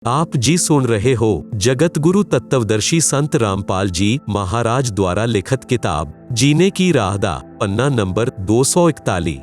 आप जी सुन रहे हो जगत गुरु तत्वदर्शी संत रामपाल जी महाराज द्वारा लिखित किताब जीने की राह दा पन्ना नंबर 241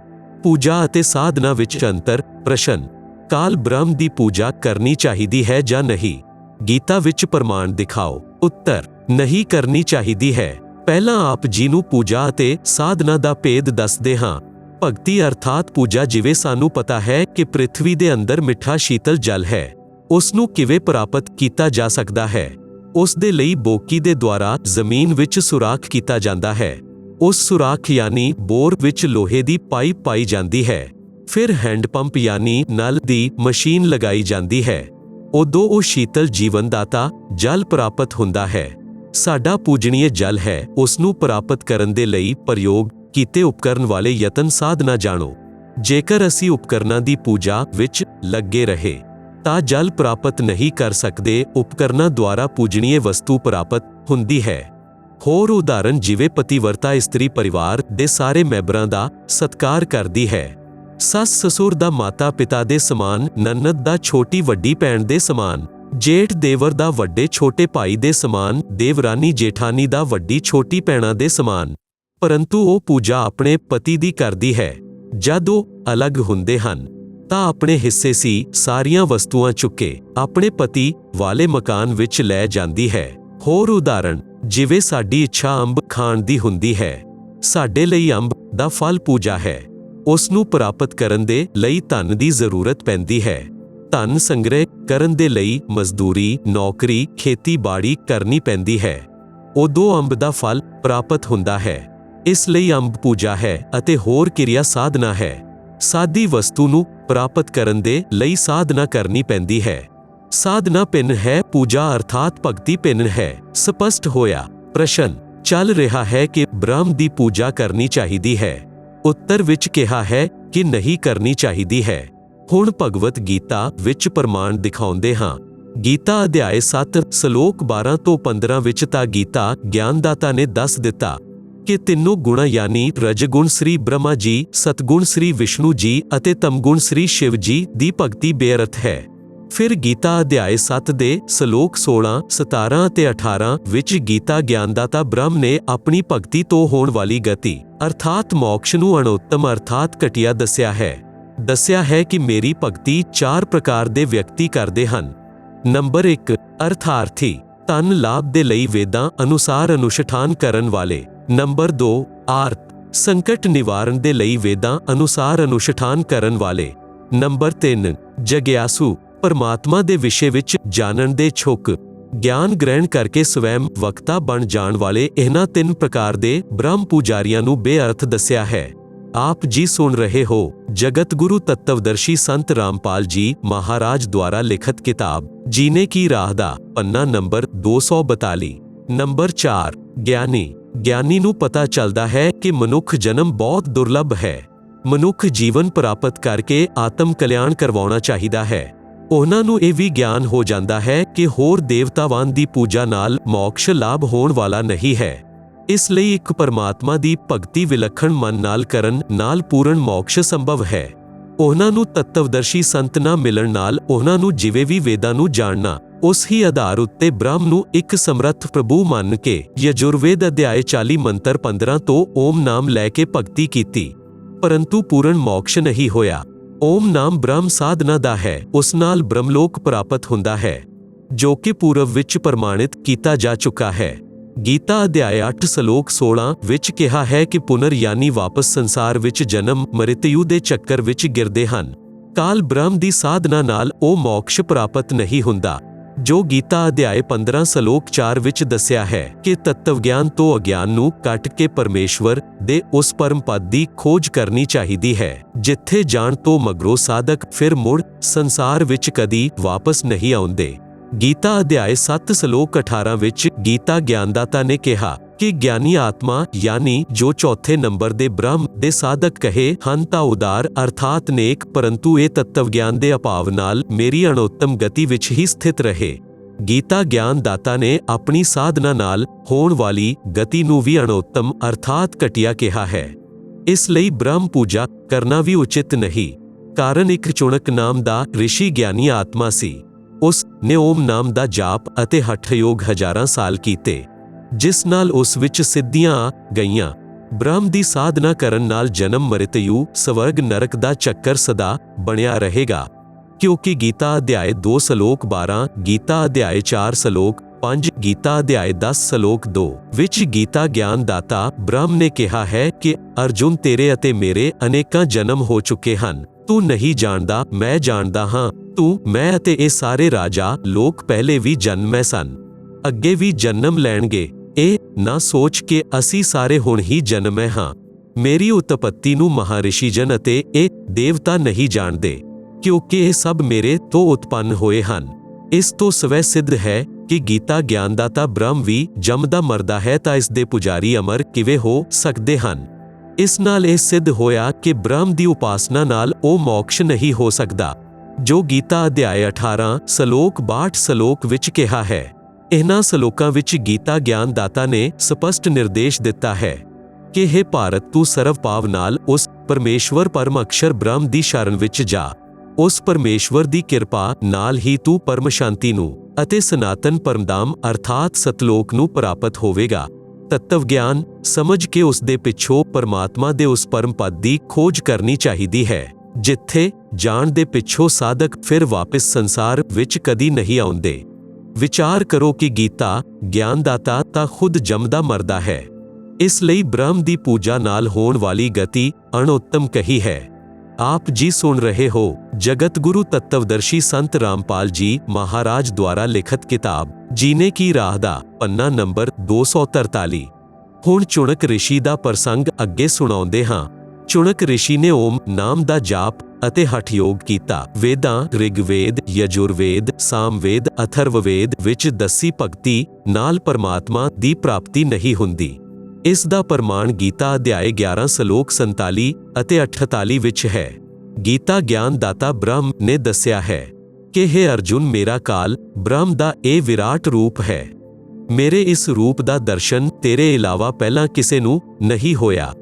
पूजा ਅਤੇ ਸਾਧਨਾ ਵਿੱਚ ਅੰਤਰ ਪ੍ਰਸ਼ਨ ਕਾਲ ਬ੍ਰਹਮ ਦੀ ਪੂਜਾ ਕਰਨੀ ਚਾਹੀਦੀ ਹੈ ਜਾਂ ਨਹੀਂ ਗੀਤਾ ਵਿੱਚ ਪ੍ਰਮਾਣ ਦਿਖਾਓ ਉੱਤਰ ਨਹੀਂ ਕਰਨੀ ਚਾਹੀਦੀ ਹੈ ਪਹਿਲਾਂ ਆਪ ਜੀ ਨੂੰ ਪੂਜਾ ਅਤੇ ਸਾਧਨਾ ਦਾ ਭੇਦ ਦੱਸਦੇ ਹਾਂ ਭਗਤੀ ਅਰਥਾਤ ਪੂਜਾ ਜਿਵੇਂ ਸਾਨੂੰ ਪਤਾ ਹੈ ਕਿ ਪ੍ਰਿਥਵੀ ਦੇ ਅੰਦਰ ਮਿੱਠਾ ਸ਼ੀਤਲ ਜਲ ਹੈ ਉਸ ਨੂੰ ਕਿਵੇਂ ਪ੍ਰਾਪਤ ਕੀਤਾ ਜਾ ਸਕਦਾ ਹੈ ਉਸ ਦੇ ਲਈ ਬੋਕੀ ਦੇ ਦੁਆਰਾ ਜ਼ਮੀਨ ਵਿੱਚ ਸੁਰਾਖ ਕੀਤਾ ਜਾਂਦਾ ਹੈ ਉਸ ਸੁਰਾਖ ਯਾਨੀ ਬੋਰ ਵਿੱਚ ਲੋਹੇ ਦੀ ਪਾਈਪ ਪਾਈ ਜਾਂਦੀ ਹੈ ਫਿਰ ਹੈਂਡ ਪੰਪ ਯਾਨੀ ਨਲ ਦੀ ਮਸ਼ੀਨ ਲਗਾਈ ਜਾਂਦੀ ਹੈ ਉਦੋਂ ਉਹ ਸ਼ੀਤਲ ਜੀਵਨਦਾਤਾ ਜਲ ਪ੍ਰਾਪਤ ਹੁੰਦਾ ਹੈ ਸਾਡਾ ਪੂਜਣੀਏ ਜਲ ਹੈ ਉਸ ਨੂੰ ਪ੍ਰਾਪਤ ਕਰਨ ਦੇ ਲਈ ਪ੍ਰਯੋਗ ਕੀਤੇ ਉਪਕਰਨ ਵਾਲੇ ਯਤਨ ਸਾਧਨਾ ਜਾਣੋ ਜੇਕਰ ਅਸੀਂ ਉਪਕਰਨਾਂ ਦੀ ਪੂਜਾ ਵਿੱਚ ਲੱਗੇ ਰਹੇ ਤਾਂ ਜਲ ਪ੍ਰਾਪਤ ਨਹੀਂ ਕਰ ਸਕਦੇ ਉਪਕਰਨਾਂ ਦੁਆਰਾ ਪੂਜਣੀਏ ਵਸਤੂ ਪ੍ਰਾਪਤ ਹੁੰਦੀ ਹੈ ਹੋਰ ਉਦਾਹਰਨ ਜਿਵੇਂ ਪਤੀਵਰਤਾ ਇਸਤਰੀ ਪਰਿਵਾਰ ਦੇ ਸਾਰੇ ਮੈਂਬਰਾਂ ਦਾ ਸਤਿਕਾਰ ਕਰਦੀ ਹੈ ਸੱਸ ਸਸੁਰ ਦਾ ਮਾਤਾ ਪਿਤਾ ਦੇ ਸਮਾਨ ਨਨਦ ਦਾ ਛੋਟੀ ਵੱਡੀ ਭੈਣ ਦੇ ਸਮਾਨ ਜੇਠ ਦੇਵਰ ਦਾ ਵੱਡੇ ਛੋਟੇ ਭਾਈ ਦੇ ਸਮਾਨ ਦੇਵਰਾਨੀ ਜੇਠਾਨੀ ਦਾ ਵੱਡੀ ਛੋਟੀ ਭੈਣਾਂ ਦੇ ਸਮਾਨ ਪਰੰਤੂ ਉਹ ਪੂਜਾ ਆਪਣੇ ਪਤੀ ਦੀ ਕਰਦੀ ਹੈ ਜਦ ਉਹ ਅਲੱਗ ਹੁੰਦੇ ਹਨ ਤਾਂ ਆਪਣੇ ਹਿੱਸੇ ਸੀ ਸਾਰੀਆਂ ਵਸਤੂਆਂ ਚੁੱਕੇ ਆਪਣੇ ਪਤੀ ਵਾਲੇ ਮਕਾਨ ਵਿੱਚ ਲੈ ਜਾਂਦੀ ਹੈ ਹੋਰ ਉਦਾਹਰਣ ਜਿਵੇਂ ਸਾਡੀ ਇੱਛਾ ਅੰਬ ਖਾਣ ਦੀ ਹੁੰਦੀ ਹੈ ਸਾਡੇ ਲਈ ਅੰਬ ਦਾ ਫਲ ਪੂਜਾ ਹੈ ਉਸ ਨੂੰ ਪ੍ਰਾਪਤ ਕਰਨ ਦੇ ਲਈ ਧਨ ਦੀ ਜ਼ਰੂਰਤ ਪੈਂਦੀ ਹੈ ਧਨ ਸੰਗ੍ਰਹਿ ਕਰਨ ਦੇ ਲਈ ਮਜ਼ਦੂਰੀ ਨੌਕਰੀ ਖੇਤੀਬਾੜੀ ਕਰਨੀ ਪੈਂਦੀ ਹੈ ਉਦੋਂ ਅੰਬ ਦਾ ਫਲ ਪ੍ਰਾਪਤ ਹੁੰਦਾ ਹੈ ਇਸ ਲਈ ਅੰਬ ਪੂਜਾ ਹੈ ਅਤੇ ਹੋਰ ਕਿਰਿਆ ਸਾਧਨਾ ਹੈ ਸਾਦੀ ਵਸਤੂ ਨੂੰ ਪ੍ਰਾਪਤ ਕਰਨ ਦੇ ਲਈ ਸਾਧਨਾ ਕਰਨੀ ਪੈਂਦੀ ਹੈ ਸਾਧਨਾ ਭਿੰਨ ਹੈ ਪੂਜਾ ਅਰਥਾਤ ਭਗਤੀ ਭਿੰਨ ਹੈ ਸਪਸ਼ਟ ਹੋਇਆ ਪ੍ਰਸ਼ਨ ਚੱਲ ਰਿਹਾ ਹੈ ਕਿ ਬ੍ਰਹਮ ਦੀ ਪੂਜਾ ਕਰਨੀ ਚਾਹੀਦੀ ਹੈ ਉੱਤਰ ਵਿੱਚ ਕਿਹਾ ਹੈ ਕਿ ਨਹੀਂ ਕਰਨੀ ਚਾਹੀਦੀ ਹੈ ਹੁਣ ਭਗਵਤ ਗੀਤਾ ਵਿੱਚ ਪ੍ਰਮਾਣ ਦਿਖਾਉਂਦੇ ਹਾਂ ਗੀਤਾ ਅਧਿਆਇ 7 ਸ਼ਲੋਕ 12 ਤੋਂ 15 ਵਿੱਚ ਤਾਂ ਗੀਤਾ ਗਿਆਨਦਾਤਾ ਨੇ ਦੱਸ ਦਿੱਤਾ ਕਿ ਤਿੰਨੋਂ ਗੁਣਾ ਯਾਨੀ ਰਜਗੁਣ ਸ੍ਰੀ ਬ੍ਰਹਮਾ ਜੀ ਸਤਗੁਣ ਸ੍ਰੀ ਵਿਸ਼ਨੂੰ ਜੀ ਅਤੇ ਤਮਗੁਣ ਸ੍ਰੀ ਸ਼ਿਵ ਜੀ ਦੀ ਭਗਤੀ ਬੇਅਰਥ ਹੈ ਫਿਰ ਗੀਤਾ ਅਧਿਆਇ 7 ਦੇ ਸ਼ਲੋਕ 16 17 ਅਤੇ 18 ਵਿੱਚ ਗੀਤਾ ਗਿਆਨਦਾਤਾ ਬ੍ਰਹਮ ਨੇ ਆਪਣੀ ਭਗਤੀ ਤੋਂ ਹੋਣ ਵਾਲੀ ਗਤੀ ਅਰਥਾਤ ਮੋਕਸ਼ ਨੂੰ ਅਣਉੱਤਮ ਅਰਥਾਤ ਘਟੀਆ ਦੱਸਿਆ ਹੈ ਕਿ ਮੇਰੀ ਭਗਤੀ 4 ਪ੍ਰਕਾਰ ਦੇ ਵਿਅਕਤੀ ਕਰਦੇ ਹਨ ਨੰਬਰ 1 ਅਰਥਾਰਥੀ ਧਨ ਲਾਭ ਦੇ ਲਈ ਵੇਦਾਂ ਅਨੁਸਾਰ ਅਨੁਸ਼ਠਾਨ ਕਰਨ ਵਾਲੇ ਨੰਬਰ 2 ਆਰਤ ਸੰਕਟ ਨਿਵਾਰਨ ਦੇ ਲਈ ਵੇਦਾਂ ਅਨੁਸਾਰ ਅਨੁਸ਼ਠਾਨ ਕਰਨ ਵਾਲੇ ਨੰਬਰ 3 ਜਗਿਆਸੂ ਪਰਮਾਤਮਾ ਦੇ ਵਿਸ਼ੇ ਵਿੱਚ ਜਾਣਨ ਦੇ ਛੁਕ ਗਿਆਨ ਗ੍ਰਹਿਣ ਕਰਕੇ ਸਵੈਮ ਵਕਤਾ ਬਣ ਜਾਣ ਵਾਲੇ ਇਹਨਾਂ 3 ਪ੍ਰਕਾਰ ਦੇ ਬ੍ਰਹਮ ਪੂਜਾਰੀਆਂ ਨੂੰ ਬੇਅਰਥ ਦੱਸਿਆ ਹੈ ਆਪ ਜੀ ਸੁਣ ਰਹੇ ਹੋ ਜਗਤ ਗੁਰੂ ਤਤਵਦਰਸ਼ੀ ਸੰਤ ਰਾਮਪਾਲ ਜੀ ਮਹਾਰਾਜ ਦੁਆਰਾ ਲਿਖਿਤ ਕਿਤਾਬ ਜੀਨੇ ਕੀ ਰਾਹ ਦਾ ਪੰਨਾ ਨੰਬਰ 242 ਨੰਬਰ 4 ਗਿਆਨੀ ਨੂੰ ਪਤਾ ਚੱਲਦਾ ਹੈ ਕਿ ਮਨੁੱਖ ਜਨਮ ਬਹੁਤ ਦੁਰਲੱਭ ਹੈ ਮਨੁੱਖ ਜੀਵਨ ਪ੍ਰਾਪਤ ਕਰਕੇ ਆਤਮ ਕਲਿਆਣ ਕਰਵਾਉਣਾ ਚਾਹੀਦਾ ਹੈ ਉਹਨਾਂ ਨੂੰ ਇਹ ਵੀ ਗਿਆਨ ਹੋ ਜਾਂਦਾ ਹੈ ਕਿ ਹੋਰ ਦੇਵਤਾਵਾਂ ਦੀ ਪੂਜਾ ਨਾਲ ਮੋਕਸ਼ ਲਾਭ ਹੋਣ ਵਾਲਾ ਨਹੀਂ ਹੈ ਇਸ ਲਈ ਇੱਕ ਪਰਮਾਤਮਾ ਦੀ ਭਗਤੀ ਵਿਲੱਖਣ ਮਨ ਨਾਲ ਕਰਨ ਨਾਲ ਪੂਰਨ ਮੋਕਸ਼ ਸੰਭਵ ਹੈ ਉਹਨਾਂ ਨੂੰ ਤਤਵਦਰਸ਼ੀ ਸੰਤ ਨਾ ਮਿਲਣ ਨਾਲ ਉਹਨਾਂ ਨੂੰ ਜਿਵੇਂ ਵੀ ਵੇਦਾਂ ਨੂੰ ਜਾਣਨਾ ਉਸ ਹੀ ਆਧਾਰ ਉੱਤੇ ਬ੍ਰਹਮ ਨੂੰ ਇੱਕ ਸਮਰੱਥ ਪ੍ਰਭੂ ਮੰਨ ਕੇ ਯਜੁਰਵੇਦ ਅਧਿਆਇ 40 ਮੰਤਰ 15 ਤੋਂ ਓਮ ਨਾਮ ਲੈ ਕੇ ਭਗਤੀ ਕੀਤੀ ਪਰੰਤੂ ਪੂਰਨ ਮੋਕਸ਼ ਨਹੀਂ ਹੋਇਆ ਓਮ ਨਾਮ ਬ੍ਰਹਮ ਸਾਧਨਾ ਦਾ ਹੈ ਉਸ ਨਾਲ ਬ੍ਰਹਮਲੋਕ ਪ੍ਰਾਪਤ ਹੁੰਦਾ ਹੈ ਜੋ ਕਿ ਪੂਰਵ ਵਿੱਚ ਪ੍ਰਮਾਣਿਤ ਕੀਤਾ ਜਾ ਚੁੱਕਾ ਹੈ ਗੀਤਾ ਅਧਿਆਇ 8 ਸ਼ਲੋਕ 16 ਵਿੱਚ ਕਿਹਾ ਹੈ ਕਿ ਪੁਨਰ ਯਾਨੀ ਵਾਪਸ ਸੰਸਾਰ ਵਿੱਚ ਜਨਮ ਮ੍ਰਿਤਯੂ ਦੇ ਚੱਕਰ ਵਿੱਚ ਗਿਰਦੇ ਹਨ ਕਾਲ ਬ੍ਰਹਮ ਦੀ ਸਾਧਨਾ ਨਾਲ ਉਹ ਮੋਕਸ਼ ਪ੍ਰਾਪਤ ਨਹੀਂ ਹੁੰਦਾ ਜੋ ਗੀਤਾ ਅਧਿਆਇ 15 ਸ਼ਲੋਕ 4 ਵਿੱਚ ਦੱਸਿਆ ਹੈ ਕਿ ਤੱਤਵ ਗਿਆਨ ਤੋਂ ਅਗਿਆਨ ਨੂੰ ਕੱਟ ਕੇ ਪਰਮੇਸ਼ਵਰ ਦੇ ਉਸ ਪਰਮ ਪਦ ਦੀ ਖੋਜ ਕਰਨੀ ਚਾਹੀਦੀ ਹੈ ਜਿੱਥੇ ਜਾਣ ਤੋਂ ਮਗਰੋਂ ਸਾਧਕ ਫਿਰ ਮੁੜ ਸੰਸਾਰ ਵਿੱਚ ਕਦੀ ਵਾਪਸ ਨਹੀਂ ਆਉਂਦੇ ਗੀਤਾ ਅਧਿਆਇ 7 ਸ਼ਲੋਕ 18 ਵਿੱਚ ਗੀਤਾ ਗਿਆਨਦਾਤਾ ਨੇ ਕਿਹਾ ਕਿ ਗਿਆਨੀ ਆਤਮਾ ਯਾਨੀ ਜੋ ਚੌਥੇ ਨੰਬਰ ਦੇ ਬ੍ਰਹਮ ਦੇ ਸਾਧਕ ਕਹੇ ਹਨ ਤਾਂ ਉਦਾਰ ਅਰਥਾਤ ਨੇਕ ਪਰੰਤੂ ਇਹ ਤੱਤਵ ਗਿਆਨ ਦੇ ਅਭਾਵ ਨਾਲ ਮੇਰੀ ਅਣਉੱਤਮ ਗਤੀ ਵਿੱਚ ਹੀ ਸਥਿਤ ਰਹੇ ਗੀਤਾ ਗਿਆਨਦਾਤਾ ਨੇ ਆਪਣੀ ਸਾਧਨਾ ਨਾਲ ਹੋਣ ਵਾਲੀ ਗਤੀ ਨੂੰ ਵੀ ਅਣਉੱਤਮ ਅਰਥਾਤ ਘਟੀਆ ਕਿਹਾ ਹੈ ਇਸ ਲਈ ਬ੍ਰਹਮ ਪੂਜਾ ਕਰਨਾ ਵੀ ਉਚਿਤ ਨਹੀਂ ਕਾਰਨ ਇੱਕ ਚੁਣਕ ਨਾਮ ਦਾ ਰਿਸ਼ੀ ਗਿਆਨੀ ਆਤਮਾ ਸੀ ਉਸ ਨੇ ਓਮ ਨਾਮ ਦਾ ਜਾਪ ਅਤੇ ਹਠ ਯੋਗ ਹਜ਼ਾਰਾਂ ਸਾਲ ਕੀਤੇ, ਜਿਸ ਨਾਲ ਉਸ ਵਿੱਚ ਸਿੱਧੀਆਂ ਆ ਗਈਆਂ। ਬ੍ਰਹਮ ਦੀ ਸਾਧਨਾ ਕਰਨ ਨਾਲ ਜਨਮ ਮ੍ਰਿਤਯੂ ਸਵਰਗ ਨਰਕ ਦਾ ਚੱਕਰ ਸਦਾ ਬਣਿਆ ਰਹੇਗਾ। ਕਿਉਂਕਿ ਗੀਤਾ ਅਧਿਆਇ 2 ਸ਼ਲੋਕ 12, ਗੀਤਾ ਅਧਿਆਇ 4 ਸ਼ਲੋਕ 5, ਗੀਤਾ ਅਧਿਆਇ 10 ਸ਼ਲੋਕ 2 ਵਿੱਚ ਗੀਤਾ ਗਿਆਨ ਦਾਤਾ ਬ੍ਰਹਮ ਨੇ ਕਿਹਾ ਹੈ ਕਿ ਅਰਜੁਨ, ਤੇਰੇ ਅਤੇ ਮੇਰੇ ਅਨੇਕਾਂ ਜਨਮ ਹੋ ਚੁੱਕੇ ਹਨ। ਤੂੰ ਨਹੀਂ ਜਾਣਦਾ, ਮੈਂ ਜਾਣਦਾ ਹਾਂ। ਤੂੰ, ਮੈਂ ਅਤੇ ਇਹ ਸਾਰੇ ਰਾਜਾ ਲੋਕ ਪਹਿਲੇ ਵੀ ਜਨਮੇ ਸਨ, ਅੱਗੇ ਵੀ ਜਨਮ ਲੈਣਗੇ। ਇਹ ਨਾ ਸੋਚ ਕਿ ਅਸੀਂ ਸਾਰੇ ਹੁਣ ਹੀ ਜਨਮੇ ਹਾਂ। ਮੇਰੀ ਉਤਪੱਤੀ ਨੂੰ ਮਹਾਰਿਸ਼ੀ ਜਨ ਅਤੇ ਇਹ ਦੇਵਤਾ ਨਹੀਂ ਜਾਣਦੇ, ਕਿਉਂਕਿ ਇਹ ਸਭ ਮੇਰੇ ਤੋਂ ਉਤਪੰਨ ਹੋਏ ਹਨ। ਇਸ ਤੋਂ ਸਵੈ ਸਿੱਧ ਹੈ ਕਿ ਗੀਤਾ ਗਿਆਨਦਾਤਾ ਬ੍ਰਹਮ ਵੀ ਜੰਮਦਾ ਮਰਦਾ ਹੈ, ਤਾਂ ਇਸ ਦੇ ਪੁਜਾਰੀ ਅਮਰ ਕਿਵੇਂ ਹੋ ਸਕਦੇ ਹਨ। ਇਸ ਨਾਲ ਇਹ ਸਿੱਧ ਹੋਇਆ ਕਿ ਬ੍ਰਹਮ ਦੀ ਉਪਾਸਨਾ ਨਾਲ ਉਹ ਮੋਕਸ਼ ਨਹੀਂ ਹੋ ਸਕਦਾ, ਜੋ ਗੀਤਾ ਅਧਿਆਇ 18 ਸ਼ਲੋਕ 62 ਸ਼ਲੋਕ ਵਿੱਚ ਕਿਹਾ ਹੈ। ਇਹਨਾਂ ਸ਼ਲੋਕਾਂ ਵਿੱਚ ਗੀਤਾ ਗਿਆਨਦਾਤਾ ਨੇ ਸਪਸ਼ਟ ਨਿਰਦੇਸ਼ ਦਿੱਤਾ ਹੈ ਕਿ ਹੇ ਭਾਰਤ, ਤੂੰ ਸਰਵ ਭਾਵ ਨਾਲ ਉਸ ਪਰਮੇਸ਼ਵਰ ਪਰਮ ਅਕਸ਼ਰ ਬ੍ਰਹਮ ਦੀ ਸ਼ਰਨ ਵਿੱਚ ਜਾ। ਉਸ ਪਰਮੇਸ਼ਵਰ ਦੀ ਕਿਰਪਾ ਨਾਲ ਹੀ ਤੂੰ ਪਰਮ ਸ਼ਾਂਤੀ ਨੂੰ ਅਤੇ ਸਨਾਤਨ ਪਰਮਧਾਮ ਅਰਥਾਤ ਸਤਲੋਕ ਨੂੰ ਪ੍ਰਾਪਤ ਹੋਵੇਗਾ। ਤੱਤਵ ਗਿਆਨ ਸਮਝ ਕੇ ਉਸ ਦੇ ਪਿੱਛੋਂ ਪਰਮਾਤਮਾ ਦੇ ਉਸ ਪਰਮ ਪਦ ਦੀ ਖੋਜ ਕਰਨੀ ਚਾਹੀਦੀ ਹੈ, ਜਿੱਥੇ ਜਾਣ ਦੇ ਪਿੱਛੋਂ ਸਾਧਕ ਫਿਰ ਵਾਪਸ ਸੰਸਾਰ ਵਿੱਚ ਕਦੀ ਨਹੀਂ ਆਉਂਦੇ। ਵਿਚਾਰ ਕਰੋ ਕਿ ਗੀਤਾ ਗਿਆਨਦਾਤਾ ਤਾਂ ਖੁਦ ਜੰਮਦਾ ਮਰਦਾ ਹੈ, ਇਸ ਲਈ ਬ੍ਰਹਮ ਦੀ ਪੂਜਾ ਨਾਲ ਹੋਣ ਵਾਲੀ ਗਤੀ ਅਣਉੱਤਮ ਕਹੀ ਹੈ। ਆਪ ਜੀ ਸੁਣ ਰਹੇ ਹੋ ਜਗਤ ਗੁਰੂ ਤੱਤਵਦਰਸ਼ੀ ਸੰਤ ਰਾਮਪਾਲ ਜੀ ਮਹਾਰਾਜ ਦੁਆਰਾ ਲਿਖਤ ਕਿਤਾਬ ਜੀਨੇ ਕੀ ਰਾਹ ਦਾ ਪੰਨਾ ਨੰਬਰ 243। ਹੁਣ ਚੁਣਕ ਰਿਸ਼ੀ ਦਾ ਪ੍ਰਸੰਗ ਅੱਗੇ ਸੁਣਾਉਂਦੇ ਹਾਂ। ਚੁਣਕ ਰਿਸ਼ੀ ਨੇ ਓਮ ਨਾਮ ਦਾ ਜਾਪ ਅਤੇ ਹਠ ਯੋਗ ਕੀਤਾ। ਵੇਦਾਂ ਰਿਗਵੇਦ, ਯਜੁਰਵੇਦ, ਸਾਮਵੇਦ, ਅਥਰਵਵੇਦ ਵਿੱਚ ਦੱਸੀ ਭਗਤੀ ਨਾਲ ਪਰਮਾਤਮਾ ਦੀ ਪ੍ਰਾਪਤੀ ਨਹੀਂ ਹੁੰਦੀ। ਇਸ ਦਾ ਪ੍ਰਮਾਣ ਗੀਤਾ ਅਧਿਆਇ 11 ਸ਼ਲੋਕ 47 ਅਤੇ 48 ਵਿੱਚ ਹੈ। ਗੀਤਾ ਗਿਆਨ ਦਾਤਾ ਬ੍ਰਹਮ ਨੇ ਦੱਸਿਆ ਹੈ ਕਿ ਹੇ ਅਰਜੁਨ, ਮੇਰਾ ਕਾਲ ਬ੍ਰਹਮ ਦਾ ਇਹ ਵਿਰਾਟ ਰੂਪ ਹੈ। ਮੇਰੇ ਇਸ ਰੂਪ ਦਾ ਦਰਸ਼ਨ ਤੇਰੇ ਇਲਾਵਾ ਪਹਿਲਾਂ ਕਿਸੇ ਨੂੰ ਨਹੀਂ ਹੋਇਆ।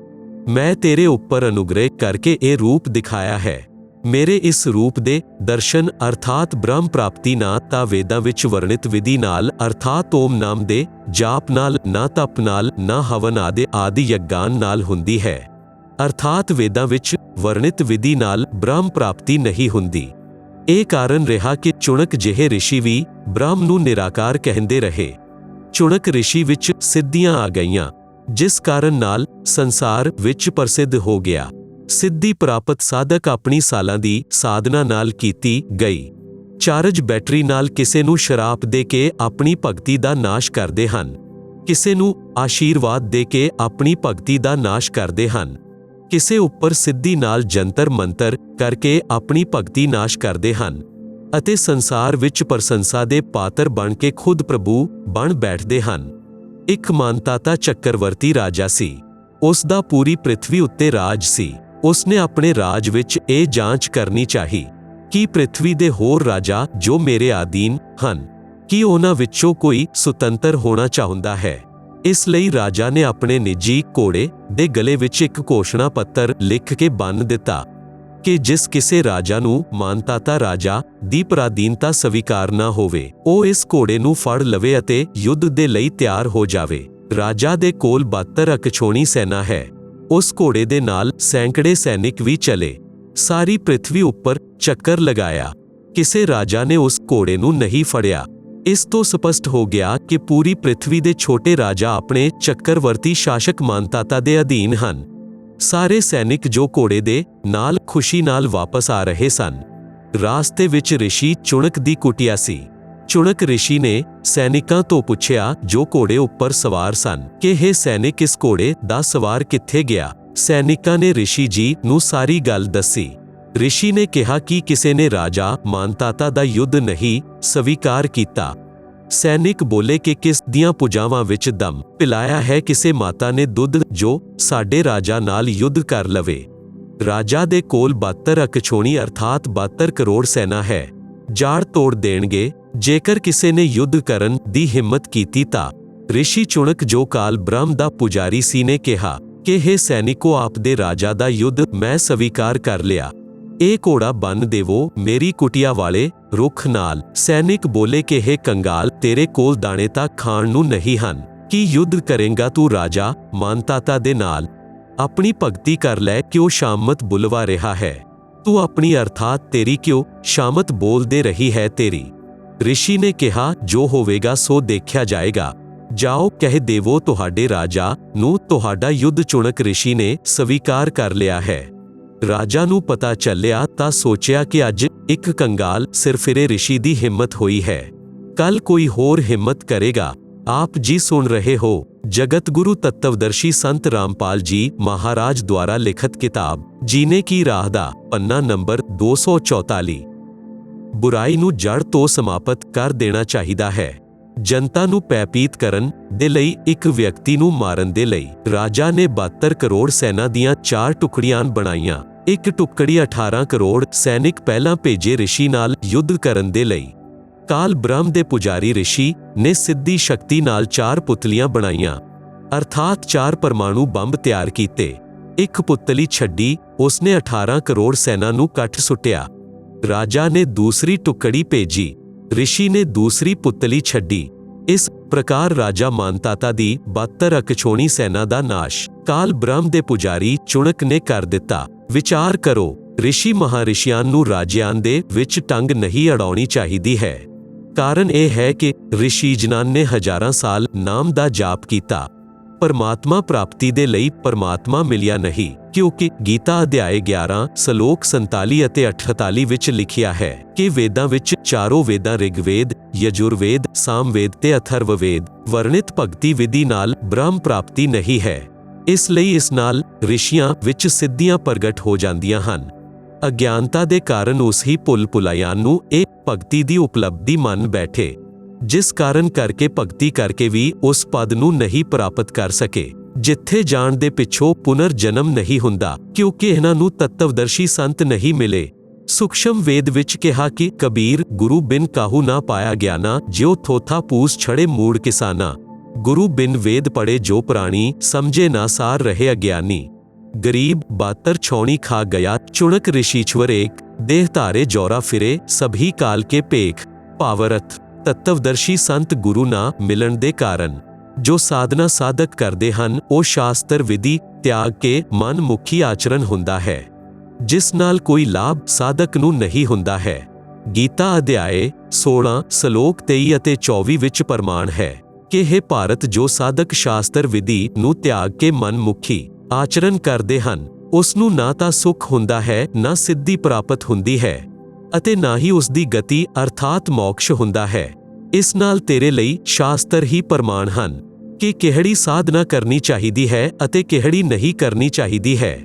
ਮੈਂ ਤੇਰੇ ਉੱਪਰ ਅਨੁਗ੍ਰਹਿ ਕਰਕੇ ਇਹ ਰੂਪ ਦਿਖਾਇਆ ਹੈ। ਮੇਰੇ ਇਸ ਰੂਪ ਦੇ ਦਰਸ਼ਨ ਅਰਥਾਤ ਬ੍ਰਹਮ ਪ੍ਰਾਪਤੀ ਨਾ ਤਾਂ ਵੇਦਾਂ ਵਿੱਚ ਵਰਣਿਤ ਵਿਧੀ ਨਾਲ ਅਰਥਾਤ ਓਮ ਨਾਮ ਦੇ ਜਾਪ ਨਾਲ, ਨਾ ਤਪ ਨਾਲ, ਨਾ ਹਵਨ ਆਦਿ ਯੱਗਾਂ ਨਾਲ ਹੁੰਦੀ ਹੈ। ਅਰਥਾਤ ਵੇਦਾਂ ਵਿੱਚ ਵਰਣਿਤ ਵਿਧੀ ਨਾਲ ਬ੍ਰਹਮ ਪ੍ਰਾਪਤੀ ਨਹੀਂ ਹੁੰਦੀ। ਇਹ ਕਾਰਨ ਰਿਹਾ ਕਿ ਚੁਣਕ ਜਿਹੇ ਰਿਸ਼ੀ ਵੀ ਬ੍ਰਹਮ ਨੂੰ ਨਿਰਾਕਾਰ ਕਹਿੰਦੇ ਰਹੇ। ਚੁਣਕ ਰਿਸ਼ੀ ਵਿੱਚ ਸਿੱਧੀਆਂ ਆ ਗਈਆਂ, ਜਿਸ ਕਾਰਨ ਨਾਲ ਸੰਸਾਰ ਵਿੱਚ ਪ੍ਰਸਿੱਧ ਹੋ ਗਿਆ। ਸਿੱਧੀ ਪ੍ਰਾਪਤ ਸਾਧਕ ਆਪਣੀ ਸਾਲਾਂ ਦੀ ਸਾਧਨਾ ਨਾਲ ਕੀਤੀ ਗਈ ਚਾਰਜ ਬੈਟਰੀ ਨਾਲ ਕਿਸੇ ਨੂੰ ਸ਼ਰਾਪ ਦੇ ਕੇ ਆਪਣੀ ਭਗਤੀ ਦਾ ਨਾਸ਼ ਕਰਦੇ ਹਨ, ਕਿਸੇ ਨੂੰ ਆਸ਼ੀਰਵਾਦ ਦੇ ਕੇ ਆਪਣੀ ਭਗਤੀ ਦਾ ਨਾਸ਼ ਕਰਦੇ ਹਨ, ਕਿਸੇ ਉੱਪਰ ਸਿੱਧੀ ਨਾਲ ਜੰਤਰ ਮੰਤਰ ਕਰਕੇ ਆਪਣੀ ਭਗਤੀ ਨਾਸ਼ ਕਰਦੇ ਹਨ ਅਤੇ ਸੰਸਾਰ ਵਿੱਚ ਪ੍ਰਸ਼ੰਸਾ ਦੇ ਪਾਤਰ ਬਣ ਕੇ ਖੁਦ ਪ੍ਰਭੂ ਬਣ ਬੈਠਦੇ ਹਨ। ਇੱਕ ਮਾਨਤਾਤਾ ਚੱਕਰਵਰਤੀ ਰਾਜਾ ਸੀ। ਉਸ ਦਾ ਪੂਰੀ ਪ੍ਰਿਥਵੀ ਉੱਤੇ ਰਾਜ ਸੀ। ਉਸਨੇ ਆਪਣੇ ਰਾਜ ਵਿੱਚ ਇਹ ਜਾਂਚ ਕਰਨੀ ਚਾਹੀ ਕਿ ਪ੍ਰਿਥਵੀ ਦੇ ਹੋਰ ਰਾਜਾ ਜੋ ਮੇਰੇ ਅਧੀਨ ਹਨ, ਕੀ ਉਹਨਾਂ ਵਿੱਚੋਂ ਕੋਈ ਸੁਤੰਤਰ ਹੋਣਾ ਚਾਹੁੰਦਾ ਹੈ। ਇਸ ਲਈ ਰਾਜਾ ਨੇ ਆਪਣੇ ਨਿੱਜੀ ਘੋੜੇ ਦੇ ਗਲੇ ਵਿੱਚ ਇੱਕ ਘੋਸ਼ਣਾ ਪੱਤਰ ਲਿਖ ਕੇ ਬੰਨ੍ਹ ਦਿੱਤਾ ਕਿ ਜਿਸ ਕਿਸੇ ਰਾਜਾ ਨੂੰ ਮਾਨਤਾਤਾ ਰਾਜਾ ਦੀ ਪਰਾਧੀਨਤਾ ਸਵੀਕਾਰ ਨਾ ਹੋਵੇ, ਉਹ ਇਸ ਘੋੜੇ ਨੂੰ ਫੜ ਲਵੇ ਅਤੇ ਯੁੱਧ ਦੇ ਲਈ ਤਿਆਰ ਹੋ ਜਾਵੇ। ਰਾਜਾ ਦੇ ਕੋਲ 72 ਅਕਛੋਣੀ ਸੈਨਾ ਹੈ। ਉਸ ਘੋੜੇ ਦੇ ਨਾਲ ਸੈਂਕੜੇ ਸੈਨਿਕ ਵੀ ਚਲੇ। ਸਾਰੀ ਪ੍ਰਿਥਵੀ ਉੱਪਰ ਚੱਕਰ ਲਗਾਇਆ, ਕਿਸੇ ਰਾਜਾ ਨੇ ਉਸ ਘੋੜੇ ਨੂੰ ਨਹੀਂ ਫੜਿਆ। ਇਸ ਤੋਂ ਸਪਸ਼ਟ ਹੋ ਗਿਆ ਕਿ ਪੂਰੀ ਪ੍ਰਿਥਵੀ ਦੇ ਛੋਟੇ ਰਾਜਾ ਆਪਣੇ ਚੱਕਰਵਰਤੀ ਸ਼ਾਸਕ ਮਾਨਤਾਤਾ ਦੇ ਅਧੀਨ ਹਨ। ਸਾਰੇ ਸੈਨਿਕ ਜੋ ਘੋੜੇ ਦੇ ਨਾਲ ਖੁਸ਼ੀ ਨਾਲ ਵਾਪਸ ਆ ਰਹੇ ਸਨ। ਰਾਸਤੇ ਵਿੱਚ ਰਿਸ਼ੀ ਚੁਣਕ ਦੀ ਕੁਟੀਆ ਸੀ। ਚੁਣਕ ਰਿਸ਼ੀ ਨੇ ਸੈਨਿਕਾਂ ਤੋਂ ਪੁੱਛਿਆ ਜੋ ਘੋੜੇ ਉੱਪਰ ਸਵਾਰ ਸਨ ਕਿ ਇਹ ਸੈਨਿਕ ਇਸ ਘੋੜੇ ਦਾ ਸਵਾਰ ਕਿੱਥੇ ਗਿਆ। ਸੈਨਿਕਾਂ ਨੇ ਰਿਸ਼ੀ ਜੀ ਨੂੰ ਸਾਰੀ ਗੱਲ ਦੱਸੀ। ਰਿਸ਼ੀ ਨੇ ਕਿਹਾ ਕਿ ਕਿਸੇ ਨੇ ਰਾਜਾ ਮਾਨਤਾਤਾ ਦਾ ਯੁੱਧ ਨਹੀਂ ਸਵੀਕਾਰ ਕੀਤਾ। ਸੈਨਿਕ ਬੋਲੇ ਕਿ ਕਿਸ ਦੀਆਂ ਪੂਜਾਵਾਂ ਵਿੱਚ ਦਮ ਪਿਲਾਇਆ ਹੈ, ਕਿਸੇ ਮਾਤਾ ਨੇ ਦੁੱਧ ਜੋ ਸਾਡੇ ਰਾਜਾ ਨਾਲ ਯੁੱਧ ਕਰ ਲਵੇ। ਰਾਜਾ ਦੇ ਕੋਲ 72 ਅਕਛੋਣੀ ਅਰਥਾਤ 72 ਕਰੋੜ ਸੈਨਾ ਹੈ। ਜਾੜ ਤੋੜ ਦੇਣਗੇ ਜੇਕਰ ਕਿਸੇ ਨੇ ਯੁੱਧ ਕਰਨ ਦੀ ਹਿੰਮਤ ਕੀਤੀ ਤਾਂ। ਰਿਸ਼ੀ ਚੁਣਕ ਜੋ ਕਾਲ ਬ੍ਰਹਮ ਦਾ ਪੁਜਾਰੀ ਸੀ ਨੇ ਕਿਹਾ ਕਿ ਇਹ ਸੈਨਿਕੋ, ਆਪ ਦੇ ਰਾਜਾ ਦਾ ਯੁੱਧ ਮੈਂ ਸਵੀਕਾਰ ਕਰ ਲਿਆ। ਇਹ ਘੋੜਾ ਬੰਨ ਦੇਵੋ ਮੇਰੀ ਕੁਟਿਆ ਵਾਲੇ ਰੁੱਖ ਨਾਲ। ਸੈਨਿਕ ਬੋਲੇ ਕਿ ਇਹ ਕੰਗਾਲ, ਤੇਰੇ ਕੋਲ ਦਾਣੇ ਤਾਂ ਖਾਣ ਨੂੰ ਨਹੀਂ ਹਨ। ਕੀ ਯੁੱਧ ਕਰੇਂਗਾ ਤੂੰ ਰਾਜਾ ਮਾਨਤਾਤਾ ਦੇ ਨਾਲ? ਆਪਣੀ ਭਗਤੀ ਕਰ ਲੈ, ਕਿਉਂ ਸ਼ਾਮਤ ਬੁਲਵਾ ਰਿਹਾ ਹੈ ਤੂੰ ਆਪਣੀ, ਅਰਥਾਤ ਤੇਰੀ ਕਿਉਂ ਸ਼ਾਮਤ ਬੋਲਦੇ ਰਹੀ ਹੈ ਤੇਰੀ। ਰਿਸ਼ੀ ਨੇ ਕਿਹਾ, ਜੋ ਹੋਵੇਗਾ ਸੋ ਦੇਖਿਆ ਜਾਏਗਾ। ਜਾਓ ਕਹਿ ਦੇਵੋ ਤੁਹਾਡੇ ਰਾਜਾ ਨੂੰ ਤੁਹਾਡਾ ਯੁੱਧ ਚੁਣਕ ਰਿਸ਼ੀ ਨੇ ਸਵੀਕਾਰ ਕਰ ਲਿਆ ਹੈ। ਰਾਜਾ ਨੂੰ ਪਤਾ ਚੱਲਿਆ ਤਾਂ ਸੋਚਿਆ ਕਿ ਅੱਜ ਇੱਕ ਕੰਗਾਲ ਸਿਰਫਿਰੇ ਰਿਸ਼ੀ ਦੀ ਹਿੰਮਤ ਹੋਈ ਹੈ, ਕੱਲ ਕੋਈ ਹੋਰ ਹਿੰਮਤ ਕਰੇਗਾ। ਆਪ ਜੀ ਸੁਣ ਰਹੇ ਹੋ जगत गुरु तत्वदर्शी संत रामपाल जी महाराज द्वारा लिखित किताब जीने की राह दा पन्ना नंबर 244। बुराई नू जड़ तो समाप्त कर देना चाहिदा है। जनता नू पैपीत करन दे लई एक व्यक्ति नू मारन दे लई राजा ने 72 करोड़ सेना दियां 4 टुकड़ियां बनाईयां। एक टुकड़ी 18 करोड़ सैनिक पहला भेजे ऋषि नाल युद्ध करन दे लई। काल ब्रह्म दे पुजारी ऋषि ने सिद्धि शक्ति नाल 4 पुतलियां बनाईयां, अर्थात 4 परमाणु बंब तैयार कीते। एक पुतली छड्डी, उसने 18 करोड़ सेना नू कट सुट्टिया। राजा ने दूसरी टुकड़ी भेजी, ऋषि ने दूसरी पुतली छड्डी। इस प्रकार राजा मानताता दी 72 अकछोणी सेना दा नाश काल ब्रह्म दे पुजारी चुणक ने कर दिता। विचार करो, ऋषि महारिशियां नू राजियां दे विच टंग नहीं अड़ाउणी चाहीदी है। कारण यह है कि ऋषि जिन्हां ने हजारां साल नाम दा जाप कीता, परमात्मा प्राप्ति दे लई परमात्मा मिलिया नहीं, क्योंकि गीता अध्याय 11 सलोक 47 ਅਤੇ 48 ਵਿੱਚ लिखिया है कि वेदां विच चारों वेदां ऋग्वेद, यजुर्वेद, सामवेद ते अथर्ववेद वर्णित भगती विधि नाल ब्रह्म प्राप्ति नहीं है। इस लई इस नाल ऋषियां विच सिद्धियां प्रगट हो जांदियां हन। अज्ञानता दे कारण उस ही भुल भुलाइयां नू ਇਹ ਭਗਤੀ ਦੀ ਉਪਲਬਧੀ ਮੰਨ ਬੈਠੇ, ਜਿਸ ਕਾਰਨ ਕਰਕੇ ਭਗਤੀ ਕਰਕੇ ਵੀ ਉਸ ਪਦ ਨੂੰ ਨਹੀਂ ਪ੍ਰਾਪਤ ਕਰ ਸਕੇ ਜਿੱਥੇ ਜਾਣ ਦੇ ਪਿੱਛੋਂ ਪੁਨਰ ਜਨਮ ਨਹੀਂ ਹੁੰਦਾ, ਕਿਉਂਕਿ ਇਹਨਾਂ ਨੂੰ ਤਤਵਦਰਸ਼ੀ ਸੰਤ ਨਹੀਂ ਮਿਲੇ। ਸੂਖਸ਼ਮ ਵੇਦ ਵਿੱਚ ਕਿਹਾ ਕਿ ਕਬੀਰ ਗੁਰੂ ਬਿਨ ਕਾਹੂ ਨਾ ਪਾਇਆ ਗਿਆਨਾ, ਜਿਉ ਥੋਥਾ ਪੂਸ ਛੜੇ ਮੂੜ ਕਿਸਾਨਾ। ਗੁਰੂ ਬਿਨ ਵੇਦ ਪੜੇ ਜੋ ਪ੍ਰਾਣੀ, ਸਮਝੇ ਨਾ ਸਾਰ ਰਹੇ ਅਗਿਆਨੀ। गरीब 72 छौणी खा गया, चुणक ऋषिश्वर एक, देह धारे जौरा फिरे सभी काल के पेख। भावरथ तत्वदर्शी संत गुरु ना मिलन दे कारण जो साधना साधक करते ਹਨ ਉਹ शास्त्र विधि त्याग के मन मुखी आचरण ਹੁੰਦਾ है, जिस नाल कोई लाभ साधक ਨੂੰ नहीं ਹੁੰਦਾ है। गीता अध्याय 16 सलोक 23 ਅਤੇ 24 ਵਿੱਚ ਪ੍ਰਮਾਣ ਹੈ ਕਿ ਇਹ ਭਾਰਤ ਜੋ ਸਾਧਕ ਸ਼ਾਸਤਰ ਵਿਧੀ ਨੂੰ ਤਿਆਗ ਕੇ ਮਨ ਮੁਖੀ ਆਚਰਨ ਕਰਦੇ ਹਨ, ਉਸ ਨੂੰ ਨਾ ਤਾਂ ਸੁਖ ਹੁੰਦਾ ਹੈ, ਨਾ ਸਿੱਧੀ ਪ੍ਰਾਪਤ ਹੁੰਦੀ ਹੈ ਅਤੇ ਨਾ ਹੀ ਉਸ ਦੀ ਗਤੀ ਅਰਥਾਤ ਮੋਕਸ਼ ਹੁੰਦਾ ਹੈ। ਇਸ ਨਾਲ ਤੇਰੇ ਲਈ ਸ਼ਾਸਤਰ ਹੀ ਪ੍ਰਮਾਣ ਹਨ ਕਿ ਕਿਹੜੀ ਸਾਧਨਾ ਕਰਨੀ ਚਾਹੀਦੀ ਹੈ ਅਤੇ ਕਿਹੜੀ ਨਹੀਂ ਕਰਨੀ ਚਾਹੀਦੀ ਹੈ।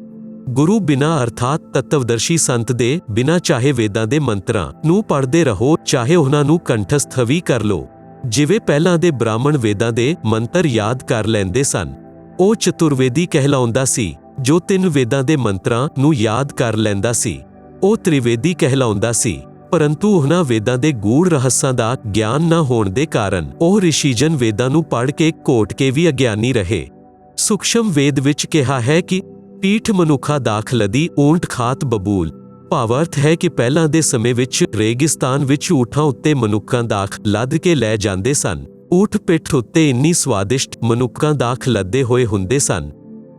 ਗੁਰੂ ਬਿਨਾ ਅਰਥਾਤ ਤਤਵਦਰਸ਼ੀ ਸੰਤ ਦੇ ਬਿਨਾ ਚਾਹੇ ਵੇਦਾਂ ਦੇ ਮੰਤਰਾਂ ਨੂੰ ਪੜ੍ਹਦੇ ਰਹੋ, ਚਾਹੇ ਉਹਨਾਂ ਨੂੰ ਕੰਠਸਥ ਵੀ ਕਰ ਲਓ। ਜਿਵੇਂ ਪਹਿਲਾਂ ਦੇ ਬ੍ਰਾਹਮਣ ਵੇਦਾਂ ਦੇ ਮੰਤਰ ਯਾਦ ਕਰ ਲੈਂਦੇ ਸਨ, ਉਹ ਚਤੁਰਵੇਦੀ ਕਹਿਲਾਉਂਦਾ ਸੀ। ਜੋ 3 ਵੇਦਾਂ ਦੇ ਮੰਤਰਾਂ ਨੂੰ ਯਾਦ ਕਰ ਲੈਂਦਾ ਸੀ, ਉਹ ਤ੍ਰਿਵੇਦੀ ਕਹਿਲਾਉਂਦਾ ਸੀ। ਪਰੰਤੂ ਉਹਨਾਂ ਵੇਦਾਂ ਦੇ ਗੂੜ ਰਹੱਸਾਂ ਦਾ ਗਿਆਨ ਨਾ ਹੋਣ ਦੇ ਕਾਰਨ ਉਹ ਰਿਸ਼ੀਜਨ ਵੇਦਾਂ ਨੂੰ ਪੜ੍ਹ ਕੇ ਘੋਟ ਕੇ ਵੀ ਅਗਿਆਨੀ ਰਹੇ। ਸੂਖਸ਼ਮ ਵੇਦ ਵਿੱਚ ਕਿਹਾ ਹੈ ਕਿ ਪੀਠ ਮਨੁੱਖਾ ਦਾਖ ਲਦੀ ਊਂਟ ਖਾਤ ਬਬੂਲ। ਭਾਵ-ਅਰਥ ਹੈ ਕਿ ਪਹਿਲਾਂ ਦੇ ਸਮੇਂ ਵਿੱਚ ਰੇਗਿਸਤਾਨ ਵਿੱਚ ਊਠਾਂ ਉੱਤੇ ਮਨੁੱਖਾਂ ਦਾਖ ਲੱਦ ਕੇ ਲੈ ਜਾਂਦੇ ਸਨ। ਊਠ ਪਿੱਠ ਉੱਤੇ ਇੰਨੀ ਸਵਾਦਿਸ਼ਟ ਮਨੁੱਖਾਂ ਦਾਖ ਲੱਦੇ ਹੋਏ ਹੁੰਦੇ ਸਨ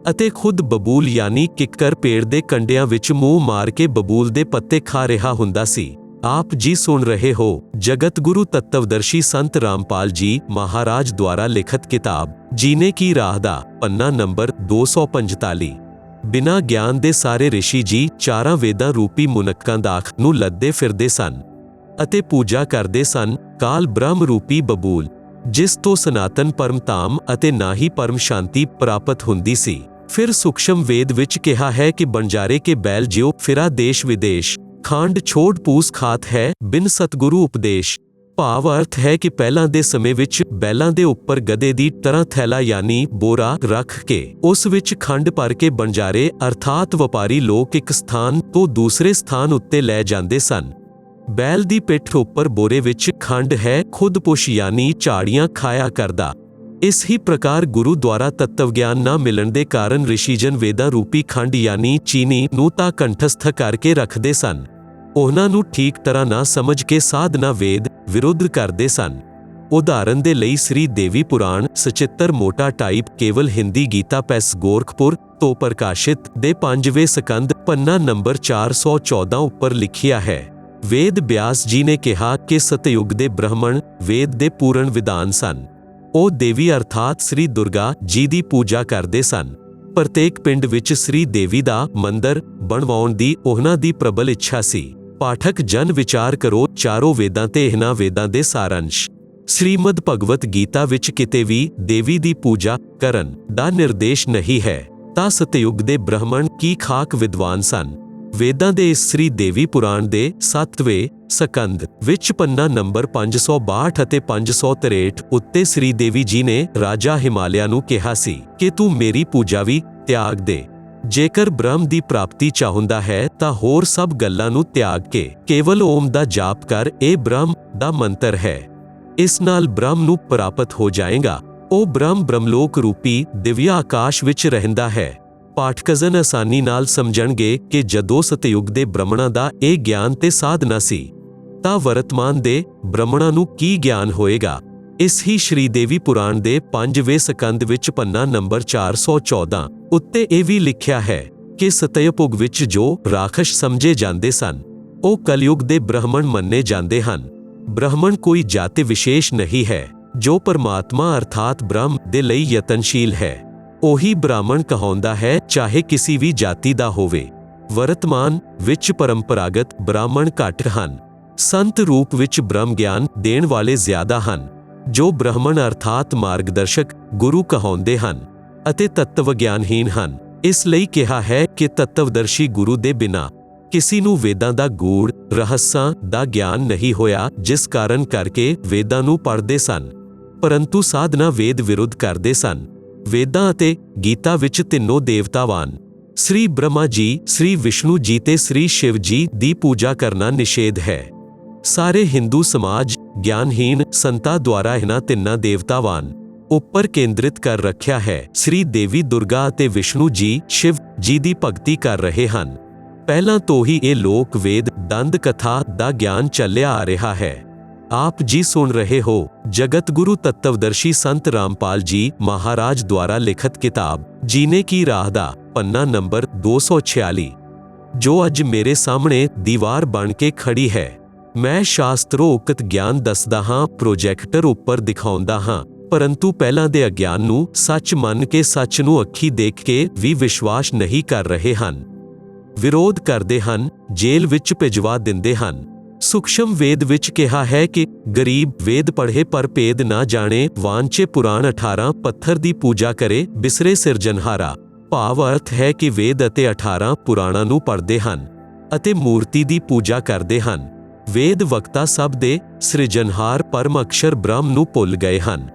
ਅਤੇ ਖੁਦ ਬਬੂਲ ਯਾਨੀ ਕਿੱਕਰ ਪੇੜ ਦੇ ਕੰਡਿਆਂ ਵਿੱਚ ਮੂੰਹ ਮਾਰ ਕੇ ਬਬੂਲ ਦੇ ਪੱਤੇ ਖਾ ਰਿਹਾ ਹੁੰਦਾ ਸੀ। आप जी सुन रहे हो जगत गुरु तत्वदर्शी संत रामपाल जी महाराज द्वारा लिखित किताब जीने की राह दा पन्ना नंबर 245। बिना ज्ञान दे सारे ऋषि जी 4 वेदां रूपी मुनक्कां दाख नूं लद्दे फिरदे सन ਅਤੇ ਪੂਜਾ ਕਰਦੇ ਸਨ ਕਾਲ ਬ੍ਰਹਮ ਰੂਪੀ ਬਬੂਲ, ਜਿਸ ਤੋਂ ਸਨਾਤਨ ਪਰਮ ਧਾਮ ਅਤੇ ਨਾ ਹੀ ਪਰਮ ਸ਼ਾਂਤੀ ਪ੍ਰਾਪਤ ਹੁੰਦੀ ਸੀ। ਫਿਰ ਸੂਖਸ਼ਮ ਵੇਦ ਵਿੱਚ ਕਿਹਾ ਹੈ ਕਿ ਬੰਜਾਰੇ ਕੇ ਬੈਲ ਜਿਉ ਫਿਰਾ ਦੇਸ਼ ਵਿਦੇਸ਼, ਖਾਂਡ ਛੋੜ ਪੂਸ ਖਾਤ ਹੈ ਬਿਨ ਸਤਿਗੁਰੂ ਉਪਦੇਸ਼। ਭਾਵ ਅਰਥ ਹੈ ਕਿ ਪਹਿਲਾਂ ਦੇ ਸਮੇਂ ਵਿੱਚ ਬੈਲਾਂ ਦੇ ਉੱਪਰ ਗਧੇ ਦੀ ਤਰ੍ਹਾਂ ਥੈਲਾ ਯਾਨੀ ਬੋਰਾ ਰੱਖ ਕੇ ਉਸ ਵਿੱਚ ਖੰਡ ਭਰ ਕੇ ਬੰਜਾਰੇ ਅਰਥਾਤ ਵਪਾਰੀ ਲੋਕ ਇੱਕ ਸਥਾਨ ਤੋਂ ਦੂਸਰੇ ਸਥਾਨ ਉੱਤੇ ਲੈ ਜਾਂਦੇ ਸਨ। ਬੈਲ ਦੀ ਪਿੱਠ ਉੱਪਰ ਬੋਰੇ ਵਿੱਚ ਖੰਡ ਹੈ, ਖੁਦ ਪੁਸ਼ ਯਾਨੀ ਝਾੜੀਆਂ ਖਾਇਆ ਕਰਦਾ। ਇਸ ਹੀ ਪ੍ਰਕਾਰ ਗੁਰੂ ਦੁਆਰਾ ਤੱਤਵ ਗਿਆਨ ਨਾ ਮਿਲਣ ਦੇ ਕਾਰਨ ਰਿਸ਼ੀਜਨ ਵੇਦਾਂ ਰੂਪੀ ਖੰਡ ਯਾਨੀ ਚੀਨੀ ਨੂੰ ਤਾਂ ਕੰਠਸਥ ਕਰਕੇ ਰੱਖਦੇ ਸਨ। ਉਹਨਾਂ ਨੂੰ ਠੀਕ ਤਰ੍ਹਾਂ ਨਾ ਸਮਝ ਕੇ ਸਾਧਨਾ ਵੇਦ ਵਿਰੁੱਧ ਕਰਦੇ ਸਨ। ਉਦਾਹਰਨ ਦੇ ਲਈ ਸ੍ਰੀ ਦੇਵੀ ਪੁਰਾਣ ਸਚਿੱਤਰ ਮੋਟਾ ਟਾਈਪ ਕੇਵਲ ਹਿੰਦੀ ਗੀਤਾ ਪੈਸ ਗੋਰਖਪੁਰ ਤੋਂ ਪ੍ਰਕਾਸ਼ਿਤ ਦੇ 5ਵੇਂ ਸਕੰਦ ਪੰਨਾ ਨੰਬਰ 414 ਉੱਪਰ ਲਿਖਿਆ ਹੈ। ਵੇਦ ਬਿਆਸ ਜੀ ਨੇ ਕਿਹਾ ਕਿ ਸਤਯੁਗ ਦੇ ਬ੍ਰਾਹਮਣ ਵੇਦ ਦੇ ਪੂਰਨ ਵਿਦਾਨ ਸਨ। ਉਹ ਦੇਵੀ ਅਰਥਾਤ ਸ੍ਰੀ ਦੁਰਗਾ ਜੀ ਦੀ ਪੂਜਾ ਕਰਦੇ ਸਨ। ਪ੍ਰਤੇਕ ਪਿੰਡ ਵਿੱਚ ਸ੍ਰੀ ਦੇਵੀ ਦਾ ਮੰਦਰ ਬਣਵਾਉਣ ਦੀ ਉਹਨਾਂ ਦੀ ਪ੍ਰਬਲ ਇੱਛਾ ਸੀ। ਪਾਠਕ ਜਨ ਵਿਚਾਰ ਕਰੋ, ਚਾਰੋਂ ਵੇਦਾਂ ਤੇ ਇਹਨਾਂ ਵੇਦਾਂ ਦੇ ਸਾਰੰਸ਼ ਸ਼੍ਰੀਮਦ ਭਗਵਤ ਗੀਤਾ ਵਿੱਚ ਕਿਤੇ ਵੀ ਦੇਵੀ ਦੀ ਪੂਜਾ ਕਰਨ ਦਾ ਨਿਰਦੇਸ਼ ਨਹੀਂ ਹੈ ਤਾਂ ਸਤਯੁਗ ਦੇ ਬ੍ਰਾਹਮਣ ਕੀ ਖਾਕ ਵਿਦਵਾਨ ਸਨ। ਵੇਦਾਂ ਦੇ ਇਸ ਸ੍ਰੀ ਦੇਵੀ ਪੁਰਾਣ ਦੇ 7ਵੇਂ ਸਕੰਦ ਵਿੱਚ ਪੰਨਾ ਨੰਬਰ 562 ਅਤੇ 563 ਉੱਤੇ ਸ੍ਰੀ ਦੇਵੀ ਜੀ ਨੇ ਰਾਜਾ ਹਿਮਾਲਿਆ ਨੂੰ ਕਿਹਾ ਸੀ ਕਿ ਤੂੰ ਮੇਰੀ ਪੂਜਾ ਵੀ ਤਿਆਗ ਦੇ। ਜੇਕਰ ਬ੍ਰਹਮ ਦੀ ਪ੍ਰਾਪਤੀ ਚਾਹੁੰਦਾ ਹੈ ਤਾਂ ਹੋਰ ਸਭ ਗੱਲਾਂ ਨੂੰ ਤਿਆਗ ਕੇ ਕੇਵਲ ਓਮ ਦਾ ਜਾਪ ਕਰ। ਇਹ ਬ੍ਰਹਮ ਦਾ ਮੰਤਰ ਹੈ, ਇਸ ਨਾਲ ਬ੍ਰਹਮ ਨੂੰ ਪ੍ਰਾਪਤ ਹੋ ਜਾਏਗਾ। ਉਹ ਬ੍ਰਹਮ ਬ੍ਰਹਮਲੋਕ ਰੂਪੀ ਦਿਵਯ ਆਕਾਸ਼ ਵਿੱਚ ਰਹਿੰਦਾ ਹੈ। ਪਾਠਕਜਨ ਆਸਾਨੀ ਨਾਲ ਸਮਝਣਗੇ ਕਿ ਜਦੋਂ ਸਤਯੁਗ ਦੇ ਬ੍ਰਾਹਮਣਾਂ ਦਾ ਇਹ ਗਿਆਨ ਤੇ ਸਾਧਨਾ ਸੀ ਤਾਂ ਵਰਤਮਾਨ ਦੇ ਬ੍ਰਾਹਮਣਾਂ ਨੂੰ ਕੀ ਗਿਆਨ ਹੋਏਗਾ। ਇਸ ਹੀ ਸ਼੍ਰੀ ਦੇਵੀ ਪੁਰਾਣ ਦੇ 5ਵੇਂ ਸਕੰਦ ਵਿੱਚ ਪੰਨਾ ਨੰਬਰ 414 ਉੱਤੇ ਇਹ ਵੀ ਲਿਖਿਆ ਹੈ ਕਿ ਸਤਯੁਗ ਵਿੱਚ ਜੋ ਰਾਖਸ਼ ਸਮਝੇ ਜਾਂਦੇ ਸਨ ਉਹ ਕਲਯੁਗ ਦੇ ਬ੍ਰਾਹਮਣ ਮੰਨੇ ਜਾਂਦੇ ਹਨ। ਬ੍ਰਾਹਮਣ ਕੋਈ ਜਾਤੀ ਵਿਸ਼ੇਸ਼ ਨਹੀਂ ਹੈ। ਜੋ ਪਰਮਾਤਮਾ ਅਰਥਾਤ ਬ੍ਰਹਮ ਦੇ ਲਈ ਯਤਨਸ਼ੀਲ ਹੈ ਉਹੀ ਬ੍ਰਾਹਮਣ ਕਹਾਉਂਦਾ ਹੈ, ਚਾਹੇ ਕਿਸੇ ਵੀ ਜਾਤੀ ਦਾ ਹੋਵੇ। ਵਰਤਮਾਨ ਵਿੱਚ ਪਰੰਪਰਾਗਤ ਬ੍ਰਾਹਮਣ ਘੱਟ ਹਨ। ਸੰਤ ਰੂਪ ਵਿੱਚ ਬ੍ਰਹਮ ਗਿਆਨ ਦੇਣ ਵਾਲੇ ਜ਼ਿਆਦਾ ਹਨ। ਜੋ ਬ੍ਰਾਹਮਣ ਅਰਥਾਤ ਮਾਰਗਦਰਸ਼ਕ ਗੁਰੂ ਕਹਾਉਂਦੇ ਹਨ ਅਤੇ ਤੱਤਵ ਗਿਆਨਹੀਨ ਹਨ। ਇਸ ਲਈ ਕਿਹਾ ਹੈ ਕਿ ਤੱਤਵਦਰਸ਼ੀ ਗੁਰੂ ਦੇ ਬਿਨਾਂ ਕਿਸੇ ਨੂੰ ਵੇਦਾਂ ਦਾ ਗੂੜ ਰਹੱਸਾਂ ਦਾ ਗਿਆਨ ਨਹੀਂ ਹੋਇਆ, ਜਿਸ ਕਾਰਨ ਕਰਕੇ ਵੇਦਾਂ ਨੂੰ ਪੜ੍ਹਦੇ ਸਨ ਪਰੰਤੂ ਸਾਧਨਾ ਵੇਦ ਵਿਰੁੱਧ ਕਰਦੇ ਸਨ। ਵੇਦਾਂ ਅਤੇ ਗੀਤਾ ਵਿੱਚ ਤਿੰਨੋਂ ਦੇਵਤਾਵਾਨ ਸ੍ਰੀ ਬ੍ਰਹਮਾ ਜੀ, ਸ੍ਰੀ ਵਿਸ਼ਨੂੰ ਜੀ ਤੇ ਸ੍ਰੀ ਸ਼ਿਵ ਜੀ ਦੀ ਪੂਜਾ ਕਰਨਾ ਨਿਸ਼ੇਧ ਹੈ। ਸਾਰੇ ਹਿੰਦੂ ਸਮਾਜ ਗਿਆਨਹੀਨ ਸੰਤਾਂ ਦੁਆਰਾ ਇਹਨਾਂ ਤਿੰਨਾਂ ਦੇਵਤਾਵਾਨ ਉੱਪਰ ਕੇਂਦਰਿਤ ਕਰ ਰੱਖਿਆ ਹੈ। ਸ੍ਰੀ ਦੇਵੀ ਦੁਰਗਾ ਅਤੇ ਵਿਸ਼ਨੂੰ ਜੀ ਸ਼ਿਵ ਜੀ ਦੀ ਭਗਤੀ ਕਰ ਰਹੇ ਹਨ। ਪਹਿਲਾਂ ਤੋਂ ਹੀ ਇਹ ਲੋਕ ਵੇਦ ਦੰਦ ਕਥਾ ਦਾ ਗਿਆਨ ਚੱਲਿਆ ਆ ਰਿਹਾ ਹੈ। ਆਪ ਜੀ ਸੁਣ ਰਹੇ ਹੋ ਜਗਤ ਗੁਰੂ ਤੱਤਵਦਰਸ਼ੀ ਸੰਤ ਰਾਮਪਾਲ ਜੀ ਮਹਾਰਾਜ ਦੁਆਰਾ ਲਿਖਤ ਕਿਤਾਬ ਜੀਨੇ ਕੀ ਰਾਹ ਦਾ ਪੰਨਾ ਨੰਬਰ 246 ਜੋ ਅੱਜ ਮੇਰੇ ਸਾਹਮਣੇ ਦੀਵਾਰ ਬਣ ਕੇ ਖੜੀ ਹੈ। ਮੈਂ ਸ਼ਾਸਤਰੋਕਤ ਗਿਆਨ ਦੱਸਦਾ ਹਾਂ, ਪ੍ਰੋਜੈਕਟਰ ਉੱਪਰ ਦਿਖਾਉਂਦਾ ਹਾਂ, ਪਰੰਤੂ ਪਹਿਲਾਂ ਦੇ ਅਗਿਆਨ ਨੂੰ ਸੱਚ ਮੰਨ ਕੇ ਸੱਚ ਨੂੰ ਅੱਖੀ ਦੇਖ ਕੇ ਵੀ ਵਿਸ਼ਵਾਸ ਨਹੀਂ ਕਰ ਰਹੇ ਹਨ। ਵਿਰੋਧ ਕਰਦੇ ਹਨ, ਜੇਲ੍ਹ ਵਿੱਚ ਭਿਜਵਾ ਦਿੰਦੇ ਹਨ। ਸੂਖਸ਼ਮ ਵੇਦ ਵਿੱਚ ਕਿਹਾ ਹੈ ਕਿ ਗਰੀਬ ਵੇਦ ਪੜ੍ਹੇ ਪਰ ਭੇਦ ਨਾ ਜਾਣੇ, ਵਾਂਚੇ ਪੁਰਾਣ 18 ਪੱਥਰ ਦੀ ਪੂਜਾ ਕਰੇ ਬਿਸਰੇ ਸਿਰਜਨਹਾਰਾ। ਭਾਵ ਅਰਥ ਹੈ ਕਿ ਵੇਦ ਅਤੇ 18 ਪੁਰਾਣਾਂ ਨੂੰ ਪੜ੍ਹਦੇ ਹਨ ਅਤੇ ਮੂਰਤੀ ਦੀ ਪੂਜਾ ਕਰਦੇ ਹਨ। ਵੇਦ ਵਕਤਾ ਸਭ ਦੇ ਸਿਰਜਨਹਾਰ ਪਰਮ ਅਕਸ਼ਰ ਬ੍ਰਹਮ ਨੂੰ ਭੁੱਲ ਗਏ ਹਨ।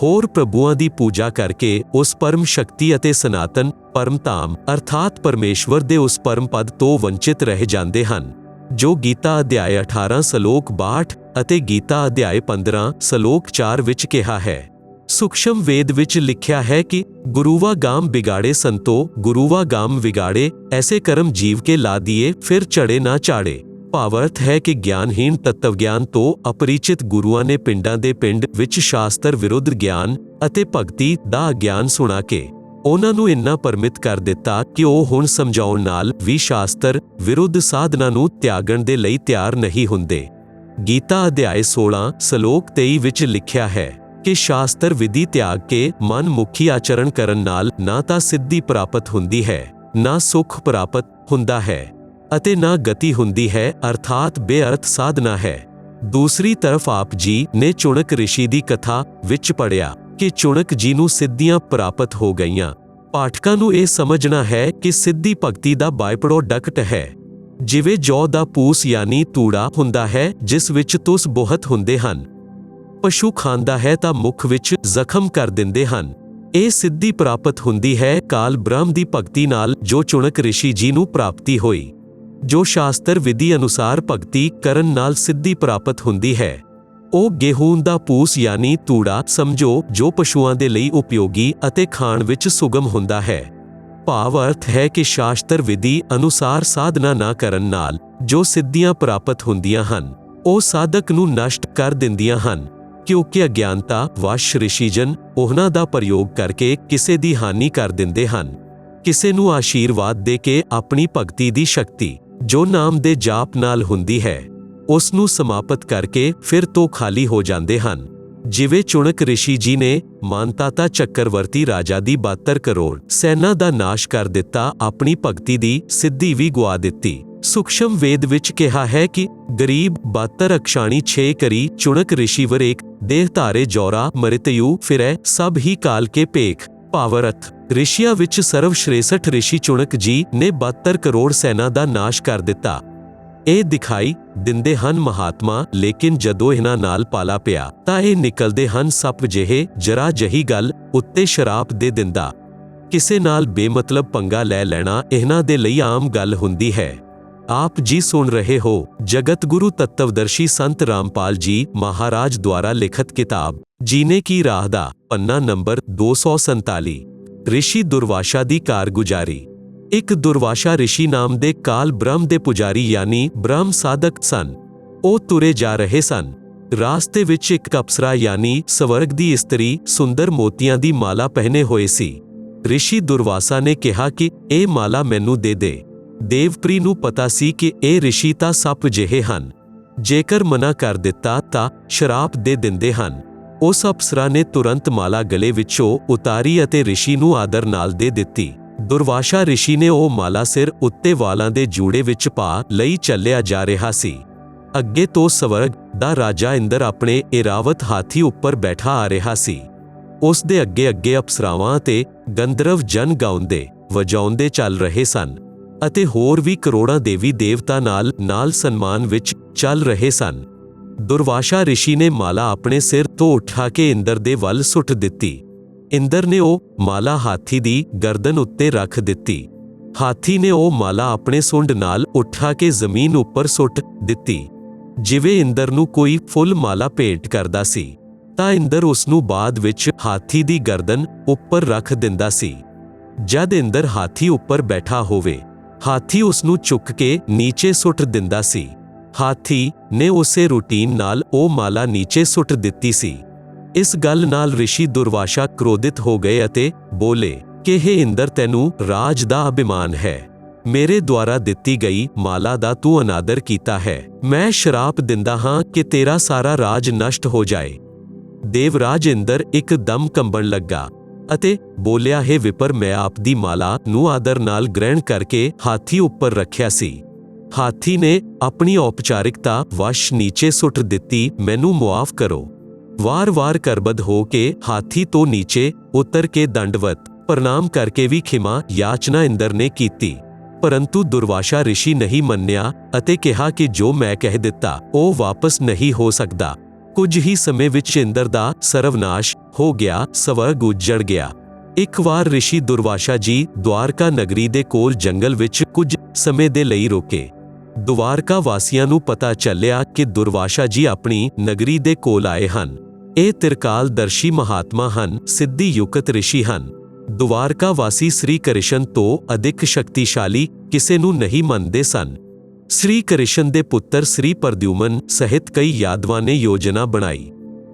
ਹੋਰ ਪ੍ਰਭੂਆਂ ਦੀ ਪੂਜਾ ਕਰਕੇ ਉਸ ਪਰਮ ਸ਼ਕਤੀ ਅਤੇ ਸਨਾਤਨ ਪਰਮ ਧਾਮ ਅਰਥਾਤ ਪਰਮੇਸ਼ਵਰ ਦੇ ਉਸ ਪਰਮ ਪਦ ਤੋਂ ਵੰਚਿਤ ਰਹਿ ਜਾਂਦੇ ਹਨ, ਜੋ ਗੀਤਾ ਅਧਿਆਇ 18 ਸਲੋਕ 62 ਅਤੇ ਗੀਤਾ ਅਧਿਆਇ 15 ਸਲੋਕ 4 ਵਿੱਚ ਕਿਹਾ ਹੈ। ਸੂਖਸ਼ਮ ਵੇਦ ਵਿੱਚ ਲਿਖਿਆ ਹੈ ਕਿ ਗੁਰੂਵਾ ਗਾਮ ਬਿਗਾੜੇ ਸੰਤੋ, ਗੁਰੂਵਾ ਗਾਮ ਵਿਗਾੜੇ, ਐਸੇ ਕਰਮ ਜੀਵ ਕੇ ਲਾ ਦੀਏ ਫਿਰ ਚੜੇ ਨਾ ਚਾੜੇ। ਭਾਵ-ਅਰਥ ਹੈ ਕਿ ਗਿਆਨਹੀਨ ਤੱਤਵ ਗਿਆਨ ਤੋਂ ਅਪਰਿਚਿਤ ਗੁਰੂਆਂ ਨੇ ਪਿੰਡਾਂ ਦੇ ਪਿੰਡ ਵਿੱਚ ਸ਼ਾਸਤਰ ਵਿਰੁੱਧ ਗਿਆਨ ਅਤੇ ਭਗਤੀ ਦਾ ਅਗਿਆਨ ਸੁਣਾ ਕੇ ਉਹਨਾਂ ਨੂੰ ਇੰਨਾ ਪਰਮਿਤ ਕਰ ਦਿੱਤਾ ਕਿ ਉਹ ਹੁਣ ਸਮਝਾਉਣ ਨਾਲ ਵੀ ਸ਼ਾਸਤਰ ਵਿਰੁੱਧ ਸਾਧਨਾ ਨੂੰ ਤਿਆਗਣ ਦੇ ਲਈ ਤਿਆਰ ਨਹੀਂ ਹੁੰਦੇ। ਗੀਤਾ ਅਧਿਆਇ 16 ਸਲੋਕ 23 ਵਿੱਚ ਲਿਖਿਆ ਹੈ ਕਿ ਸ਼ਾਸਤਰ ਵਿਧੀ ਤਿਆਗ ਕੇ ਮਨਮੁਖੀ ਆਚਰਣ ਕਰਨ ਨਾਲ ਨਾ ਤਾਂ ਸਿੱਧੀ ਪ੍ਰਾਪਤ ਹੁੰਦੀ ਹੈ, ਨਾ ਸੁੱਖ ਪ੍ਰਾਪਤ ਹੁੰਦਾ ਹੈ ਅਤੇ ਨਾ ਗਤੀ ਹੁੰਦੀ ਹੈ, ਅਰਥਾਤ ਬੇਅਰਥ ਸਾਧਨਾ ਹੈ। ਦੂਸਰੀ ਤਰਫ ਆਪ ਜੀ ਨੇ ਚੁਣਕ ਰਿਸ਼ੀ ਦੀ ਕਥਾ ਵਿੱਚ ਪੜ੍ਹਿਆ ਕਿ ਚੁਣਕ ਜੀ ਨੂੰ ਸਿੱਧੀਆਂ ਪ੍ਰਾਪਤ ਹੋ ਗਈਆਂ। ਪਾਠਕਾਂ ਨੂੰ ਇਹ ਸਮਝਣਾ ਹੈ ਕਿ ਸਿੱਧੀ ਭਗਤੀ ਦਾ ਬਾਇਪ੍ਰੋਡਕਟ ਹੈ। ਜਿਵੇਂ ਜੌਂ ਦਾ ਪੂਸ ਯਾਨੀ ਤੂੜਾ ਹੁੰਦਾ ਹੈ ਜਿਸ ਵਿੱਚ ਤੁਸ ਬਹੁਤ ਹੁੰਦੇ ਹਨ, ਪਸ਼ੂ ਖਾਂਦਾ ਹੈ ਤਾਂ ਮੁੱਖ ਵਿੱਚ ਜ਼ਖਮ ਕਰ ਦਿੰਦੇ ਹਨ। ਇਹ ਸਿੱਧੀ ਪ੍ਰਾਪਤ ਹੁੰਦੀ ਹੈ ਕਾਲ ਬ੍ਰਹਮ ਦੀ ਭਗਤੀ ਨਾਲ, ਜੋ ਚੁਣਕ ਰਿਸ਼ੀ ਜੀ ਨੂੰ ਪ੍ਰਾਪਤੀ ਹੋਈ। ਜੋ ਸ਼ਾਸਤਰ ਵਿਧੀ ਅਨੁਸਾਰ ਭਗਤੀ ਕਰਨ ਨਾਲ ਸਿੱਧੀ ਪ੍ਰਾਪਤ ਹੁੰਦੀ ਹੈ ਉਹ ਗੇਹੂੰ ਦਾ ਪੂਸ ਯਾਨੀ ਤੂੜਾ ਸਮਝੋ, ਜੋ ਪਸ਼ੂਆਂ ਦੇ ਲਈ ਉਪਯੋਗੀ ਅਤੇ ਖਾਣ ਵਿੱਚ ਸੁਗਮ ਹੁੰਦਾ ਹੈ। ਭਾਵ ਅਰਥ ਹੈ ਕਿ ਸ਼ਾਸਤਰ ਵਿਧੀ ਅਨੁਸਾਰ ਸਾਧਨਾ ਨਾ ਕਰਨ ਨਾਲ ਜੋ ਸਿੱਧੀਆਂ ਪ੍ਰਾਪਤ ਹੁੰਦੀਆਂ ਹਨ, ਉਹ ਸਾਧਕ ਨੂੰ ਨਸ਼ਟ ਕਰ ਦਿੰਦੀਆਂ ਹਨ, ਕਿਉਂਕਿ ਅਗਿਆਨਤਾ ਵਸ਼ ਰਿਸ਼ੀਜਨ ਉਹਨਾਂ ਦਾ ਪ੍ਰਯੋਗ ਕਰਕੇ ਕਿਸੇ ਦੀ ਹਾਨੀ ਕਰ ਦਿੰਦੇ ਹਨ। ਕਿਸੇ ਨੂੰ ਆਸ਼ੀਰਵਾਦ ਦੇ ਕੇ ਆਪਣੀ ਭਗਤੀ ਦੀ ਸ਼ਕਤੀ ਜੋ ਨਾਮ ਦੇ ਜਾਪ ਨਾਲ ਹੁੰਦੀ ਹੈ, ਉਸ ਨੂੰ ਸਮਾਪਤ ਕਰਕੇ ਫਿਰ ਤੋਂ ਖਾਲੀ ਹੋ ਜਾਂਦੇ ਹਨ। ਜਿਵੇਂ ਚੁਣਕ ਰਿਸ਼ੀ ਜੀ ਨੇ ਮਾਨਤਾਤਾ ਚੱਕਰਵਰਤੀ ਰਾਜਾ ਦੀ 72 ਕਰੋੜ ਸੈਨਾ ਦਾ ਨਾਸ਼ ਕਰ ਦਿੱਤਾ, ਆਪਣੀ ਭਗਤੀ ਦੀ ਸਿੱਧੀ ਵੀ ਗੁਆ ਦਿੱਤੀ। ਸੂਖਸ਼ਮ ਵੇਦ ਵਿੱਚ ਕਿਹਾ ਹੈ ਕਿ ਗਰੀਬ 72 ਅਕਸ਼ਾਣੀ 6 ਕਰੀ ਚੁਣਕ ਰਿਸ਼ੀਵਰ ਏਕ ਦੇਹ ਧਾਰੇ ਜੌਰਾ ਮਰਿਤਯੂ ਫਿਰੈ ਸਭ ਹੀ ਕਾਲ ਕੇ ਭੇਖ। ਭਾਵਰਥ ਰਿਸ਼ੀਆਂ ਵਿੱਚ ਸਰਵ ਸ਼੍ਰੇਸ਼ਠ ਰਿਸ਼ੀ ਚੁਣਕ ਜੀ ਨੇ 72 ਕਰੋੜ ਸੈਨਾ ਦਾ ਨਾਸ਼ ਕਰ ਦਿੱਤਾ। ਇਹ ਦਿਖਾਈ ਦਿੰਦੇ ਹਨ ਮਹਾਤਮਾ, ਲੇਕਿਨ ਜਦੋਂ ਇਹਨਾਂ ਨਾਲ ਪਾਲਾ ਪਿਆ ਤਾਂ ਇਹ ਨਿਕਲਦੇ ਹਨ ਸੱਪ ਜਿਹੇ। ਜਰਾ ਜਹੀ ਗੱਲ ਉੱਤੇ ਸ਼ਰਾਪ ਦੇ ਦਿੰਦਾ। ਕਿਸੇ ਨਾਲ ਬੇਮਤਲਬ ਪੰਗਾ ਲੈ ਲੈਣਾ ਇਹਨਾਂ ਦੇ ਲਈ ਆਮ ਗੱਲ ਹੁੰਦੀ ਹੈ। ਆਪ ਜੀ ਸੁਣ ਰਹੇ ਹੋ ਜਗਤ ਗੁਰੂ ਤੱਤਵਦਰਸ਼ੀ ਸੰਤ ਰਾਮਪਾਲ ਜੀ ਮਹਾਰਾਜ ਦੁਆਰਾ ਲਿਖਤ ਕਿਤਾਬ ਜੀਨੇ ਕੀ ਰਾਹ ਦਾ ਪੰਨਾ ਨੰਬਰ 247। ਰਿਸ਼ੀ ਦੁਰਵਾਸ਼ਾ ਦੀ ਕਾਰਗੁਜ਼ਾਰੀ। ਇੱਕ ਦੁਰਵਾਸ਼ਾ ਰਿਸ਼ੀ ਨਾਮ ਦੇ ਕਾਲ ਬ੍ਰਹਮ ਦੇ ਪੁਜਾਰੀ ਯਾਨੀ ਬ੍ਰਹਮ ਸਾਧਕ ਸਨ। ਉਹ ਤੁਰੇ ਜਾ ਰਹੇ ਸਨ। ਰਾਸਤੇ ਵਿੱਚ ਇੱਕ ਅਪਸਰਾ ਯਾਨੀ ਸਵਰਗ ਦੀ ਇਸਤਰੀ ਸੁੰਦਰ ਮੋਤੀਆਂ ਦੀ ਮਾਲਾ ਪਹਿਨੇ ਹੋਏ ਸੀ। ਰਿਸ਼ੀ ਦੁਰਵਾਸਾ ਨੇ ਕਿਹਾ ਕਿ ਇਹ ਮਾਲਾ ਮੈਨੂੰ ਦੇ ਦੇ। ਦੇਵਪ੍ਰੀ ਨੂੰ ਪਤਾ ਸੀ ਕਿ ਇਹ ਰਿਸ਼ੀ ਤਾਂ ਸੱਪ ਜਿਹੇ ਹਨ, ਜੇਕਰ ਮਨਾ ਕਰ ਦਿੱਤਾ ਤਾਂ ਸ਼ਰਾਪ ਦੇ ਦਿੰਦੇ ਹਨ। ਉਸ ਅਪਸਰਾ ਨੇ ਤੁਰੰਤ ਮਾਲਾ ਗਲੇ ਵਿੱਚੋਂ ਉਤਾਰੀ ਅਤੇ ਰਿਸ਼ੀ ਨੂੰ ਆਦਰ ਨਾਲ ਦੇ ਦਿੱਤੀ। ਦੁਰਵਾਸ਼ਾ ਰਿਸ਼ੀ ਨੇ ਉਹ ਮਾਲਾ ਸਿਰ ਉੱਤੇ ਵਾਲਾਂ ਦੇ ਜੂੜੇ ਵਿੱਚ ਪਾ ਲਈ ਚੱਲਿਆ ਜਾ ਰਿਹਾ ਸੀ। ਅੱਗੇ ਤੋਂ ਸਵਰਗ ਦਾ ਰਾਜਾ ਇੰਦਰ ਆਪਣੇ ਇਰਾਵਤ ਹਾਥੀ ਉੱਪਰ ਬੈਠਾ ਆ ਰਿਹਾ ਸੀ। ਉਸ ਦੇ ਅੱਗੇ ਅੱਗੇ ਅਪਸਰਾਵਾਂ ਅਤੇ ਗੰਧਰਵ ਜਨ ਗਾਉਂਦੇ ਵਜਾਉਂਦੇ ਚੱਲ ਰਹੇ ਸਨ ਅਤੇ ਹੋਰ ਵੀ ਕਰੋੜਾਂ ਦੇਵੀ ਦੇਵਤਾ ਨਾਲ ਨਾਲ ਸਨਮਾਨ ਵਿੱਚ ਚੱਲ ਰਹੇ ਸਨ। ਦੁਰਵਾਸ਼ਾ ਰਿਸ਼ੀ ਨੇ ਮਾਲਾ ਆਪਣੇ ਸਿਰ ਤੋਂ ਉਠਾ ਕੇ ਇੰਦਰ ਦੇ ਵੱਲ ਸੁੱਟ ਦਿੱਤੀ। ਇੰਦਰ ਨੇ ਉਹ ਮਾਲਾ ਹਾਥੀ ਦੀ ਗਰਦਨ ਉੱਤੇ ਰੱਖ ਦਿੱਤੀ। ਹਾਥੀ ਨੇ ਉਹ ਮਾਲਾ ਆਪਣੇ ਸੁੰਡ ਨਾਲ ਉਠਾ ਕੇ ਜ਼ਮੀਨ ਉੱਪਰ ਸੁੱਟ ਦਿੱਤੀ। ਜਿਵੇਂ ਇੰਦਰ ਨੂੰ ਕੋਈ ਫੁੱਲ ਮਾਲਾ ਭੇਟ ਕਰਦਾ ਸੀ ਤਾਂ ਇੰਦਰ ਉਸ ਨੂੰ ਬਾਅਦ ਵਿੱਚ ਹਾਥੀ ਦੀ ਗਰਦਨ ਉੱਪਰ ਰੱਖ ਦਿੰਦਾ ਸੀ। ਜਦ ਇੰਦਰ ਹਾਥੀ ਉੱਪਰ ਬੈਠਾ ਹੋਵੇ, ਹਾਥੀ ਉਸ ਨੂੰ ਚੁੱਕ ਕੇ ਨੀਚੇ ਸੁੱਟ ਦਿੰਦਾ ਸੀ। ਹਾਥੀ ਨੇ ਉਸੇ ਰੂਟੀਨ ਨਾਲ ਉਹ ਮਾਲਾ ਨੀਚੇ ਸੁੱਟ ਦਿੱਤੀ ਸੀ। ਇਸ ਗੱਲ ਨਾਲ ਰਿਸ਼ੀ ਦੁਰਵਾਸ਼ਾ ਕ੍ਰੋਧਿਤ ਹੋ ਗਏ ਅਤੇ ਬੋਲੇ ਕਿ ਹੇ ਇੰਦਰ, ਤੈਨੂੰ ਰਾਜ ਦਾ ਅਭਿਮਾਨ ਹੈ। ਮੇਰੇ ਦੁਆਰਾ ਦਿੱਤੀ ਗਈ ਮਾਲਾ ਦਾ ਤੂੰ ਅਨਾਦਰ ਕੀਤਾ ਹੈ। ਮੈਂ ਸ਼ਰਾਪ ਦਿੰਦਾ ਹਾਂ ਕਿ ਤੇਰਾ ਸਾਰਾ ਰਾਜ ਨਸ਼ਟ ਹੋ ਜਾਏ। ਦੇਵਰਾਜ ਇੰਦਰ ਇੱਕਦਮ ਕੰਬਣ ਲੱਗਾ ਅਤੇ ਬੋਲਿਆ, ਹੇ ਵਿਪਰ, ਮੈਂ ਆਪ ਦੀ ਮਾਲਾ ਨੂੰ ਆਦਰ ਨਾਲ ਗ੍ਰਹਿਣ ਕਰਕੇ ਹਾਥੀ ਉੱਪਰ ਰੱਖਿਆ ਸੀ। ਹਾਥੀ ਨੇ ਆਪਣੀ ਔਪਚਾਰਿਕਤਾ ਵਸ਼ ਨੀਚੇ ਸੁੱਟ ਦਿੱਤੀ। ਮੈਨੂੰ ਮੁਆਫ ਕਰੋ। ਵਾਰ-ਵਾਰ ਕਰਬਦ ਹੋ ਕੇ ਹਾਥੀ ਤੋਂ ਨੀਚੇ ਉਤਰ ਕੇ ਦੰਡਵਤ ਪ੍ਰਣਾਮ ਕਰਕੇ ਵੀ ਖਿਮਾ ਯਾਚਨਾ ਇੰਦਰ ਨੇ ਕੀਤੀ, ਪਰੰਤੂ ਦੁਰਵਾਸ਼ਾ ਰਿਸ਼ੀ ਨਹੀਂ ਮੰਨਿਆ ਅਤੇ ਕਿਹਾ ਕਿ ਜੋ ਮੈਂ ਕਹਿ ਦਿੱਤਾ ਉਹ ਵਾਪਸ ਨਹੀਂ ਹੋ ਸਕਦਾ। ਕੁਝ ਹੀ ਸਮੇਂ ਵਿੱਚ ਇੰਦਰ ਦਾ ਸਰਵਨਾਸ਼ ਹੋ ਗਿਆ, ਸਵਰਗ ਉੱਜੜ ਗਿਆ। ਇੱਕ ਵਾਰ ਰਿਸ਼ੀ ਦੁਰਵਾਸ਼ਾ ਜੀ ਦੁਆਰਕਾ ਨਗਰੀ ਦੇ ਕੋਲ ਜੰਗਲ ਵਿੱਚ ਕੁਝ ਸਮੇਂ ਦੇ ਲਈ ਰੁਕੇ। ਦੁਆਰਕਾ ਵਾਸੀਆਂ ਨੂੰ ਪਤਾ ਚੱਲਿਆ ਕਿ ਦੁਰਵਾਸ਼ਾ ਜੀ ਆਪਣੀ ਨਗਰੀ ਦੇ ਕੋਲ ਆਏ ਹਨ। ਇਹ ਤਿਰਕਾਲਦਰਸ਼ੀ ਮਹਾਤਮਾ ਹਨ, ਸਿੱਧੀ ਯੁਕਤ ਰਿਸ਼ੀ ਹਨ। ਦੁਆਰਕਾ ਵਾਸੀ ਸ੍ਰੀ ਕ੍ਰਿਸ਼ਨ ਤੋਂ ਅਧਿਕ ਸ਼ਕਤੀਸ਼ਾਲੀ ਕਿਸੇ ਨੂੰ ਨਹੀਂ ਮੰਨਦੇ ਸਨ। ਸ੍ਰੀ ਕ੍ਰਿਸ਼ਨ ਦੇ ਪੁੱਤਰ ਸ੍ਰੀ ਪ੍ਰਦਿਉਮਨ ਸਹਿਤ ਕਈ ਯਾਦਵਾਂ ਨੇ ਯੋਜਨਾ ਬਣਾਈ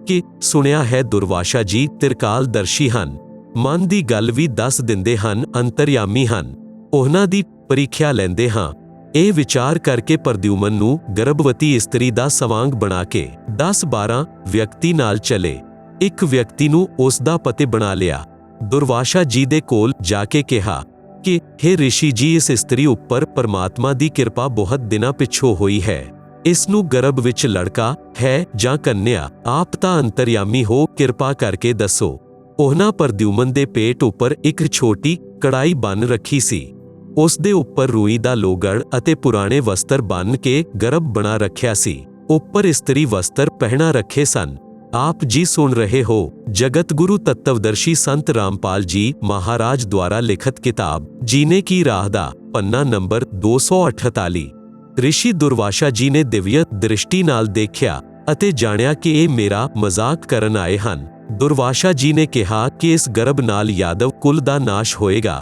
ਕਿ ਸੁਣਿਆ ਹੈ ਦੁਰਵਾਸ਼ਾ ਜੀ ਤਿਰਕਾਲਦਰਸ਼ੀ ਹਨ, ਮਨ ਦੀ ਗੱਲ ਵੀ ਦੱਸ ਦਿੰਦੇ ਹਨ, ਅੰਤਰਯਾਮੀ ਹਨ, ਉਹਨਾਂ ਦੀ ਪ੍ਰੀਖਿਆ ਲੈਂਦੇ ਹਾਂ। ਇਹ ਵਿਚਾਰ ਕਰਕੇ ਪ੍ਰਦਿਉਮਨ ਨੂੰ ਗਰਭਵਤੀ ਇਸਤਰੀ ਦਾ ਸਵਾਂਗ ਬਣਾ ਕੇ 10-12 ਵਿਅਕਤੀ ਨਾਲ ਚਲੇ। ਇੱਕ ਵਿਅਕਤੀ ਨੂੰ ਉਸ ਦਾ ਪਤੀ ਬਣਾ ਲਿਆ। ਦੁਰਵਾਸ਼ਾ ਜੀ ਦੇ ਕੋਲ ਜਾ ਕੇ ਕਿਹਾ ਕਿ ਹੇ ਰਿਸ਼ੀ ਜੀ, ਇਸ ਇਸਤਰੀ ਉੱਪਰ ਪਰਮਾਤਮਾ ਦੀ ਕਿਰਪਾ ਬਹੁਤ ਦਿਨਾਂ ਪਿੱਛੋਂ ਹੋਈ ਹੈ। ਇਸ ਨੂੰ ਗਰਭ ਵਿੱਚ ਲੜਕਾ ਹੈ ਜਾਂ ਕੰਨਿਆ? ਆਪ ਤਾਂ ਅੰਤਰਯਾਮੀ ਹੋ, ਕਿਰਪਾ ਕਰਕੇ ਦੱਸੋ। ਉਹਨਾਂ ਪ੍ਰਦਿਉਮਨ ਦੇ ਪੇਟ ਉੱਪਰ ਇੱਕ ਛੋਟੀ ਕੜਾਈ ਬੰਨ ਰੱਖੀ ਸੀ। ਉਸ ਦੇ ਉੱਪਰ ਰੂਈ ਦਾ ਲੋਗੜ ਅਤੇ ਪੁਰਾਣੇ ਵਸਤਰ ਬੰਨ ਕੇ ਗਰਭ ਬਣਾ ਰੱਖਿਆ ਸੀ। ਉੱਪਰ ਇਸਤਰੀ ਵਸਤਰ ਪਹਿਨਾ ਰੱਖੇ ਸਨ। ਆਪ ਜੀ ਸੁਣ ਰਹੇ ਹੋ ਜਗਤ ਗੁਰੂ ਤੱਤਵਦਰਸ਼ੀ ਸੰਤ ਰਾਮਪਾਲ ਜੀ ਮਹਾਰਾਜ ਦੁਆਰਾ ਲਿਖਤ ਕਿਤਾਬ ਜੀਨੇ ਕੀ ਰਾਹ ਦਾ ਪੰਨਾ ਨੰਬਰ 248। ਰਿਸ਼ੀ ਦੁਰਵਾਸ਼ਾ ਜੀ ਨੇ ਦਿਵਯ ਦ੍ਰਿਸ਼ਟੀ ਨਾਲ ਦੇਖਿਆ ਅਤੇ ਜਾਣਿਆ ਕਿ ਇਹ ਮੇਰਾ ਮਜ਼ਾਕ ਕਰਨ ਆਏ ਹਨ। ਦੁਰਵਾਸ਼ਾ ਜੀ ਨੇ ਕਿਹਾ ਕਿ ਇਸ ਗਰਭ ਨਾਲ ਯਾਦਵ ਕੁਲ ਦਾ ਨਾਸ਼ ਹੋਏਗਾ।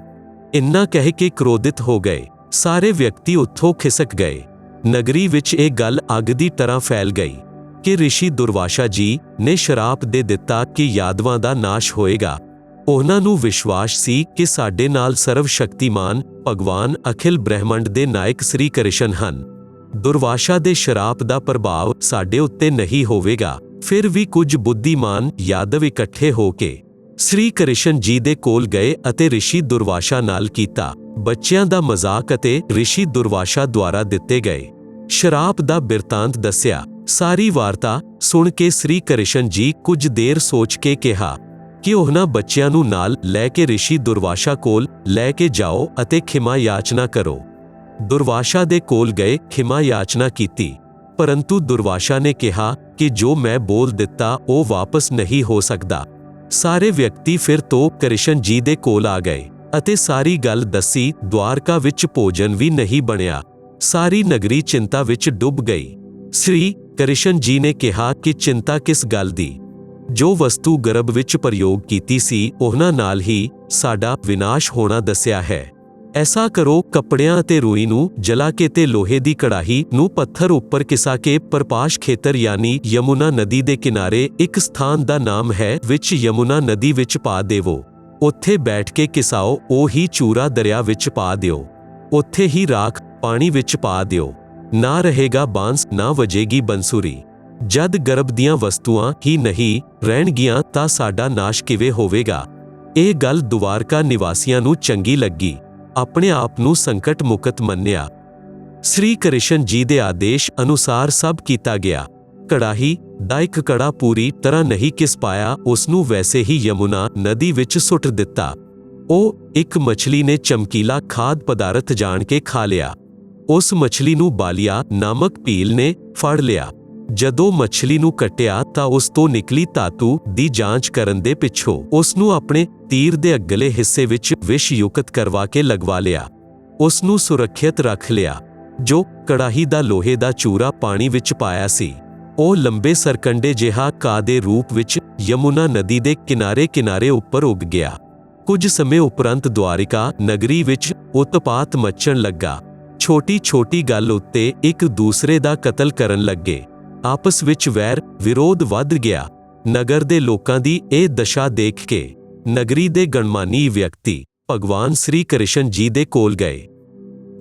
ਇੰਨਾ ਕਹਿ ਕੇ ਕ੍ਰੋਧਿਤ ਹੋ ਗਏ। ਸਾਰੇ ਵਿਅਕਤੀ ਉੱਥੋਂ ਖਿਸਕ ਗਏ। ਨਗਰੀ ਵਿੱਚ ਇਹ ਗੱਲ ਅੱਗ ਦੀ ਤਰ੍ਹਾਂ ਫੈਲ ਗਈ ਕਿ ਰਿਸ਼ੀ ਦੁਰਵਾਸ਼ਾ ਜੀ ਨੇ ਸ਼ਰਾਪ ਦੇ ਦਿੱਤਾ ਕਿ ਯਾਦਵਾਂ ਦਾ ਨਾਸ਼ ਹੋਏਗਾ। ਉਹਨਾਂ ਨੂੰ ਵਿਸ਼ਵਾਸ ਸੀ ਕਿ ਸਾਡੇ ਨਾਲ ਸਰਵ ਸ਼ਕਤੀਮਾਨ ਭਗਵਾਨ ਅਖਿਲ ਬ੍ਰਹਿਮੰਡ ਦੇ ਨਾਇਕ ਸ੍ਰੀ ਕ੍ਰਿਸ਼ਨ ਹਨ। ਦੁਰਵਾਸ਼ਾ ਦੇ ਸ਼ਰਾਪ ਦਾ ਪ੍ਰਭਾਵ ਸਾਡੇ ਉੱਤੇ ਨਹੀਂ ਹੋਵੇਗਾ। ਫਿਰ ਵੀ ਕੁਝ ਬੁੱਧੀਮਾਨ ਯਾਦਵ ਇਕੱਠੇ ਹੋ ਕੇ ਸ੍ਰੀ ਕ੍ਰਿਸ਼ਨ ਜੀ ਦੇ ਕੋਲ ਗਏ ਅਤੇ ਰਿਸ਼ੀ ਦੁਰਵਾਸ਼ਾ ਨਾਲ ਕੀਤਾ ਬੱਚਿਆਂ ਦਾ ਮਜ਼ਾਕ ਅਤੇ ਰਿਸ਼ੀ ਦੁਰਵਾਸ਼ਾ ਦੁਆਰਾ ਦਿੱਤੇ ਗਏ ਸ਼ਰਾਪ ਦਾ ਬਿਰਤਾਂਤ ਦੱਸਿਆ। ਸਾਰੀ ਵਾਰਤਾ ਸੁਣ ਕੇ ਸ੍ਰੀ ਕ੍ਰਿਸ਼ਨ ਜੀ ਕੁਝ ਦੇਰ ਸੋਚ ਕੇ ਕਿਹਾ ਕਿ ਉਹਨਾਂ ਬੱਚਿਆਂ ਨੂੰ ਨਾਲ ਲੈ ਕੇ ਰਿਸ਼ੀ ਦੁਰਵਾਸ਼ਾ ਕੋਲ ਲੈ ਕੇ ਜਾਓ ਅਤੇ ਖਿਮਾ ਯਾਚਨਾ ਕਰੋ। ਦੁਰਵਾਸ਼ਾ ਦੇ ਕੋਲ ਗਏ, ਖਿਮਾ ਯਾਚਨਾ ਕੀਤੀ, ਪਰੰਤੂ ਦੁਰਵਾਸ਼ਾ ਨੇ ਕਿਹਾ ਕਿ ਜੋ ਮੈਂ ਬੋਲ ਦਿੱਤਾ ਉਹ ਵਾਪਸ ਨਹੀਂ ਹੋ ਸਕਦਾ। ਸਾਰੇ ਵਿਅਕਤੀ ਫਿਰ ਤੋਂ ਕ੍ਰਿਸ਼ਨ ਜੀ ਦੇ ਕੋਲ ਆ ਗਏ ਅਤੇ ਸਾਰੀ ਗੱਲ ਦੱਸੀ। ਦੁਆਰਕਾ ਵਿੱਚ ਭੋਜਨ ਵੀ ਨਹੀਂ ਬਣਿਆ। ਸਾਰੀ ਨਗਰੀ ਚਿੰਤਾ ਵਿੱਚ ਡੁੱਬ ਗਈ। ਸ੍ਰੀ ਕ੍ਰਿਸ਼ਨ ਜੀ ਨੇ ਕਿਹਾ ਕਿ ਚਿੰਤਾ ਕਿਸ ਗੱਲ ਦੀ? ਜੋ ਵਸਤੂ ਗਰਭ ਵਿੱਚ ਪ੍ਰਯੋਗ ਕੀਤੀ ਸੀ ਉਹਨਾਂ ਨਾਲ ਹੀ ਸਾਡਾ ਵਿਨਾਸ਼ ਹੋਣਾ ਦੱਸਿਆ ਹੈ। ਐਸਾ ਕਰੋ, ਕੱਪੜਿਆਂ ਅਤੇ ਰੂਈ ਨੂੰ ਜਲਾ ਕੇ ਤੇ ਲੋਹੇ ਦੀ ਕੜਾਹੀ ਨੂੰ ਪੱਥਰ ਉੱਪਰ ਕਿਸਾ ਕੇ ਪ੍ਰਪਾਸ਼ ਖੇਤਰ ਯਾਨੀ ਯਮੁਨਾ ਨਦੀ ਦੇ ਕਿਨਾਰੇ ਇੱਕ ਸਥਾਨ ਦਾ ਨਾਮ ਹੈ ਵਿੱਚ ਯਮੁਨਾ ਨਦੀ ਵਿੱਚ ਪਾ ਦੇਵੋ। ਉੱਥੇ ਬੈਠ ਕੇ ਕਿਸਾਓ, ਉਹੀ ਚੂਰਾ ਦਰਿਆ ਵਿੱਚ ਪਾ ਦਿਓ। ਉੱਥੇ ਹੀ ਰਾਖ ਪਾਣੀ ਵਿੱਚ ਪਾ ਦਿਓ। ਨਾ ਰਹੇਗਾ ਬਾਂਸ, ਨਾ ਵਜੇਗੀ ਬੰਸੁਰੀ। ਜਦ ਗਰਭ ਦੀਆਂ ਵਸਤੂਆਂ ਹੀ ਨਹੀਂ ਰਹਿਣਗੀਆਂ ਤਾਂ ਸਾਡਾ ਨਾਸ਼ ਕਿਵੇਂ ਹੋਵੇਗਾ? ਇਹ ਗੱਲ ਦੁਆਰਕਾ ਨਿਵਾਸੀਆਂ ਨੂੰ ਚੰਗੀ ਲੱਗੀ। ਆਪਣੇ ਆਪ ਨੂੰ ਸੰਕਟ ਮੁਕਤ ਮੰਨਿਆ। ਸ੍ਰੀ ਕ੍ਰਿਸ਼ਨ ਜੀ ਦੇ ਆਦੇਸ਼ ਅਨੁਸਾਰ ਸਭ ਕੀਤਾ ਗਿਆ। ਕੜਾਹੀ ਦਾ ਇੱਕ ਕੜਾ ਪੂਰੀ ਤਰ੍ਹਾਂ ਨਹੀਂ ਘਿਸ ਪਾਇਆ, ਉਸ ਨੂੰ ਵੈਸੇ ਹੀ ਯਮੁਨਾ ਨਦੀ ਵਿੱਚ ਸੁੱਟ ਦਿੱਤਾ। ਉਹ ਇੱਕ ਮੱਛਲੀ ਨੇ ਚਮਕੀਲਾ ਖਾਦ ਪਦਾਰਥ ਜਾਣ ਕੇ ਖਾ ਲਿਆ। ਉਸ ਮੱਛਲੀ ਨੂੰ ਬਾਲੀਆ ਨਾਮਕ ਭੀਲ ਨੇ ਫੜ ਲਿਆ। ਜਦੋਂ ਮੱਛਲੀ ਨੂੰ ਕੱਟਿਆ ਤਾਂ ਉਸ ਤੋਂ ਨਿਕਲੀ ਧਾਤੂ ਦੀ ਜਾਂਚ ਕਰਨ ਦੇ ਪਿੱਛੋਂ ਉਸ ਨੂੰ ਆਪਣੇ ਤੀਰ ਦੇ ਅਗਲੇ ਹਿੱਸੇ ਵਿੱਚ ਵਿਸ਼ ਯੁਕਤ ਕਰਵਾ ਕੇ ਲਗਵਾ ਲਿਆ। ਉਸ ਨੂੰ ਸੁਰੱਖਿਅਤ ਰੱਖ ਲਿਆ। ਜੋ ਕੜਾਹੀ ਦਾ ਲੋਹੇ ਦਾ ਚੂਰਾ ਪਾਣੀ ਵਿੱਚ ਪਾਇਆ ਸੀ, ਉਹ ਲੰਬੇ ਸਰਕੰਡੇ ਜਿਹਾ ਘਾਹ ਦੇ ਰੂਪ ਵਿੱਚ ਯਮੁਨਾ ਨਦੀ ਦੇ ਕਿਨਾਰੇ ਉੱਪਰ ਉੱਗ ਗਿਆ। ਕੁਝ ਸਮੇਂ ਉਪਰੰਤ ਦੁਆਰਿਕਾ ਨਗਰੀ ਵਿੱਚ ਉਤਪਾਤ ਮੱਚਣ ਲੱਗਾ। ਛੋਟੀ-ਛੋਟੀ ਗੱਲ ਉੱਤੇ ਇੱਕ ਦੂਸਰੇ ਦਾ ਕਤਲ ਕਰਨ ਲੱਗੇ। ਆਪਸ ਵਿੱਚ ਵੈਰ ਵਿਰੋਧ ਵੱਧ ਗਿਆ। ਨਗਰ ਦੇ ਲੋਕਾਂ ਦੀ ਇਹ ਦਸ਼ਾ ਦੇਖ ਕੇ ਨਗਰੀ ਦੇ ਗਣਮਾਨੀ ਵਿਅਕਤੀ ਭਗਵਾਨ ਸ੍ਰੀ ਕ੍ਰਿਸ਼ਨ ਜੀ ਦੇ ਕੋਲ ਗਏ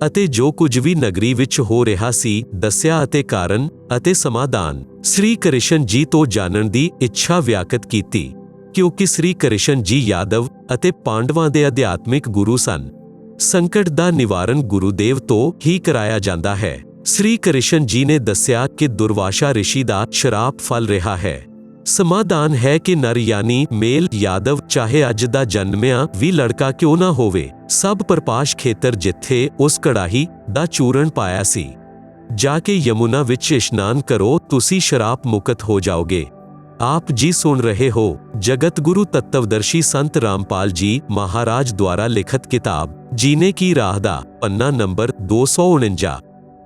ਅਤੇ ਜੋ ਕੁਝ ਵੀ ਨਗਰੀ ਵਿੱਚ ਹੋ ਰਿਹਾ ਸੀ ਦੱਸਿਆ ਅਤੇ ਕਾਰਨ ਅਤੇ ਸਮਾਧਾਨ ਸ੍ਰੀ ਕ੍ਰਿਸ਼ਨ ਜੀ ਤੋਂ ਜਾਣਨ ਦੀ ਇੱਛਾ ਵਿਅਕਤ ਕੀਤੀ, ਕਿਉਂਕਿ ਸ੍ਰੀ ਕ੍ਰਿਸ਼ਨ ਜੀ ਯਾਦਵ ਅਤੇ ਪਾਂਡਵਾਂ ਦੇ ਅਧਿਆਤਮਿਕ ਗੁਰੂ ਸਨ। ਸੰਕਟ ਦਾ ਨਿਵਾਰਨ ਗੁਰੂਦੇਵ ਤੋਂ ਹੀ ਕਰਾਇਆ ਜਾਂਦਾ ਹੈ। ਸ੍ਰੀ ਕ੍ਰਿਸ਼ਨ ਜੀ ਨੇ ਦੱਸਿਆ ਕਿ ਦੁਰਵਾਸ਼ਾ ਰਿਸ਼ੀ ਦਾ ਸ਼ਰਾਪ ਫਲ ਰਿਹਾ ਹੈ। ਸਮਾਧਾਨ ਹੈ ਕਿ ਨਰ ਯਾਨੀ ਮੇਲ ਯਾਦਵ ਚਾਹੇ ਅੱਜ ਦਾ ਜਨਮਿਆ ਵੀ ਲੜਕਾ ਕਿਉਂ ਨਾ ਹੋਵੇ, ਸਭ ਪ੍ਰਪਾਸ਼ ਖੇਤਰ ਜਿੱਥੇ ਉਸ ਕੜਾਹੀ ਦਾ ਚੂਰਨ ਪਾਇਆ ਸੀ, ਜਾ ਕੇ ਯਮੁਨਾ ਵਿੱਚ ਇਸ਼ਨਾਨ ਕਰੋ, ਤੁਸੀਂ ਸ਼ਰਾਪ ਮੁਕਤ ਹੋ ਜਾਓਗੇ। ਆਪ ਜੀ ਸੁਣ ਰਹੇ ਹੋ ਜਗਤ ਗੁਰੂ ਤत्वदर्शी संत रामपाल जी महाराज द्वारा लिखित किताब जीने की राह दा पन्ना नंबर 249।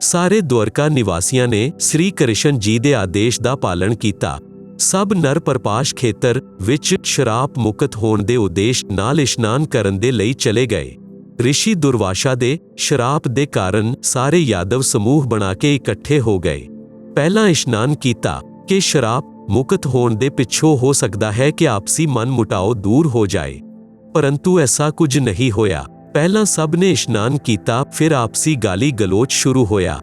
ਸਾਰੇ ਦੁਆਰਕਾ ਨਿਵਾਸੀਆਂ ਨੇ ਸ੍ਰੀ ਕ੍ਰਿਸ਼ਨ ਜੀ ਦੇ ਆਦੇਸ਼ ਦਾ ਪਾਲਣ ਕੀਤਾ। ਸਭ ਨਰ ਪ੍ਰਪਾਸ਼ ਖੇਤਰ ਵਿੱਚ ਸ਼ਰਾਪ ਮੁਕਤ ਹੋਣ ਦੇ ਉਦੇਸ਼ ਨਾਲ ਇਸ਼ਨਾਨ ਕਰਨ ਦੇ ਲਈ ਚਲੇ ਗਏ। ਰਿਸ਼ੀ ਦੁਰਵਾਸ਼ਾ ਦੇ ਸ਼ਰਾਪ ਦੇ ਕਾਰਨ ਸਾਰੇ ਯਾਦਵ ਸਮੂਹ ਬਣਾ ਕੇ ਇਕੱਠੇ ਹੋ ਗਏ। ਪਹਿਲਾਂ ਇਸ਼ਨਾਨ ਕੀਤਾ ਕਿ ਸ਼ਰਾਪ ਮੁਕਤ ਹੋਣ ਦੇ ਪਿੱਛੋਂ ਹੋ ਸਕਦਾ ਹੈ ਕਿ ਆਪਸੀ ਮਨ ਮੁਟਾਓ ਦੂਰ ਹੋ ਜਾਏ, ਪਰੰਤੂ ਐਸਾ ਕੁਝ ਨਹੀਂ ਹੋਇਆ। ਪਹਿਲਾਂ ਸਭ ਨੇ ਇਸ਼ਨਾਨ ਕੀਤਾ, ਫਿਰ ਆਪਸੀ ਗਾਲੀ ਗਲੋਚ ਸ਼ੁਰੂ ਹੋਇਆ।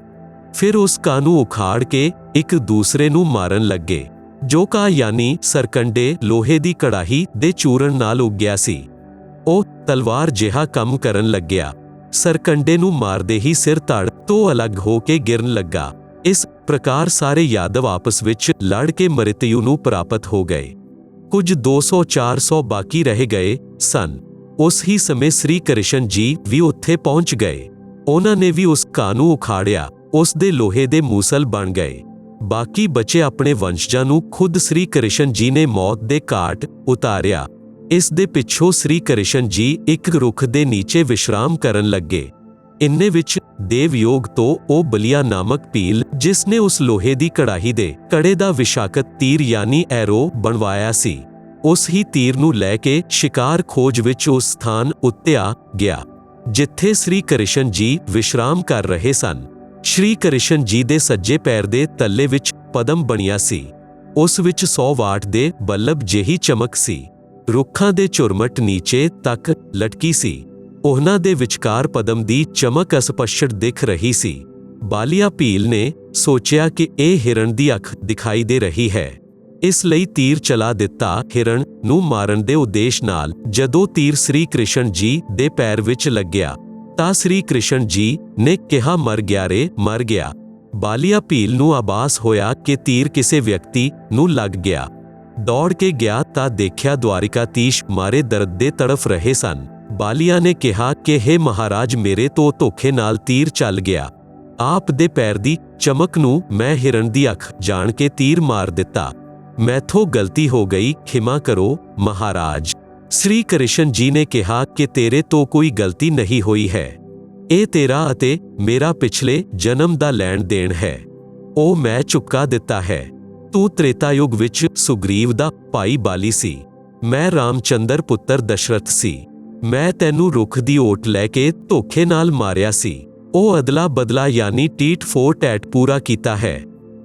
ਫਿਰ ਉਸ ਘਾਹ ਨੂੰ ਉਖਾੜ ਕੇ ਇੱਕ ਦੂਸਰੇ ਨੂੰ ਮਾਰਨ ਲੱਗੇ। ਜੋ ਘਾਹ ਯਾਨੀ ਸਰਕੰਡੇ ਲੋਹੇ ਦੀ ਕੜਾਹੀ ਦੇ ਚੂਰਨ ਨਾਲ ਉੱਗਿਆ ਸੀ, ਉਹ ਤਲਵਾਰ ਜਿਹਾ ਕੰਮ ਕਰਨ ਲੱਗਿਆ। ਸਰਕੰਡੇ ਨੂੰ ਮਾਰਦੇ ਹੀ ਸਿਰ ਧੜ ਤੋਂ ਅਲੱਗ ਹੋ ਕੇ ਗਿਰਨ ਲੱਗਾ। ਇਸ ਪ੍ਰਕਾਰ ਸਾਰੇ ਯਾਦਵ ਆਪਸ ਵਿੱਚ ਲੜ ਕੇ ਮ੍ਰਿਤਯੂ ਨੂੰ ਪ੍ਰਾਪਤ ਹੋ ਗਏ। ਕੁਝ 200-400 ਬਾਕੀ ਰਹਿ ਗਏ ਸਨ। ਉਸ ਹੀ ਸਮੇਂ ਸ੍ਰੀ ਕ੍ਰਿਸ਼ਨ ਜੀ ਵੀ ਉੱਥੇ ਪਹੁੰਚ ਗਏ। ਉਹਨਾਂ ਨੇ ਵੀ ਉਸ ਘਾਹ ਨੂੰ ਉਖਾੜਿਆ, ਉਸ ਦੇ ਲੋਹੇ ਦੇ ਮੂਸਲ ਬਣ ਗਏ। ਬਾਕੀ ਬਚੇ ਆਪਣੇ ਵੰਸ਼ਜਾਂ ਨੂੰ ਖੁਦ ਸ੍ਰੀ ਕ੍ਰਿਸ਼ਨ ਜੀ ਨੇ ਮੌਤ ਦੇ ਘਾਟ ਉਤਾਰਿਆ। ਇਸ ਦੇ ਪਿੱਛੋਂ ਸ੍ਰੀ ਕ੍ਰਿਸ਼ਨ ਜੀ ਇੱਕ ਰੁੱਖ ਦੇ ਨੀਚੇ ਵਿਸ਼ਰਾਮ ਕਰਨ ਲੱਗੇ। ਇੰਨੇ ਵਿੱਚ ਦੇਵਯੋਗ ਤੋਂ ਉਹ ਬਲੀਆ ਨਾਮਕ ਭੀਲ, ਜਿਸ ਨੇ ਉਸ ਲੋਹੇ ਦੀ ਕੜਾਹੀ ਦੇ ਕੜੇ ਦਾ ਵਿਸ਼ਾਕਤ ਤੀਰ ਯਾਨੀ ਐਰੋ ਬਣਵਾਇਆ ਸੀ, ਉਸ ਹੀ ਤੀਰ ਨੂੰ ਲੈ ਕੇ ਸ਼ਿਕਾਰ ਖੋਜ ਵਿੱਚ ਉਸ ਸਥਾਨ ਉੱਤੇ ਆ ਗਿਆ ਜਿੱਥੇ ਸ੍ਰੀ ਕ੍ਰਿਸ਼ਨ ਜੀ ਵਿਸ਼ਰਾਮ ਕਰ ਰਹੇ ਸਨ। ਸ੍ਰੀ ਕ੍ਰਿਸ਼ਨ ਜੀ ਦੇ ਸੱਜੇ ਪੈਰ ਦੇ ਤਲੇ ਵਿੱਚ ਪਦਮ ਬਣਿਆ ਸੀ। ਉਸ ਵਿੱਚ 100 ਵਾਟ ਦੇ ਬੱਲਬ ਜਿਹੀ ਚਮਕ ਸੀ। ਰੁੱਖਾਂ ਦੇ ਝੁਰਮਟ ਨੀਚੇ ਤੱਕ ਲਟਕੀ ਸੀ। ਉਹਨਾਂ ਦੇ ਵਿਚਕਾਰ ਪਦਮ ਦੀ ਚਮਕ ਅਸਪਸ਼ਟ ਦਿਖ ਰਹੀ ਸੀ। ਬਾਲੀਆ ਭੀਲ ਨੇ ਸੋਚਿਆ ਕਿ ਇਹ ਹਿਰਨ ਦੀ ਅੱਖ ਦਿਖਾਈ ਦੇ ਰਹੀ ਹੈ, ਇਸ ਲਈ ਤੀਰ ਚਲਾ ਦਿੱਤਾ ਹਿਰਨ ਨੂੰ ਮਾਰਨ ਦੇ ਉਦੇਸ਼ ਨਾਲ। ਜਦੋਂ ਤੀਰ ਸ੍ਰੀ ਕ੍ਰਿਸ਼ਨ ਜੀ ਦੇ ਪੈਰ ਵਿੱਚ ਲੱਗਿਆ ਤਾਂ ਸ੍ਰੀ ਕ੍ਰਿਸ਼ਨ ਜੀ ਨੇ ਕਿਹਾ, ਮਰ ਗਿਆ ਰੇ, ਮਰ ਗਿਆ। ਬਾਲੀਆ ਭੀਲ ਨੂੰ ਆਭਾਸ ਹੋਇਆ ਕਿ ਤੀਰ ਕਿਸੇ ਵਿਅਕਤੀ ਨੂੰ ਲੱਗ ਗਿਆ। ਦੌੜ ਕੇ ਗਿਆ ਤਾਂ ਦੇਖਿਆ ਦੁਆਰਿਕਾਧੀਸ਼ ਮਾਰੇ ਦਰਦ ਦੇ ਤੜਫ ਰਹੇ ਸਨ। ਬਾਲੀਆ ਨੇ ਕਿਹਾ ਕਿ ਹੇ ਮਹਾਰਾਜ, ਮੇਰੇ ਤੋਂ ਧੋਖੇ ਨਾਲ ਤੀਰ ਚੱਲ ਗਿਆ। ਆਪ ਦੇ ਪੈਰ ਦੀ ਚਮਕ ਨੂੰ ਮੈਂ ਹਿਰਨ ਦੀ ਅੱਖ ਜਾਣ ਕੇ ਤੀਰ ਮਾਰ ਦਿੱਤਾ। ਮੈਥੋਂ ਗਲਤੀ ਹੋ ਗਈ, ਖਿਮਾ ਕਰੋ ਮਹਾਰਾਜ। ਸ੍ਰੀ ਕ੍ਰਿਸ਼ਨ ਜੀ ਨੇ ਕਿਹਾ ਕਿ ਤੇਰੇ ਤੋਂ ਕੋਈ ਗਲਤੀ ਨਹੀਂ ਹੋਈ ਹੈ। ਇਹ ਤੇਰਾ ਅਤੇ ਮੇਰਾ ਪਿਛਲੇ ਜਨਮ ਦਾ ਲੈਣ ਦੇਣ ਹੈ, ਉਹ ਮੈਂ ਚੁਕਾ ਦਿੱਤਾ ਹੈ। ਤੂੰ ਤ੍ਰੇਤਾਯੁਗ ਵਿੱਚ ਸੁਗਰੀਵ ਦਾ ਭਾਈ ਬਾਲੀ ਸੀ, ਮੈਂ ਰਾਮਚੰਦਰ ਪੁੱਤਰ ਦਸ਼ਰਥ ਸੀ। ਮੈਂ ਤੈਨੂੰ ਰੁੱਖ ਦੀ ਓਟ ਲੈ ਕੇ ਧੋਖੇ ਨਾਲ ਮਾਰਿਆ ਸੀ। ਉਹ ਅਦਲਾ ਬਦਲਾ ਯਾਨੀ ਟੀਟ ਫੋਰ ਟੈਟ ਪੂਰਾ ਕੀਤਾ ਹੈ।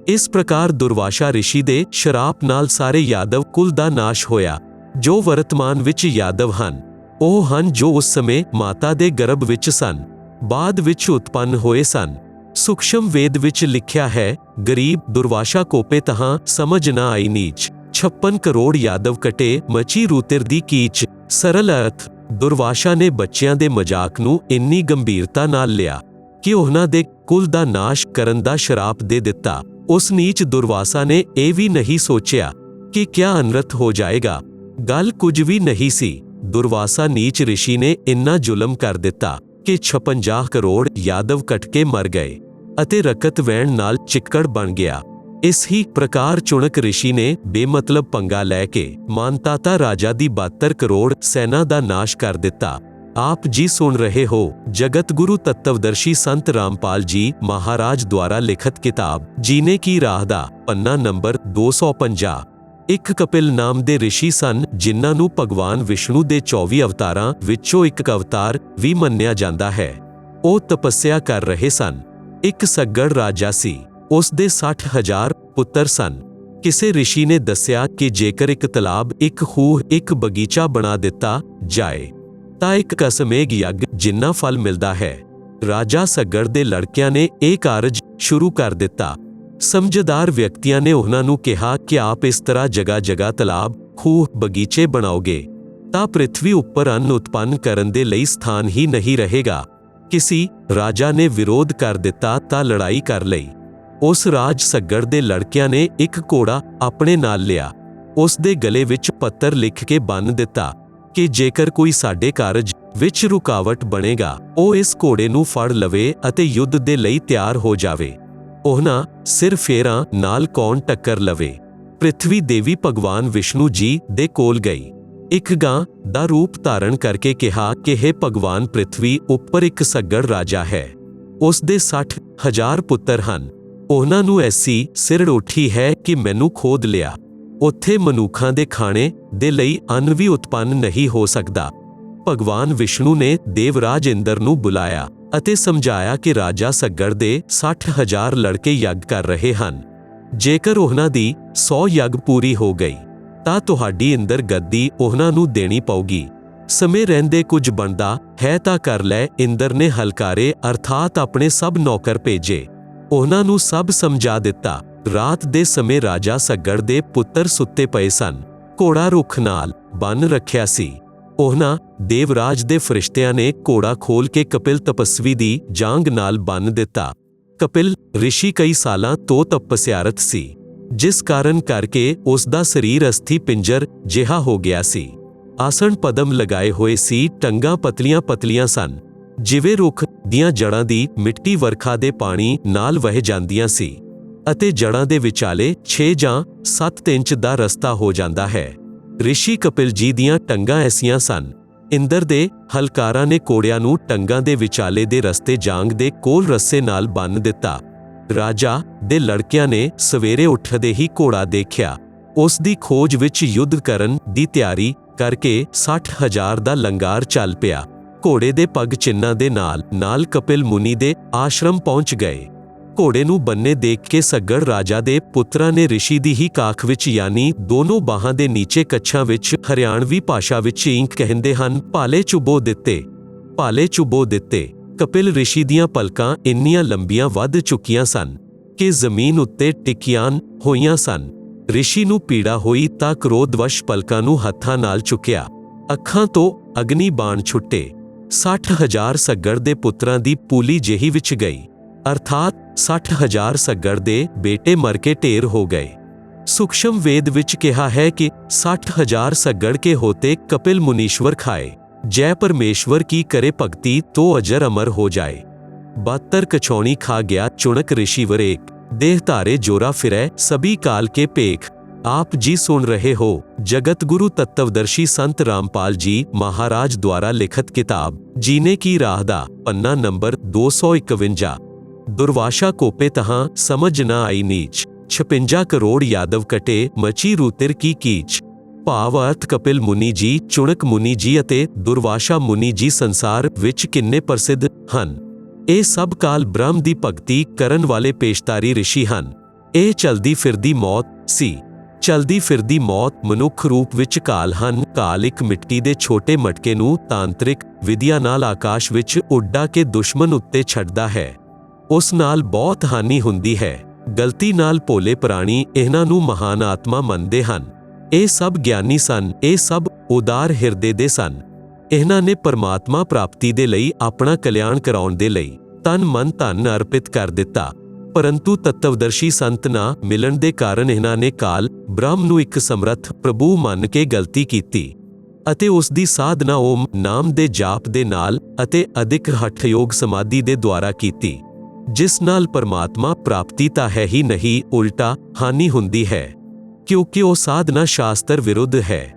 ਇਸ ਪ੍ਰਕਾਰ ਦੁਰਵਾਸ਼ਾ ਰਿਸ਼ੀ ਦੇ ਸ਼ਰਾਪ ਨਾਲ ਸਾਰੇ ਯਾਦਵ ਕੁਲ ਦਾ ਨਾਸ਼ ਹੋਇਆ। ਜੋ ਵਰਤਮਾਨ ਵਿੱਚ ਯਾਦਵ ਹਨ, ਉਹ ਹਨ ਜੋ ਉਸ ਸਮੇਂ ਮਾਤਾ ਦੇ ਗਰਭ ਵਿੱਚ ਸਨ, ਬਾਅਦ ਵਿੱਚ ਉਤਪੰਨ ਹੋਏ ਸਨ। ਸੂਖਸ਼ਮ ਵੇਦ ਵਿੱਚ ਲਿਖਿਆ ਹੈ, ਗਰੀਬ ਦੁਰਵਾਸ਼ਾ ਕੋਪੇ ਤਹਾਂ ਸਮਝ ਨਾ ਆਈ ਨੀਚ। 56 ਕਰੋੜ ਯਾਦਵ ਕਟੇ ਮਚੀ ਰੂਤਿਰ ਦੀ ਕੀਚ। ਸਰਲ ਅਰਥ, ਦੁਰਵਾਸ਼ਾ ਨੇ ਬੱਚਿਆਂ ਦੇ ਮਜ਼ਾਕ ਨੂੰ ਇੰਨੀ ਗੰਭੀਰਤਾ ਨਾਲ ਲਿਆ ਕਿ ਉਹਨਾਂ ਦੇ ਕੁਲ ਦਾ ਨਾਸ਼ ਕਰਨ ਦਾ ਸ਼ਰਾਪ ਦੇ ਦਿੱਤਾ। ਉਸ ਨੀਚ ਦੁਰਵਾਸਾ ਨੇ ਇਹ ਵੀ ਨਹੀਂ ਸੋਚਿਆ ਕਿ ਕਿਆ ਅਨਰਥ ਹੋ ਜਾਏਗਾ। ਗੱਲ ਕੁਝ ਵੀ ਨਹੀਂ ਸੀ। ਦੁਰਵਾਸਾ ਨੀਚ ਰਿਸ਼ੀ ਨੇ ਇੰਨਾ ਜ਼ੁਲਮ ਕਰ ਦਿੱਤਾ ਕਿ 56 ਕਰੋੜ ਯਾਦਵ ਕੱਟ ਕੇ ਮਰ ਗਏ ਅਤੇ ਰਕਤ ਵਹਿਣ ਨਾਲ ਚਿੱਕੜ ਬਣ ਗਿਆ। ਇਸ ਹੀ ਪ੍ਰਕਾਰ ਚੁਣਕ ਰਿਸ਼ੀ ਨੇ ਬੇਮਤਲਬ ਪੰਗਾ ਲੈ ਕੇ ਮਾਨਤਾਤਾ ਰਾਜਾ ਦੀ 72 ਕਰੋੜ ਸੈਨਾ ਦਾ ਨਾਸ਼ ਕਰ ਦਿੱਤਾ। ਆਪ ਜੀ ਸੁਣ ਰਹੇ ਹੋ ਜਗਤ ਗੁਰੂ ਤੱਤਵਦਰਸ਼ੀ ਸੰਤ ਰਾਮਪਾਲ ਜੀ ਮਹਾਰਾਜ ਦੁਆਰਾ ਲਿਖਤ ਕਿਤਾਬ ਜੀਨੇ ਕੀ ਰਾਹ ਦਾ ਪੰਨਾ ਨੰਬਰ 250। ਇੱਕ ਕਪਿਲ ਨਾਮ ਦੇ ਰਿਸ਼ੀ ਸਨ, ਜਿਨ੍ਹਾਂ ਨੂੰ ਭਗਵਾਨ ਵਿਸ਼ਨੂੰ ਦੇ 24 ਅਵਤਾਰਾਂ ਵਿੱਚੋਂ ਇੱਕ ਅਵਤਾਰ ਵੀ ਮੰਨਿਆ ਜਾਂਦਾ ਹੈ। ਉਹ ਤਪੱਸਿਆ ਕਰ ਰਹੇ ਸਨ। ਇੱਕ ਸੱਗੜ ਰਾਜਾ ਸੀ, ਉਸ ਦੇ 60,000 ਪੁੱਤਰ ਸਨ। ਕਿਸੇ ਰਿਸ਼ੀ ਨੇ ਦੱਸਿਆ ਕਿ ਜੇਕਰ ਇੱਕ ਤਲਾਬ, ਇੱਕ ਖੂਹ, ਇੱਕ ਬਗੀਚਾ ਬਣਾ ਦਿੱਤਾ ਜਾਏ ਤਾਂ ਇੱਕ ਕਸਮੇਘ ਯੱਗ ਜਿੰਨਾ ਫਲ ਮਿਲਦਾ ਹੈ। ਰਾਜਾ ਸੱਗੜ ਦੇ ਲੜਕਿਆਂ ਨੇ ਇਹ ਕਾਰਜ ਸ਼ੁਰੂ ਕਰ ਦਿੱਤਾ। ਸਮਝਦਾਰ ਵਿਅਕਤੀਆਂ ਨੇ ਉਹਨਾਂ ਨੂੰ ਕਿਹਾ ਕਿ ਆਪ ਇਸ ਤਰ੍ਹਾਂ ਜਗ੍ਹਾ ਜਗ੍ਹਾ ਤਲਾਬ, ਖੂਹ, ਬਗੀਚੇ ਬਣਾਓਗੇ ਤਾਂ ਪ੍ਰਿਥਵੀ ਉੱਪਰ ਅੰਨ ਉਤਪੰਨ ਕਰਨ ਦੇ ਲਈ ਸਥਾਨ ਹੀ ਨਹੀਂ ਰਹੇਗਾ। ਕਿਸੇ ਰਾਜਾ ਨੇ ਵਿਰੋਧ ਕਰ ਦਿੱਤਾ ਤਾਂ ਲੜਾਈ ਕਰ ਲਈ। ਉਸ ਰਾਜ ਸੱਗੜ ਦੇ ਲੜਕਿਆਂ ਨੇ ਇੱਕ ਘੋੜਾ ਆਪਣੇ ਨਾਲ ਲਿਆ। ਉਸ ਦੇ ਗਲੇ ਵਿੱਚ ਪੱਤਰ ਲਿਖ ਕੇ ਬੰਨ੍ਹ ਦਿੱਤਾ ਕਿ ਜੇਕਰ ਕੋਈ ਸਾਡੇ ਕਾਰਜ ਵਿੱਚ ਰੁਕਾਵਟ ਬਣੇਗਾ, ਉਹ ਇਸ ਘੋੜੇ ਨੂੰ ਫੜ ਲਵੇ ਅਤੇ ਯੁੱਧ ਦੇ ਲਈ ਤਿਆਰ ਹੋ ਜਾਵੇ। ਉਹਨਾਂ ਸਿਰ ਫੇਰਾਂ ਨਾਲ ਕੌਣ ਟੱਕਰ ਲਵੇ। ਪ੍ਰਿਥਵੀ ਦੇਵੀ ਭਗਵਾਨ ਵਿਸ਼ਨੂੰ ਜੀ ਦੇ ਕੋਲ ਗਈ। ਇੱਕ ਗਾਂ ਦਾ ਰੂਪ ਧਾਰਨ ਕਰਕੇ ਕਿਹਾ ਕਿ ਹੇ ਭਗਵਾਨ, ਪ੍ਰਿਥਵੀ ਉੱਪਰ ਇੱਕ ਸੱਗੜ ਰਾਜਾ ਹੈ। ਉਸ ਦੇ 60,000 ਪੁੱਤਰ ਹਨ। ਉਹਨਾਂ ਨੂੰ ਐਸੀ ਸਿਰ ਉੱਠੀ ਹੈ ਕਿ ਮੈਨੂੰ ਖੋਦ ਲਿਆ। ਉੱਥੇ ਮਨੁੱਖਾਂ ਦੇ ਖਾਣੇ ਦੇ ਲਈ ਅੰਨ ਵੀ ਉਤਪੰਨ ਨਹੀਂ ਹੋ ਸਕਦਾ। ਭਗਵਾਨ ਵਿਸ਼ਨੂੰ ਨੇ ਦੇਵਰਾਜ ਇੰਦਰ ਨੂੰ ਬੁਲਾਇਆ ਅਤੇ ਸਮਝਾਇਆ ਕਿ ਰਾਜਾ ਸੱਗੜ ਦੇ 60,000 ਲੜਕੇ ਯੱਗ ਕਰ ਰਹੇ ਹਨ। ਜੇਕਰ ਉਹਨਾਂ ਦੀ 100 ਯੱਗ ਪੂਰੀ ਹੋ ਗਈ ਤਾਂ ਤੁਹਾਡੀ ਇੰਦਰ ਗੱਦੀ ਉਹਨਾਂ ਨੂੰ ਦੇਣੀ ਪਊਗੀ। ਸਮੇਂ ਰਹਿੰਦੇ ਕੁਝ ਬਣਦਾ ਹੈ ਤਾਂ ਕਰ ਲੈ। ਇੰਦਰ ਨੇ ਹਲਕਾਰੇ ਅਰਥਾਤ ਆਪਣੇ ਸਭ ਨੌਕਰ ਭੇਜੇ। ਉਹਨਾਂ ਨੂੰ ਸਭ ਸਮਝਾ ਦਿੱਤਾ। ਰਾਤ ਦੇ ਸਮੇਂ ਰਾਜਾ ਸੱਗੜ ਦੇ ਪੁੱਤਰ ਸੁੱਤੇ ਪਏ ਸਨ। ਘੋੜਾ ਰੁੱਖ ਨਾਲ ਬੰਨ੍ਹ ਰੱਖਿਆ ਸੀ। ਉਹਨਾਂ ਦੇਵਰਾਜ ਦੇ ਫਰਿਸ਼ਤਿਆਂ ਨੇ ਘੋੜਾ ਖੋਲ ਕੇ ਕਪਿਲ ਤਪਸਵੀ ਦੀ ਜਾਂਘ ਨਾਲ ਬੰਨ੍ਹ ਦਿੱਤਾ। ਕਪਿਲ ਰਿਸ਼ੀ ਕਈ ਸਾਲਾਂ ਤੋਂ ਤਪੱਸਿਆਰਤ ਸੀ, ਜਿਸ ਕਾਰਨ ਕਰਕੇ ਉਸ ਦਾ ਸਰੀਰ ਅਸਥੀ ਪਿੰਜਰ ਜਿਹਾ ਹੋ ਗਿਆ ਸੀ। ਆਸਣ ਪਦਮ ਲਗਾਏ ਹੋਏ ਸੀ। ਟੰਗਾਂ ਪਤਲੀਆਂ ਪਤਲੀਆਂ ਸਨ, ਜਿਵੇਂ ਰੁੱਖ ਦੀਆਂ ਜੜ੍ਹਾਂ ਦੀ ਮਿੱਟੀ ਵਰਖਾ ਦੇ ਪਾਣੀ ਨਾਲ ਵਹਿ ਜਾਂਦੀਆਂ ਸੀ ਅਤੇ ਜੜ੍ਹਾਂ ਦੇ ਵਿਚਾਲੇ 6 ਜਾਂ 7 ਇੰਚ ਦਾ ਰਸਤਾ ਹੋ ਜਾਂਦਾ ਹੈ। ਰਿਸ਼ੀ ਕਪਿਲ ਜੀ ਦੀਆਂ ਟੰਗਾਂ ਐਸੀਆਂ ਸਨ, ਇੰਦਰ ਦੇ ਹਲਕਾਰਾਂ ਨੇ ਘੋੜਿਆਂ ਨੂੰ ਟੰਗਾਂ ਦੇ ਵਿਚਾਲੇ ਦੇ ਰਸਤੇ ਜਾਂਗ ਦੇ ਕੋਲ ਰੱਸੇ ਨਾਲ ਬੰਨ੍ਹ ਦਿੱਤਾ। ਰਾਜਾ ਦੇ ਲੜਕਿਆਂ ਨੇ ਸਵੇਰੇ ਉੱਠਦੇ ਹੀ ਘੋੜਾ ਦੇਖਿਆ। ਉਸ ਦੀ ਖੋਜ ਵਿੱਚ ਯੁੱਧ ਕਰਨ ਦੀ ਤਿਆਰੀ ਕਰਕੇ 60,000 ਦਾ ਲੰਗਾਰ ਚੱਲ ਪਿਆ। ਘੋੜੇ ਦੇ ਪੱਗ ਚਿੰਨ੍ਹਾਂ ਦੇ ਨਾਲ ਕਪਿਲ ਮੁਨੀ ਦੇ ਆਸ਼ਰਮ ਪਹੁੰਚ ਗਏ। ਘੋੜੇ ਨੂੰ ਬੰਨੇ ਦੇਖ ਕੇ ਸੱਗੜ ਰਾਜਾ ਦੇ ਪੁੱਤਰਾਂ ਨੇ ਰਿਸ਼ੀ ਦੀ ਹੀ ਕਾਖ ਵਿੱਚ ਯਾਨੀ ਦੋਨੋਂ ਬਾਹਾਂ ਦੇ ਨੀਚੇ ਕੱਛਾਂ ਵਿੱਚ ਹਰਿਆਣਵੀ ਭਾਸ਼ਾ ਵਿੱਚ ਇੰਕ ਕਹਿੰਦੇ ਹਨ ਭਾਲੇ ਚੁਬੋ ਦਿੱਤੇ, ਭਾਲੇ ਚੁਬੋ ਦਿੱਤੇ। ਕਪਿਲ ਰਿਸ਼ੀ ਦੀਆਂ ਪਲਕਾਂ ਇੰਨੀਆਂ ਲੰਬੀਆਂ ਵੱਧ ਚੁੱਕੀਆਂ ਸਨ ਕਿ ਜ਼ਮੀਨ ਉੱਤੇ ਟਿਕੀਆਂ ਹੋਈਆਂ ਸਨ। ਰਿਸ਼ੀ ਨੂੰ ਪੀੜਾ ਹੋਈ ਤਾਂ ਕ੍ਰੋਧਵਸ਼ ਪਲਕਾਂ ਨੂੰ ਹੱਥਾਂ ਨਾਲ ਚੁੱਕਿਆ। ਅੱਖਾਂ ਤੋਂ ਅਗਨੀ ਬਾਣ ਛੁੱਟੇ। 60,000 ਸੱਗੜ ਦੇ ਪੁੱਤਰਾਂ ਦੀ ਪੂਲੀ ਜਿਹੀ ਵਿੱਚ ਗਈ, ਅਰਥਾਤ 60,000 ਸੱਗੜ ਦੇ ਬੇਟੇ ਮਰ ਕੇ ਢੇਰ ਹੋ ਗਏ। ਸੂਖਸ਼ਮ ਵੇਦ ਵਿੱਚ ਕਿਹਾ ਹੈ ਕਿ 60,000 ਸੱਗੜ ਕੇ ਹੋਤੇ ਕਪਿਲ ਮੁਨੀश्वर ਖਾਏ, ਜੈ ਪਰਮੇਸ਼ਵਰ ਕੀ ਕਰੇ ਭਗਤੀ ਤੋ ਅਜਰ ਅਮਰ ਹੋ ਜਾਏ। 72 ਕਛੌਣੀ ਖਾ ਗਿਆ ਚੁਣਕ ऋषि वरेक, देह धारे जोरा फिरै सभी काल के पेख। आप जी सुन रहे हो जगत गुरु तत्वदर्शी संत रामपाल जी महाराज द्वारा लिखित किताब जीने की राह दा पन्ना नंबर 251। दुर्वाशा कोपे तहां समझ न आई नीच, 56 करोड़ यादव कटे मची रूतिर की कीच। ਭਾਵ ਅਰਥ ਕਪਿਲ ਮੁਨੀ ਜੀ, ਚੁਣਕ ਮੁਨੀ ਜੀ ਅਤੇ ਦੁਰਵਾਸ਼ਾ ਮੁਨੀ ਜੀ ਸੰਸਾਰ ਵਿੱਚ ਕਿੰਨੇ ਪ੍ਰਸਿੱਧ ਹਨ। ਇਹ ਸਭ ਕਾਲ ਬ੍ਰਹਮ ਦੀ ਭਗਤੀ ਕਰਨ ਵਾਲੇ ਪੇਸ਼ਤਾਰੀ ਰਿਸ਼ੀ ਹਨ। ਇਹ ਚਲਦੀ ਫਿਰਦੀ ਮੌਤ ਸੀ। ਚਲਦੀ ਫਿਰਦੀ ਮੌਤ ਮਨੁੱਖ ਰੂਪ ਵਿੱਚ ਕਾਲ ਹਨ। ਕਾਲ ਇੱਕ ਮਿੱਟੀ ਦੇ ਛੋਟੇ ਮਟਕੇ ਨੂੰ ਤਾਂਤਰਿਕ ਵਿਧੀਆਂ ਨਾਲ ਆਕਾਸ਼ ਵਿੱਚ ਉੱਡਾ ਕੇ ਦੁਸ਼ਮਣ ਉੱਤੇ ਛੱਡਦਾ ਹੈ। ਉਸ ਨਾਲ ਬਹੁਤ ਹਾਨੀ ਹੁੰਦੀ ਹੈ। ਗਲਤੀ ਨਾਲ ਭੋਲੇ ਪ੍ਰਾਣੀ ਇਹਨਾਂ ਨੂੰ ਮਹਾਨ ਆਤਮਾ ਮੰਨਦੇ ਹਨ। ਇਹ ਸਭ ਗਿਆਨੀ ਸਨ, ਇਹ ਸਭ ਉਦਾਰ ਹਿਰਦੇ ਦੇ ਸਨ। ਇਹਨਾਂ ਨੇ ਪਰਮਾਤਮਾ ਪ੍ਰਾਪਤੀ ਦੇ ਲਈ ਆਪਣਾ ਕਲਿਆਣ ਕਰਾਉਣ ਦੇ ਲਈ ਤਨ ਮਨ ਧਨ ਅਰਪਿਤ ਕਰ ਦਿੱਤਾ। ਪਰੰਤੂ ਤਤਵਦਰਸ਼ੀ ਸੰਤ ਨਾ ਮਿਲਣ ਦੇ ਕਾਰਨ ਇਹਨਾਂ ਨੇ ਕਾਲ ਬ੍ਰਹਮ ਨੂੰ ਇੱਕ ਸਮਰੱਥ ਪ੍ਰਭੂ ਮੰਨ ਕੇ ਗਲਤੀ ਕੀਤੀ ਅਤੇ ਉਸ ਦੀ ਸਾਧਨਾ ਓਮ ਨਾਮ ਦੇ ਜਾਪ ਦੇ ਨਾਲ ਅਤੇ ਅਧਿਕ ਹਠਯੋਗ ਸਮਾਧੀ ਦੇ ਦੁਆਰਾ ਕੀਤੀ, ਜਿਸ ਨਾਲ ਪਰਮਾਤਮਾ ਪ੍ਰਾਪਤੀ ਤਾਂ ਹੈ ਹੀ ਨਹੀਂ, ਉਲਟਾ ਹਾਨੀ ਹੁੰਦੀ ਹੈ, ਕਿਉਂਕਿ ਉਹ ਸਾਧਨਾ ਸ਼ਾਸਤਰ ਵਿਰੁੱਧ ਹੈ।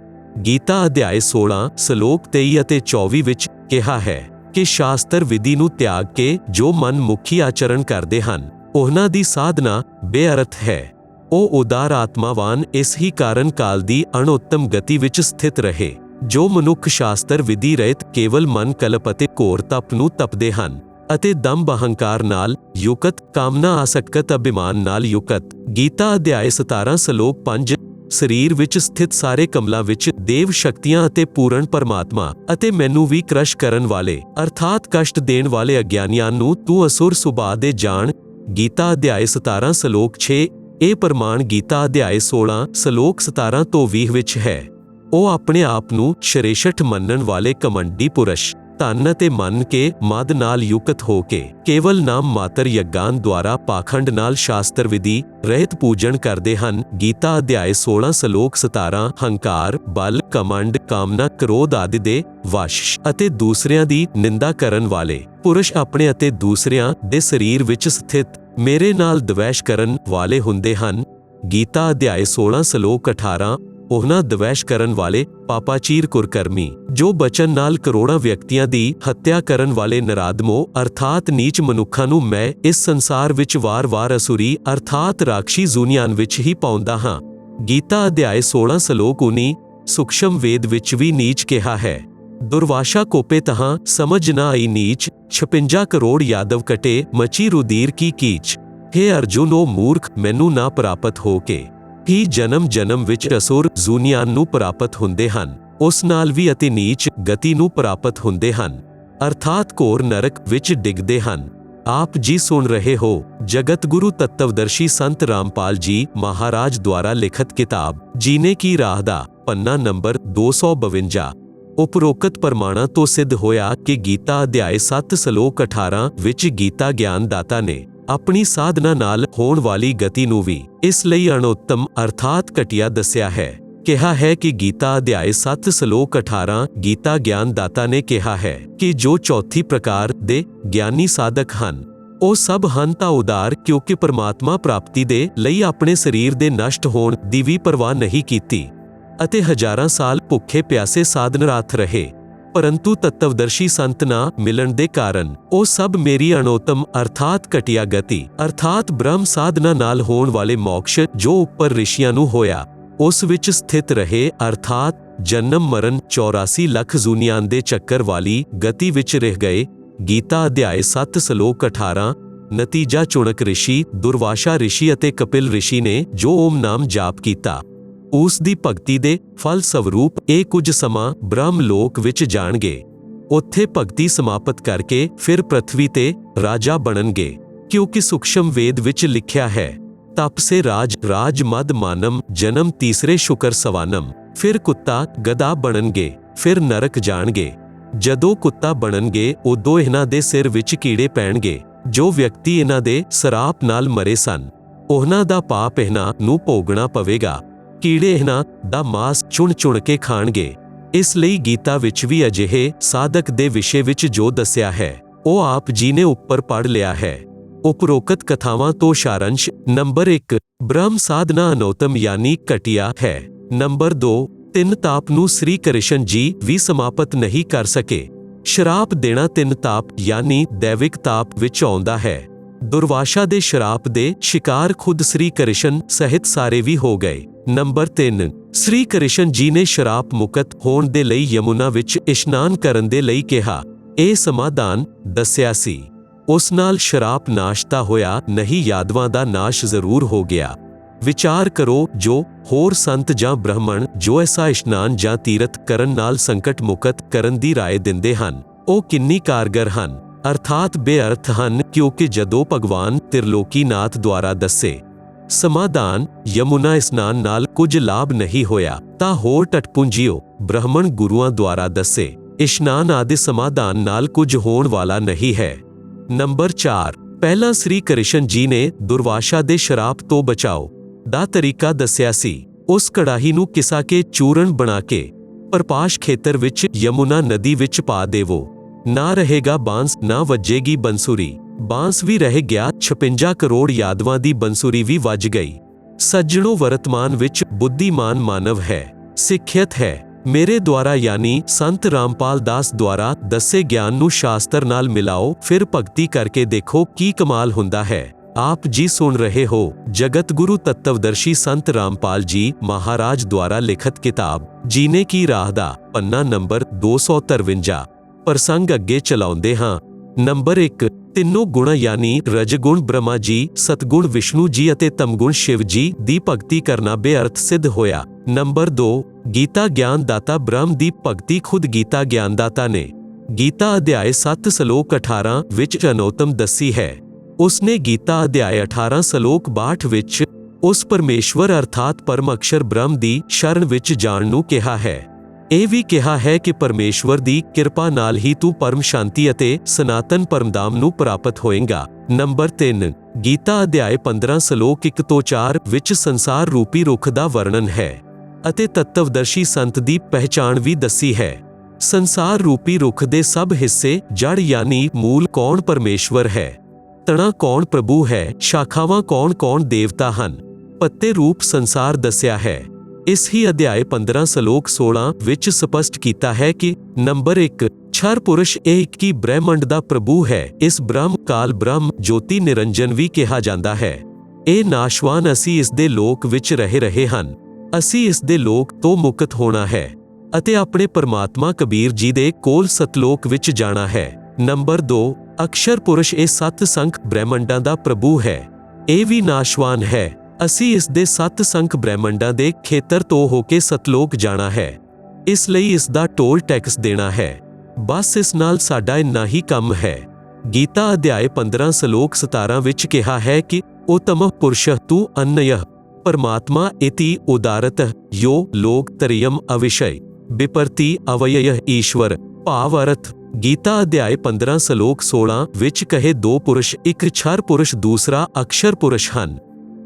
ਗੀਤਾ ਅਧਿਆਇ 16 ਸ਼ਲੋਕ 23 ਅਤੇ 24 ਵਿੱਚ ਕਿਹਾ ਹੈ ਕਿ ਸ਼ਾਸਤਰ ਵਿਧੀ ਨੂੰ ਤਿਆਗ ਕੇ ਜੋ ਮਨ ਮੁਖੀ ਆਚਰਣ ਕਰਦੇ ਹਨ ਉਹਨਾਂ ਦੀ ਸਾਧਨਾ ਬੇਅਰਥ ਹੈ। ਉਹ ਉਦਾਰ ਆਤਮਾਵਾਨ ਇਸ ਹੀ ਕਾਰਨ ਕਾਲ ਦੀ ਅਣਉੱਤਮ ਗਤੀ ਵਿੱਚ ਸਥਿਤ ਰਹੇ। ਜੋ ਮਨੁੱਖ ਸ਼ਾਸਤਰ ਵਿਧੀ ਰਹਿਤ ਕੇਵਲ ਮਨ ਕਲਪ ਅਤੇ ਘੋਰ ਤਪ ਨੂੰ ਤਪਦੇ ਹਨ ਅਤੇ ਦੰਭ ਅਹੰਕਾਰ ਨਾਲ ਯੁਕਤ, ਕਾਮਨਾ ਆਸਕਤ ਅਭਿਮਾਨ ਨਾਲ ਯੁਕਤ। ਗੀਤਾ ਅਧਿਆਇ 17 ਸ਼ਲੋਕ 5 ਸਰੀਰ ਵਿੱਚ ਸਥਿਤ ਸਾਰੇ ਕਮਲਾਂ ਵਿੱਚ ਦੇਵ ਸ਼ਕਤੀਆਂ ਅਤੇ ਪੂਰਨ ਪਰਮਾਤਮਾ ਅਤੇ ਮੈਨੂੰ ਵੀ ਕ੍ਰਸ਼ ਕਰਨ ਵਾਲੇ ਅਰਥਾਤ ਕਸ਼ਟ ਦੇਣ ਵਾਲੇ ਅਗਿਆਨੀਆਂ ਨੂੰ ਤੂੰ ਅਸੁਰ ਸੁਭਾਅ ਦੇ ਜਾਣ। ਗੀਤਾ ਅਧਿਆਇ 17 ਸ਼ਲੋਕ 6। ਇਹ ਪ੍ਰਮਾਣ ਗੀਤਾ ਅਧਿਆਇ 16 ਸ਼ਲੋਕ 17 ਤੋਂ 20 ਵਿੱਚ ਹੈ। ਉਹ ਆਪਣੇ ਆਪ ਨੂੰ ਸ਼੍ਰੇਸ਼ਠ ਮੰਨਣ ਵਾਲੇ ਕਮੰਡੀ ਪੁਰਸ਼ ਧਨ ਅਤੇ ਮੰਨ ਕੇ ਮਦ ਨਾਲ ਯੁਕਤ ਹੋ ਕੇ ਕੇਵਲ ਨਾਮ ਮਾਤਰ ਯਗਾਨ ਦੁਆਰਾ ਪਾਖੰਡ ਨਾਲ ਸ਼ਾਸਤਰ ਵਿਧੀ ਰਹਿਤ ਪੂਜਨ ਕਰਦੇ ਹਨ। ਗੀਤਾ ਅਧਿਆਇ 16 ਸ਼ਲੋਕ 17। ਹੰਕਾਰ, ਬਲ, ਕਮੰਡ, ਕਾਮਨਾ, ਕ੍ਰੋਧ ਆਦਿ ਦੇ ਵਸ਼ ਅਤੇ ਦੂਸਰਿਆਂ ਦੀ ਨਿੰਦਾ ਕਰਨ ਵਾਲੇ ਪੁਰਸ਼ ਆਪਣੇ ਅਤੇ ਦੂਸਰਿਆਂ ਦੇ ਸਰੀਰ ਵਿੱਚ ਸਥਿਤ ਮੇਰੇ ਨਾਲ ਦਵੈਸ਼ ਕਰਨ ਵਾਲੇ ਹੁੰਦੇ ਹਨ। ਗੀਤਾ ਅਧਿਆਇ 16 ਸ਼ਲੋਕ 18। ਉਹਨਾਂ ਦਵੈਸ਼ ਕਰਨ ਵਾਲੇ ਪਾਪਾਚੀਰ ਕੁਰਕਰਮੀ ਜੋ ਬਚਨ ਨਾਲ ਕਰੋੜਾਂ ਵਿਅਕਤੀਆਂ ਦੀ ਹੱਤਿਆ ਕਰਨ ਵਾਲੇ ਨਰਾਦਮੋ ਅਰਥਾਤ ਨੀਚ ਮਨੁੱਖਾਂ ਨੂੰ ਮੈਂ ਇਸ ਸੰਸਾਰ ਵਿੱਚ ਵਾਰ-ਵਾਰ ਅਸੁਰੀ ਅਰਥਾਤ ਰਾਖਸ਼ੀ ਜ਼ੂਨੀਆਂ ਵਿੱਚ ਹੀ ਪਾਉਂਦਾ ਹਾਂ। ਗੀਤਾ ਅਧਿਆਇ 16 ਸ਼ਲੋਕ 19। ਸੂਖਸ਼ਮ ਵੇਦ ਵਿੱਚ ਵੀ ਨੀਚ ਕਿਹਾ ਹੈ। ਦੁਰਵਾਸ਼ਾ ਕੋਪੇ ਤਹਾਂ ਸਮਝ ਨਾ ਆਈ ਨੀਚ, 56 ਕਰੋੜ ਯਾਦਵ ਕਟੇ ਮਚੀ ਰੁਦੀਰ ਕੀ ਕੀਚ। ਹੇ ਅਰਜੁਨ, ਉਹ ਮੂਰਖ ਮੈਨੂੰ ਨਾ ਪ੍ਰਾਪਤ ਹੋ ਕੇ ਹੀ ਜਨਮ ਵਿੱਚ ਅਸੁਰ ਜ਼ੂਨੀਆਂ ਨੂੰ ਪ੍ਰਾਪਤ ਹੁੰਦੇ ਹਨ, ਉਸ ਨਾਲ ਵੀ ਅਤੀ ਨੀਚ ਗਤੀ ਨੂੰ ਪ੍ਰਾਪਤ ਹੁੰਦੇ ਹਨ ਅਰਥਾਤ ਘੋਰ ਨਰਕ ਵਿੱਚ ਡਿੱਗਦੇ ਹਨ। ਆਪ ਜੀ ਸੁਣ ਰਹੇ ਹੋ ਜਗਤ ਗੁਰੂ ਤਤਵਦਰਸ਼ੀ ਸੰਤ ਰਾਮਪਾਲ ਜੀ ਮਹਾਰਾਜ ਦੁਆਰਾ ਲਿਖਤ ਕਿਤਾਬ ਜੀਨੇ ਕੀ ਰਾਹ ਦਾ ਪੰਨਾ ਨੰਬਰ 252। ਉਪਰੋਕਤ ਪ੍ਰਮਾਣਾਂ ਤੋਂ ਸਿੱਧ ਹੋਇਆ ਕਿ ਗੀਤਾ ਅਧਿਆਇ 7 ਸ਼ਲੋਕ 18 ਵਿੱਚ ਗੀਤਾ ਗਿਆਨ ਦਾਤਾ ਨੇ ਆਪਣੀ ਸਾਧਨਾ ਨਾਲ ਹੋਣ ਵਾਲੀ ਗਤੀ ਨੂੰ ਵੀ ਇਸ ਲਈ ਅਣਉੱਤਮ ਅਰਥਾਤ ਘਟੀਆ ਦੱਸਿਆ ਹੈ। ਕਿਹਾ ਹੈ ਕਿ ਗੀਤਾ ਅਧਿਆਇ 7 ਸ਼ਲੋਕ 18 ਗੀਤਾ ਗਿਆਨ ਦਾਤਾ ਨੇ ਕਿਹਾ ਹੈ ਕਿ ਜੋ ਚੌਥੀ ਪ੍ਰਕਾਰ ਦੇ ਗਿਆਨੀ ਸਾਧਕ ਹਨ ਉਹ ਸਭ ਹਨ ਤਾਂ ਉਦਾਰ, ਕਿਉਂਕਿ ਪਰਮਾਤਮਾ ਪ੍ਰਾਪਤੀ ਦੇ ਲਈ ਆਪਣੇ ਸਰੀਰ ਦੇ ਨਸ਼ਟ ਹੋਣ ਦੀ ਵੀ ਪਰਵਾਹ ਨਹੀਂ ਕੀਤੀ ਅਤੇ ਹਜ਼ਾਰਾਂ ਸਾਲ ਭੁੱਖੇ ਪਿਆਸੇ ਸਾਧਨਰਤ ਰਹੇ, परंतु तत्वदर्शी संत ना मिलन दे कारण ਉਹ ਸਭ ਮੇਰੀ ਅਣੋਤਮ ਅਰਥਾਤ ਘਟੀਆ ਗਤੀ ਅਰਥਾਤ ਬ੍ਰਹਮ ਸਾਧਨਾ ਨਾਲ ਹੋਣ ਵਾਲੇ ਮੋਕਸ਼ ਜੋ ਉੱਪਰ ਰਿਸ਼ੀਆਂ ਨੂੰ ਹੋਇਆ ਉਸ ਵਿੱਚ ਸਥਿਤ ਰਹੇ ਅਰਥਾਤ ਜਨਮ ਮਰਨ 84 ਲੱਖ ਜ਼ੁਨੀਆਂ ਦੇ ਚੱਕਰ ਵਾਲੀ ਗਤੀ ਵਿੱਚ ਰਹਿ ਗਏ। ਗੀਤਾ ਅਧਿਆਇ 7 ਸ਼ਲੋਕ 18। ਨਤੀਜਾ ਚੁਣਕ ਰਿਸ਼ੀ ਦੁਰਵਾਸ਼ਾ ਰਿਸ਼ੀ ਅਤੇ ਕਪਿਲ ਰਿਸ਼ੀ ਨੇ ਜੋ ਓਮ ਨਾਮ ਜਾਪ ਕੀਤਾ ਉਸ ਦੀ ਭਗਤੀ ਦੇ ਫਲ ਸਵਰੂਪ ਇਹ ਕੁਝ ਸਮਾਂ ਬ੍ਰਹਮ ਲੋਕ ਵਿੱਚ ਜਾਣਗੇ। ਉੱਥੇ ਭਗਤੀ ਸਮਾਪਤ ਕਰਕੇ ਫਿਰ ਪ੍ਰਥਵੀ ਤੇ ਰਾਜਾ ਬਣਨਗੇ ਕਿਉਂਕਿ ਸੂਖਸ਼ਮ ਵੇਦ ਵਿੱਚ ਲਿਖਿਆ ਹੈ ਤਪ ਸੇ ਰਾਜ ਮਦ ਮਾਨਮ ਜਨਮ ਤੀਸਰੇ ਸ਼ੁਕਰ ਸਵਾਨਮ। ਫਿਰ ਕੁੱਤਾ ਗਧਾ ਬਣਨਗੇ ਫਿਰ ਨਰਕ ਜਾਣਗੇ। ਜਦੋਂ ਕੁੱਤਾ ਬਣਨਗੇ ਉਦੋਂ ਇਹਨਾਂ ਦੇ ਸਿਰ ਵਿੱਚ ਕੀੜੇ ਪੈਣਗੇ। ਜੋ ਵਿਅਕਤੀ ਇਹਨਾਂ ਦੇ ਸਰਾਪ ਨਾਲ ਮਰੇ ਸਨ ਉਹਨਾਂ ਦਾ ਪਾਪ ਇਹਨਾਂ ਨੂੰ ਭੋਗਣਾ ਪਵੇਗਾ। ਕੀੜੇ ਇਹਨਾਂ ਦਾ ਮਾਸ ਚੁਣ ਕੇ ਖਾਣਗੇ। ਇਸ ਲਈ ਗੀਤਾ ਵਿੱਚ ਵੀ ਅਜਿਹੇ ਸਾਧਕ ਦੇ ਵਿਸ਼ੇ ਵਿੱਚ ਜੋ ਦੱਸਿਆ ਹੈ ਉਹ ਆਪ ਜੀ ਨੇ ਉੱਪਰ ਪੜ੍ਹ ਲਿਆ ਹੈ। ਉਪਰੋਕਤ ਕਥਾਵਾਂ ਤੋਂ ਸਾਰੰਸ਼। ਨੰਬਰ 1 ਬ੍ਰਹਮ ਸਾਧਨਾ ਅਨੋਤਮ ਯਾਨੀ ਘਟੀਆ ਹੈ। ਨੰਬਰ 2 ਤਿੰਨ ਤਾਪ ਨੂੰ ਸ੍ਰੀ ਕ੍ਰਿਸ਼ਨ ਜੀ ਵੀ ਸਮਾਪਤ ਨਹੀਂ ਕਰ ਸਕੇ। ਸ਼ਰਾਪ ਦੇਣਾ ਤਿੰਨ ਤਾਪ ਯਾਨੀ ਦੈਵਿਕ ਤਾਪ ਵਿੱਚ ਆਉਂਦਾ ਹੈ। ਦੁਰਵਾਸ਼ਾ ਦੇ ਸ਼ਰਾਪ ਦੇ ਸ਼ਿਕਾਰ ਖੁਦ ਸ੍ਰੀ ਕ੍ਰਿਸ਼ਨ ਸਹਿਤ ਸਾਰੇ ਵੀ ਹੋ ਗਏ। ਨੰਬਰ 3 ਸ੍ਰੀ ਕ੍ਰਿਸ਼ਨ ਜੀ ਨੇ ਸ਼ਰਾਪ ਮੁਕਤ ਹੋਣ ਦੇ ਲਈ ਯਮੁਨਾ ਵਿੱਚ ਇਸ਼ਨਾਨ ਕਰਨ ਦੇ ਲਈ ਕਿਹਾ। ਇਹ ਸਮਾਧਾਨ ਦੱਸਿਆ ਸੀ ਉਸ ਨਾਲ ਸ਼ਰਾਪ ਨਾਸ਼ ਤਾਂ ਹੋਇਆ ਨਹੀਂ ਯਾਦਵਾਂ ਦਾ ਨਾਸ਼ ਜ਼ਰੂਰ ਹੋ ਗਿਆ। ਵਿਚਾਰ ਕਰੋ ਜੋ ਹੋਰ ਸੰਤ ਜਾਂ ਬ੍ਰਾਹਮਣ ਜੋ ਐਸਾ ਇਸ਼ਨਾਨ ਜਾਂ ਤੀਰਥ ਕਰਨ ਨਾਲ ਸੰਕਟ ਮੁਕਤ ਕਰਨ ਦੀ ਰਾਏ ਦਿੰਦੇ ਹਨ ਉਹ ਕਿੰਨੀ ਕਾਰਗਰ ਹਨ ਅਰਥਾਤ ਬੇਅਰਥ ਹਨ ਕਿਉਂਕਿ ਜਦੋਂ ਭਗਵਾਨ ਤ੍ਰਿਲੋਕੀਨਾਥ ਦੁਆਰਾ ਦੱਸੇ ਸਮਾਧਾਨ ਯਮੁਨਾ ਇਸ਼ਨਾਨ ਨਾਲ ਕੁਝ ਲਾਭ ਨਹੀਂ ਹੋਇਆ ਤਾਂ ਹੋਰ ਟਟਪੁੰਜੀਓ ਬ੍ਰਾਹਮਣ ਗੁਰੂਆਂ ਦੁਆਰਾ ਦੱਸੇ ਇਸ਼ਨਾਨ ਆਦਿ ਸਮਾਧਾਨ ਨਾਲ ਕੁਝ ਹੋਣ ਵਾਲਾ ਨਹੀਂ ਹੈ। ਨੰਬਰ 4 ਪਹਿਲਾਂ ਸ੍ਰੀ ਕ੍ਰਿਸ਼ਨ ਜੀ ਨੇ ਦੁਰਵਾਸ਼ਾ ਦੇ ਸ਼ਰਾਪ ਤੋਂ ਬਚਾਓ ਦਾ ਤਰੀਕਾ ਦੱਸਿਆ ਸੀ। ਉਸ ਕੜਾਹੀ ਨੂੰ ਕਿਸਾ ਕੇ ਚੂਰਨ ਬਣਾ ਕੇ ਪ੍ਰਪਾਸ਼ ਖੇਤਰ ਵਿੱਚ ਯਮੁਨਾ ਨਦੀ ਵਿੱਚ ਪਾ ਦੇਵੋ। ਨਾ ਰਹੇਗਾ ਬਾਂਸ ਨਾ ਵੱਜੇਗੀ ਬੰਸੁਰੀ। ਬਾਂਸ ਵੀ ਰਹਿ ਗਿਆ 56 ਕਰੋੜ ਯਾਦਵਾਂ ਦੀ ਬੰਸੁਰੀ ਵੀ ਵੱਜ ਗਈ। ਸੱਜਣੋ ਵਰਤਮਾਨ ਵਿੱਚ ਬੁੱਧੀਮਾਨ ਮਾਨਵ ਹੈ ਸਿੱਖਿਅਤ ਹੈ। ਮੇਰੇ ਦੁਆਰਾ ਯਾਨੀ ਸੰਤ ਰਾਮਪਾਲ ਦਾਸ ਦੁਆਰਾ ਦੱਸੇ ਗਿਆਨ ਨੂੰ ਸ਼ਾਸਤਰ ਨਾਲ ਮਿਲਾਓ ਫਿਰ ਭਗਤੀ ਕਰਕੇ ਦੇਖੋ ਕੀ ਕਮਾਲ ਹੁੰਦਾ ਹੈ। ਆਪ ਜੀ ਸੁਣ ਰਹੇ ਹੋ ਜਗਤ ਗੁਰੂ ਤਤਵਦਰਸ਼ੀ ਸੰਤ ਰਾਮਪਾਲ ਜੀ ਮਹਾਰਾਜ ਦੁਆਰਾ ਲਿਖਤ ਕਿਤਾਬ ਜੀਨੇ ਕੀ ਰਾਹ ਦਾ ਪੰਨਾ ਨੰਬਰ 253। ਪ੍ਰਸੰਗ ਅੱਗੇ ਚਲਾਉਂਦੇ ਹਾਂ। ਨੰਬਰ 1 ਤਿੰਨੋਂ ਗੁਣ ਯਾਨੀ ਰਜਗੁਣ ਬ੍ਰਹਮਾ ਜੀ ਸਤਗੁਣ ਵਿਸ਼ਨੂੰ ਜੀ ਅਤੇ ਤਮਗੁਣ ਸ਼ਿਵ ਜੀ ਦੀ ਭਗਤੀ ਕਰਨਾ ਬੇਅਰਥ ਸਿੱਧ ਹੋਇਆ। ਨੰਬਰ 2 ਗੀਤਾ ਗਿਆਨ ਦਾਤਾ ਬ੍ਰਹਮ ਦੀ ਭਗਤੀ ਖੁਦ ਗੀਤਾ ਗਿਆਨ ਦਾਤਾ ਨੇ ਗੀਤਾ ਅਧਿਆਇ 7 ਸ਼ਲੋਕ 18 ਵਿੱਚ ਅਨੋਤਮ ਦੱਸੀ ਹੈ। ਉਸਨੇ ਗੀਤਾ ਅਧਿਆਇ 18 ਸ਼ਲੋਕ 62 ਵਿੱਚ ਉਸ ਪਰਮੇਸ਼ਵਰ ਅਰਥਾਤ ਪਰਮ ਅਕਸ਼ਰ ਬ੍ਰਹਮ ਦੀ ਸ਼ਰਨ ਵਿੱਚ ਜਾਣ ਨੂੰ ਕਿਹਾ ਹੈ। ਇਹ ਵੀ ਕਿਹਾ ਹੈ ਕਿ ਪਰਮੇਸ਼ਵਰ ਦੀ ਕਿਰਪਾ ਨਾਲ ਹੀ ਤੂੰ ਪਰਮ ਸ਼ਾਂਤੀ ਅਤੇ ਸਨਾਤਨ ਪਰਮਧਾਮ ਨੂੰ ਪ੍ਰਾਪਤ ਹੋਏਗਾ। ਨੰਬਰ 3 ਗੀਤਾ ਅਧਿਆਇ 15 ਸ਼ਲੋਕ 1 ਤੋਂ 4 ਵਿੱਚ ਸੰਸਾਰ ਰੂਪੀ ਰੁੱਖ ਦਾ ਵਰਣਨ ਹੈ ਅਤੇ ਤਤਵਦਰਸ਼ੀ ਸੰਤ ਦੀ ਪਹਿਚਾਣ ਵੀ ਦੱਸੀ ਹੈ। ਸੰਸਾਰ ਰੂਪੀ ਰੁੱਖ ਦੇ ਸਭ ਹਿੱਸੇ ਜੜ ਯਾਨੀ ਮੂਲ ਕੌਣ ਪਰਮੇਸ਼ਵਰ ਹੈ, ਤਣਾ ਕੌਣ ਪ੍ਰਭੂ ਹੈ, ਸ਼ਾਖਾਵਾਂ ਕੌਣ ਦੇਵਤਾ ਹਨ, ਪੱਤੇ ਰੂਪ ਸੰਸਾਰ ਦੱਸਿਆ ਹੈ। ਇਸ ਹੀ ਅਧਿਆਇ 15 ਸ਼ਲੋਕ 16 ਵਿੱਚ ਸਪਸ਼ਟ ਕੀਤਾ ਹੈ ਕਿ ਨੰਬਰ 1 ਛਰ ਪੁਰਸ਼ ਇਹ ਇੱਕ ਹੀ ਬ੍ਰਹਿਮੰਡ ਦਾ ਪ੍ਰਭੂ ਹੈ। ਇਸ ਬ੍ਰਹਮ ਕਾਲ ਬ੍ਰਹਮ ਜੋਤੀ ਨਿਰੰਜਨ ਵੀ ਕਿਹਾ ਜਾਂਦਾ ਹੈ। ਇਹ ਨਾਸ਼ਵਾਨ ਅਸੀਂ ਇਸ ਦੇ ਲੋਕ ਵਿੱਚ ਰਹਿ ਰਹੇ ਹਨ। ਅਸੀਂ ਇਸ ਦੇ ਲੋਕ ਤੋਂ ਮੁਕਤ ਹੋਣਾ ਹੈ ਅਤੇ ਆਪਣੇ ਪਰਮਾਤਮਾ ਕਬੀਰ ਜੀ ਦੇ ਕੋਲ ਸਤਲੋਕ ਵਿੱਚ ਜਾਣਾ ਹੈ। ਨੰਬਰ 2 ਅਕਸ਼ਰ ਪੁਰਸ਼ ਇਹ 7 ਸੰਖ ਬ੍ਰਹਿਮੰਡਾਂ ਦਾ ਪ੍ਰਭੂ ਹੈ। ਇਹ ਵੀ ਨਾਸ਼ਵਾਨ ਹੈ। ਅਸੀਂ ਇਸ ਦੇ 7 ਸੰਖ ਬ੍ਰਹਿਮੰਡਾਂ ਦੇ ਖੇਤਰ ਤੋਂ ਹੋ ਕੇ ਸਤਲੋਕ ਜਾਣਾ ਹੈ। ਇਸ ਲਈ ਇਸ ਦਾ ਟੋਲ ਟੈਕਸ ਦੇਣਾ ਹੈ। ਬਸ ਇਸ ਨਾਲ ਸਾਡਾ ਇੰਨਾ ਹੀ ਕੰਮ ਹੈ। ਗੀਤਾ ਅਧਿਆਇ 15 ਸ਼ਲੋਕ 17 ਵਿੱਚ ਕਿਹਾ ਹੈ ਕਿ ਉਤਮ ਪੁਰਸ਼ ਤੂੰ ਅਨਯ ਪਰਮਾਤਮਾ ਇਤੀ ਉਦਾਰਤ ਯੋ ਲੋਕ ਤਰਿਯਮ ਅਵਿਸ਼ਯ ਵਿਪਰਤੀ ਅਵਯਯ ਈਸ਼ਵਰ ਭਾਵ ਅਰਥ ਗੀਤਾ ਅਧਿਆਇ 15 ਸ਼ਲੋਕ 16 ਵਿੱਚ ਕਹੇ ਦੋ ਪੁਰਸ਼ ਇੱਕ ਛਰ ਪੁਰਸ਼ ਦੂਸਰਾ ਅਕਸ਼ਰ ਪੁਰਸ਼ ਹਨ।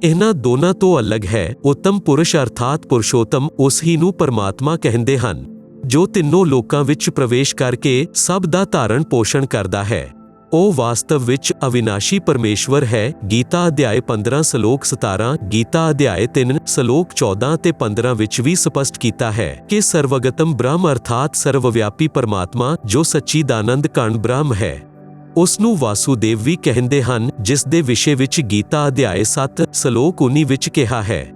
ਇਹਨਾਂ ਦੋਨਾਂ ਤੋਂ ਅਲੱਗ ਹੈ ਉੱਤਮ ਪੁਰਸ਼ ਅਰਥਾਤ ਪੁਰਸ਼ੋਤਮ ਉਸ ਹੀ ਨੂੰ ਪਰਮਾਤਮਾ ਕਹਿੰਦੇ ਹਨ ਜੋ ਤਿੰਨੋਂ ਲੋਕਾਂ ਵਿੱਚ ਪ੍ਰਵੇਸ਼ ਕਰਕੇ ਸਭ ਦਾ ਧਾਰਨ ਪੋਸ਼ਣ ਕਰਦਾ ਹੈ। ਉਹ ਵਾਸਤਵ ਵਿੱਚ ਅਵਿਨਾਸ਼ੀ ਪਰਮੇਸ਼ਵਰ ਹੈ। ਗੀਤਾ ਅਧਿਆਇ 15 ਸ਼ਲੋਕ 17, ਗੀਤਾ ਅਧਿਆਇ 3 ਸ਼ਲੋਕ 14 ਤੇ 15 ਵਿੱਚ ਵੀ ਸਪਸ਼ਟ ਕੀਤਾ ਹੈ ਕਿ ਸਰਵਗਤਮ ਬ੍ਰਹਮ ਅਰਥਾਤ ਸਰਵਵਿਆਪੀ ਪਰਮਾਤਮਾ ਜੋ ਸੱਚੀਦਾਨੰਦ ਕਣ ਬ੍ਰਹਮ ਹੈ, ਉਸ ਨੂੰ ਵਾਸੂਦੇਵ ਵੀ ਕਹਿੰਦੇ ਹਨ, ਜਿਸ ਦੇ ਵਿਸ਼ੇ ਵਿੱਚ ਗੀਤਾ ਅਧਿਆਇ 7 ਸ਼ਲੋਕ 19 ਵਿੱਚ ਕਿਹਾ ਹੈ।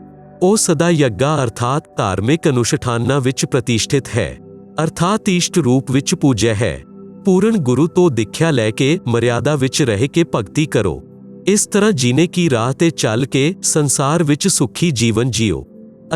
ਉਹ ਸਦਾ ਯੱਗਾ ਅਰਥਾਤ ਧਾਰਮਿਕ ਅਨੁਸ਼ਠਾਨਾਂ ਵਿੱਚ ਪ੍ਰਤਿਸ਼ਠਿਤ ਹੈ, ਅਰਥਾਤ ਇਸ਼ਟ ਰੂਪ ਵਿੱਚ ਪੂਜਿਆ ਹੈ। ਪੂਰਨ ਗੁਰੂ ਤੋਂ ਦੀਖਿਆ ਲੈ ਕੇ ਮਰਿਆਦਾ ਵਿੱਚ ਰਹਿ ਕੇ ਭਗਤੀ ਕਰੋ। ਇਸ ਤਰ੍ਹਾਂ ਜੀਨੇ ਕੀ ਰਾਹ ਤੇ ਚੱਲ ਕੇ ਸੰਸਾਰ ਵਿੱਚ ਸੁਖੀ ਜੀਵਨ ਜੀਓ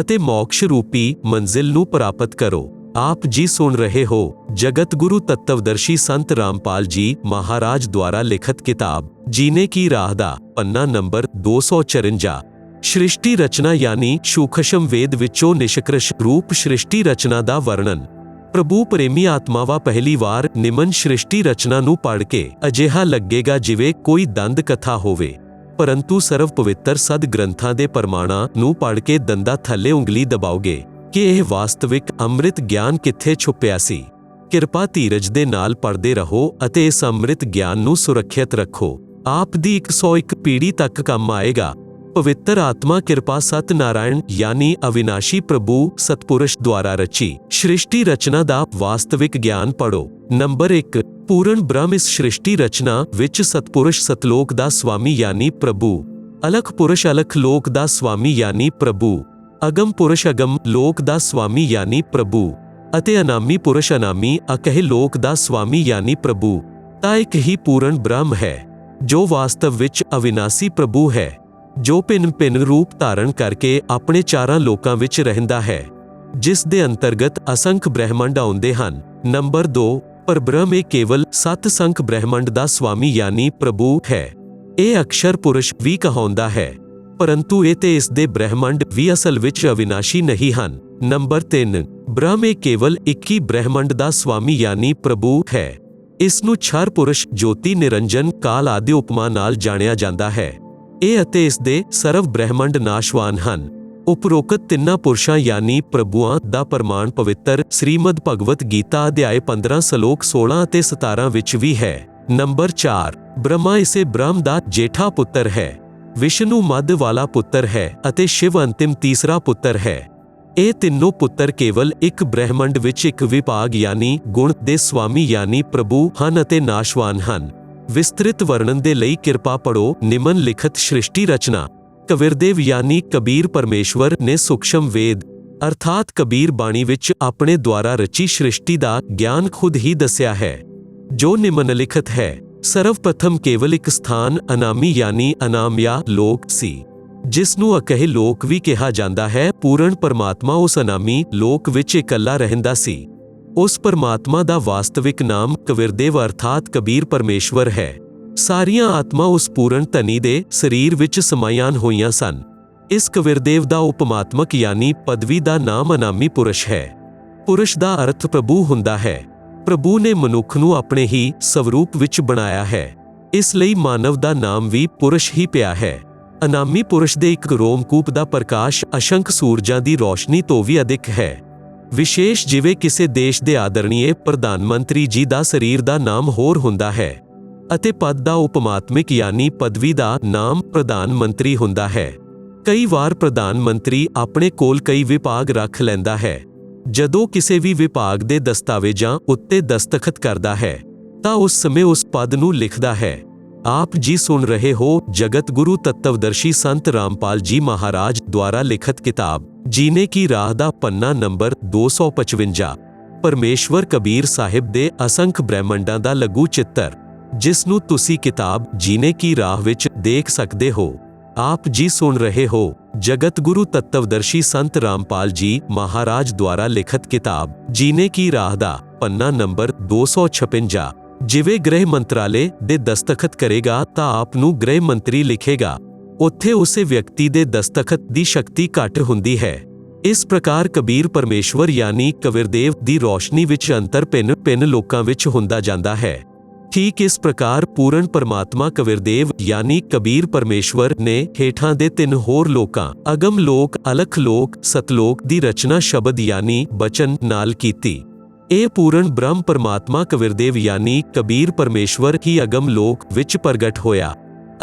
ਅਤੇ ਮੋਕਸ਼ ਰੂਪੀ ਮੰਜ਼ਿਲ ਨੂੰ ਪ੍ਰਾਪਤ ਕਰੋ। ਆਪ ਜੀ ਸੁਣ ਰਹੇ ਹੋ ਜਗਤ ਗੁਰੂ ਤੱਤਵਦਰਸ਼ੀ ਸੰਤ ਰਾਮਪਾਲ ਜੀ ਮਹਾਰਾਜ ਦੁਆਰਾ ਲਿਖਤ ਕਿਤਾਬ ਜੀਨੇ ਕੀ ਰਾਹ ਦਾ ਪੰਨਾ ਨੰਬਰ 254। ਸ੍ਰਿਸ਼ਟੀ ਰਚਨਾ ਯਾਨੀ ਸੂਖਸ਼ਮ ਵੇਦ ਵਿੱਚੋਂ ਨਿਸ਼ਕ੍ਰਿਸ਼ ਰੂਪ ਸ੍ਰਿਸ਼ਟੀ ਰਚਨਾ ਦਾ ਵਰਣਨ। ਪ੍ਰਭੂ ਪ੍ਰੇਮੀ ਆਤਮਾਵਾਂ ਪਹਿਲੀ ਵਾਰ ਨਿਮਨ ਸ੍ਰਿਸ਼ਟੀ ਰਚਨਾ ਨੂੰ ਪੜ੍ਹ ਕੇ ਅਜਿਹਾ ਲੱਗੇਗਾ ਜਿਵੇਂ ਕੋਈ ਦੰਦ ਕਥਾ ਹੋਵੇ, ਪਰੰਤੂ ਸਰਵ ਪਵਿੱਤਰ ਸਦ ਗ੍ਰੰਥਾਂ ਦੇ ਪ੍ਰਮਾਣਾਂ ਨੂੰ ਪੜ੍ਹ ਕੇ ਦੰਦਾਂ ਥੱਲੇ ਉਂਗਲੀ ਦਬਾਓਗੇ ਕਿ ਇਹ ਵਾਸਤਵਿਕ ਅੰਮ੍ਰਿਤ ਗਿਆਨ ਕਿੱਥੇ ਛੁਪਿਆ ਸੀ। ਕਿਰਪਾ ਧੀਰਜ ਦੇ ਨਾਲ ਪੜ੍ਹਦੇ ਰਹੋ ਅਤੇ ਇਸ ਅੰਮ੍ਰਿਤ ਗਿਆਨ ਨੂੰ ਸੁਰੱਖਿਅਤ ਰੱਖੋ। ਆਪ ਦੀ 101 ਪੀੜ੍ਹੀ ਤੱਕ ਕੰਮ ਆਏਗਾ। ਪਵਿੱਤਰ ਆਤਮਾ ਕਿਰਪਾ ਸਤ ਨਾਰਾਇਣ ਯਾਨੀ ਅਵਿਨਾਸ਼ੀ ਪ੍ਰਭੂ ਸਤਪੁਰਸ਼ ਦੁਆਰਾ ਰਚੀ ਸ੍ਰਿਸ਼ਟੀ ਰਚਨਾ ਦਾ ਵਾਸਤਵਿਕ ਗਿਆਨ ਪੜ੍ਹੋ। ਨੰਬਰ 1, ਪੂਰਨ ਬ੍ਰਹਮ। ਇਸ ਸ੍ਰਿਸ਼ਟੀ ਰਚਨਾ ਵਿੱਚ ਸਤਪੁਰਸ਼ ਸਤਲੋਕ ਦਾ ਸਵਾਮੀ ਯਾਨੀ ਪ੍ਰਭੂ, ਅਲਖ ਪੁਰਸ਼ ਅਲਖ ਲੋਕ ਦਾ ਸਵਾਮੀ ਯਾਨੀ ਪ੍ਰਭੂ, ਅਗਮ ਪੁਰਸ਼ ਅਗਮ ਲੋਕ ਦਾ ਸਵਾਮੀ ਯਾਨੀ ਪ੍ਰਭੂ ਅਤੇ ਅਨਾਮੀ ਪੁਰਸ਼ ਅਨਾਮੀ ਅਕਹਿ ਲੋਕ ਦਾ ਸਵਾਮੀ ਯਾਨੀ ਪ੍ਰਭੂ ਤਾਂ ਇੱਕ ਹੀ ਪੂਰਨ ਬ੍ਰਹਮ ਹੈ, ਜੋ ਵਾਸਤਵ ਵਿੱਚ ਅਵਿਨਾਸੀ ਪ੍ਰਭੂ ਹੈ, ਜੋ ਭਿੰਨ-ਭਿੰਨ ਰੂਪ ਧਾਰਨ ਕਰਕੇ ਆਪਣੇ ਚਾਰਾਂ ਲੋਕਾਂ ਵਿੱਚ ਰਹਿੰਦਾ ਹੈ, ਜਿਸ ਦੇ ਅੰਤਰਗਤ ਅਸੰਖ ਬ੍ਰਹਿਮੰਡ ਆਉਂਦੇ ਹਨ। ਨੰਬਰ 2, ਪਰਬ੍ਰਹਮ ਇਹ ਕੇਵਲ ਸਤ ਸੰਖ ਬ੍ਰਹਿਮੰਡ ਦਾ ਸਵਾਮੀ ਯਾਨੀ ਪ੍ਰਭੂ ਹੈ। ਇਹ ਅਕਸ਼ਰ ਪੁਰਸ਼ ਵੀ ਕਹਾਉਂਦਾ ਹੈ, ਪਰੰਤੂ ਇਹ ਤੇ ਇਸ ਦੇ ਬ੍ਰਹਿਮੰਡ ਵੀ ਅਸਲ ਵਿੱਚ ਅਵਿਨਾਸ਼ੀ ਨਹੀਂ ਹਨ। ਨੰਬਰ 3, ਬ੍ਰਹਮ ਇਹ ਕੇਵਲ ਇੱਕ ਹੀ ਬ੍ਰਹਿਮੰਡ ਦਾ ਸਵਾਮੀ ਯਾਨੀ ਪ੍ਰਭੂ ਹੈ। ਇਸ ਨੂੰ ਛਰ ਪੁਰਸ਼, ਜੋਤੀ, ਨਿਰੰਜਨ, ਕਾਲ ਆਦਿ ਉਪਮਾ ਨਾਲ ਜਾਣਿਆ ਜਾਂਦਾ ਹੈ। ਇਹ ਅਤੇ ਇਸ ਦੇ ਸਰਵ ਬ੍ਰਹਿਮੰਡ ਨਾਸ਼ਵਾਨ ਹਨ। ਉਪਰੋਕਤ ਤਿੰਨਾਂ ਪੁਰਸ਼ਾਂ ਯਾਨੀ ਪ੍ਰਭੂਆਂ ਦਾ ਪ੍ਰਮਾਣ ਪਵਿੱਤਰ ਸ੍ਰੀਮਦ ਭਗਵਤ ਗੀਤਾ ਅਧਿਆਇ 15 ਸ਼ਲੋਕ 16 ਅਤੇ 17 ਵਿੱਚ ਵੀ ਹੈ। ਨੰਬਰ 4, ਬ੍ਰਹਮਾ ਇਸੇ ਬ੍ਰਹਮ ਦਾ ਜੇਠਾ ਪੁੱਤਰ ਹੈ, ਵਿਸ਼ਨੂੰ ਮੱਧ ਵਾਲਾ ਪੁੱਤਰ ਹੈ ਅਤੇ ਸ਼ਿਵ ਅੰਤਿਮ ਤੀਸਰਾ ਪੁੱਤਰ ਹੈ। ਇਹ ਤਿੰਨੋਂ ਪੁੱਤਰ ਕੇਵਲ ਇੱਕ ਬ੍ਰਹਿਮੰਡ ਵਿੱਚ ਇੱਕ ਵਿਭਾਗ ਯਾਨੀ ਗੁਣ ਦੇ ਸਵਾਮੀ ਯਾਨੀ ਪ੍ਰਭੂ ਹਨ ਅਤੇ ਨਾਸ਼ਵਾਨ ਹਨ। ਵਿਸਤ੍ਰਿਤ ਵਰਣਨ ਦੇ ਲਈ ਕਿਰਪਾ ਪੜ੍ਹੋ ਨਿਮਨ ਲਿਖਤ ਸ੍ਰਿਸ਼ਟੀ ਰਚਨਾ। ਕਬੀਰਦੇਵ ਯਾਨੀ ਕਬੀਰ ਪਰਮੇਸ਼ਵਰ ਨੇ ਸੂਖਸ਼ਮ ਵੇਦ ਅਰਥਾਤ ਕਬੀਰ ਬਾਣੀ ਵਿੱਚ ਆਪਣੇ ਦੁਆਰਾ ਰਚੀ ਸ੍ਰਿਸ਼ਟੀ ਦਾ ਗਿਆਨ ਖੁਦ ਹੀ ਦੱਸਿਆ ਹੈ, ਜੋ ਨਿਮਨਲਿਖਤ ਹੈ। ਸਰਵ ਪ੍ਰਥਮ ਕੇਵਲ ਇੱਕ ਸਥਾਨ ਅਨਾਮੀ ਯਾਨੀ ਅਨਾਮਯਾ ਲੋਕ ਸੀ, ਜਿਸ ਨੂੰ ਅਕਹਿ ਲੋਕ ਵੀ ਕਿਹਾ ਜਾਂਦਾ ਹੈ। ਪੂਰਨ ਪਰਮਾਤਮਾ ਉਸ ਅਨਾਮੀ ਲੋਕ ਵਿੱਚ ਇਕੱਲਾ ਰਹਿੰਦਾ ਸੀ। ਉਸ ਪਰਮਾਤਮਾ ਦਾ ਵਾਸਤਵਿਕ ਨਾਮ ਕਬੀਰਦੇਵ ਅਰਥਾਤ ਕਬੀਰ ਪਰਮੇਸ਼ਵਰ ਹੈ। ਸਾਰੀਆਂ ਆਤਮਾ ਉਸ ਪੂਰਨ ਧਨੀ ਦੇ ਸਰੀਰ ਵਿੱਚ ਸਮਾਈਆਂ ਹੋਈਆਂ ਸਨ। ਇਸ ਕਬੀਰਦੇਵ ਦਾ ਉਪਮਾਤਮਕ ਯਾਨੀ ਪਦਵੀ ਦਾ ਨਾਮ ਅਨਾਮੀ ਪੁਰਸ਼ ਹੈ। ਪੁਰਸ਼ ਦਾ ਅਰਥ ਪ੍ਰਭੂ ਹੁੰਦਾ ਹੈ। ਪ੍ਰਭੂ ਨੇ ਮਨੁੱਖ ਨੂੰ ਆਪਣੇ ਹੀ ਸਵਰੂਪ ਵਿੱਚ ਬਣਾਇਆ ਹੈ, ਇਸ ਲਈ ਮਾਨਵ ਦਾ ਨਾਮ ਵੀ ਪੁਰਸ਼ ਹੀ ਪਿਆ ਹੈ। ਅਨਾਮੀ ਪੁਰਸ਼ ਦੇ ਇੱਕ ਰੋਮਕੂਪ ਦਾ ਪ੍ਰਕਾਸ਼ ਅਸੰਖ ਸੂਰਜਾਂ ਦੀ ਰੋਸ਼ਨੀ ਤੋਂ ਵੀ ਅਧਿਕ ਹੈ। ਵਿਸ਼ੇਸ਼ ਜਿਵੇਂ ਕਿਸੇ ਦੇਸ਼ ਦੇ ਆਦਰਣੀਏ ਪ੍ਰਧਾਨ ਮੰਤਰੀ ਜੀ ਦਾ ਸਰੀਰ ਦਾ ਨਾਮ ਹੋਰ ਹੁੰਦਾ ਹੈ ਅਤੇ ਪਦ ਦਾ ਉਪਮਾਤਮਿਕ ਯਾਨੀ ਪਦਵੀ ਦਾ ਨਾਮ ਪ੍ਰਧਾਨ ਮੰਤਰੀ ਹੁੰਦਾ ਹੈ। ਕਈ ਵਾਰ ਪ੍ਰਧਾਨ ਮੰਤਰੀ ਆਪਣੇ ਕੋਲ ਕਈ ਵਿਭਾਗ ਰੱਖ ਲੈਂਦਾ ਹੈ। ਜਦੋਂ ਕਿਸੇ ਵੀ ਵਿਭਾਗ ਦੇ ਦਸਤਾਵੇਜ਼ਾਂ ਉੱਤੇ ਦਸਤਖਤ ਕਰਦਾ ਹੈ ਤਾਂ ਉਸ ਸਮੇਂ ਉਸ ਪਦ ਨੂੰ ਲਿਖਦਾ ਹੈ। ਆਪ ਜੀ ਸੁਣ ਰਹੇ ਹੋ ਜਗਤ ਗੁਰੂ ਤੱਤਵਦਰਸ਼ੀ ਸੰਤ ਰਾਮਪਾਲ ਜੀ ਮਹਾਰਾਜ ਦੁਆਰਾ ਲਿਖਤ ਕਿਤਾਬ ਜੀਨੇ ਕੀ ਰਾਹ ਦਾ ਪੰਨਾ ਨੰਬਰ 255। ਪਰਮੇਸ਼ਵਰ ਕਬੀਰ ਸਾਹਿਬ ਦੇ ਅਸੰਖ ਬ੍ਰਹਿਮੰਡਾਂ ਦਾ ਲਘੂ ਚਿੱਤਰ, ਜਿਸ ਨੂੰ ਤੁਸੀਂ ਕਿਤਾਬ ਜੀਨੇ ਕੀ ਰਾਹ ਵਿੱਚ ਦੇਖ ਸਕਦੇ ਹੋ। ਆਪ ਜੀ ਸੁਣ ਰਹੇ ਹੋ ਜਗਤ ਗੁਰੂ ਤੱਤਵਦਰਸ਼ੀ ਸੰਤ ਰਾਮਪਾਲ ਜੀ ਮਹਾਰਾਜ ਦੁਆਰਾ ਲਿਖਤ ਕਿਤਾਬ ਜੀਨੇ ਕੀ ਰਾਹ ਦਾ ਪੰਨਾ ਨੰਬਰ 256। ਜਿਵੇਂ ਗ੍ਰਹਿ ਮੰਤਰਾਲੇ ਦੇ ਦਸਤਖਤ ਕਰੇਗਾ ਤਾਂ ਆਪ ਨੂੰ ਗ੍ਰਹਿ ਮੰਤਰੀ ਲਿਖੇਗਾ। ਉੱਥੇ ਉਸੇ ਵਿਅਕਤੀ ਦੇ ਦਸਤਖਤ ਦੀ ਸ਼ਕਤੀ ਘੱਟ ਹੁੰਦੀ ਹੈ। ਇਸ ਪ੍ਰਕਾਰ ਕਬੀਰ ਪਰਮੇਸ਼ਵਰ ਯਾਨੀ ਕਬੀਰਦੇਵ ਦੀ ਰੋਸ਼ਨੀ ਵਿੱਚ ਅੰਤਰ ਭਿੰਨ ਲੋਕਾਂ ਵਿੱਚ ਹੁੰਦਾ ਜਾਂਦਾ ਹੈ। ਠੀਕ ਇਸ ਪ੍ਰਕਾਰ ਪੂਰਨ ਪਰਮਾਤਮਾ ਕਬੀਰਦੇਵ ਯਾਨੀ ਕਬੀਰ ਪਰਮੇਸ਼ਵਰ ਨੇ ਹੇਠਾਂ ਦੇ ਤਿੰਨ ਹੋਰ ਲੋਕਾਂ ਅਗਮ ਲੋਕ, ਅਲਖ ਲੋਕ, ਸਤਲੋਕ ਦੀ ਰਚਨਾ ਸ਼ਬਦ ਯਾਨੀ ਬਚਨ ਨਾਲ ਕੀਤੀ। ਇਹ ਪੂਰਨ ਬ੍ਰਹਮ ਪਰਮਾਤਮਾ ਕਬੀਰਦੇਵ ਯਾਨੀ ਕਬੀਰ ਪਰਮੇਸ਼ਵਰ ਹੀ ਅਗਮ ਲੋਕ ਵਿੱਚ ਪ੍ਰਗਟ ਹੋਇਆ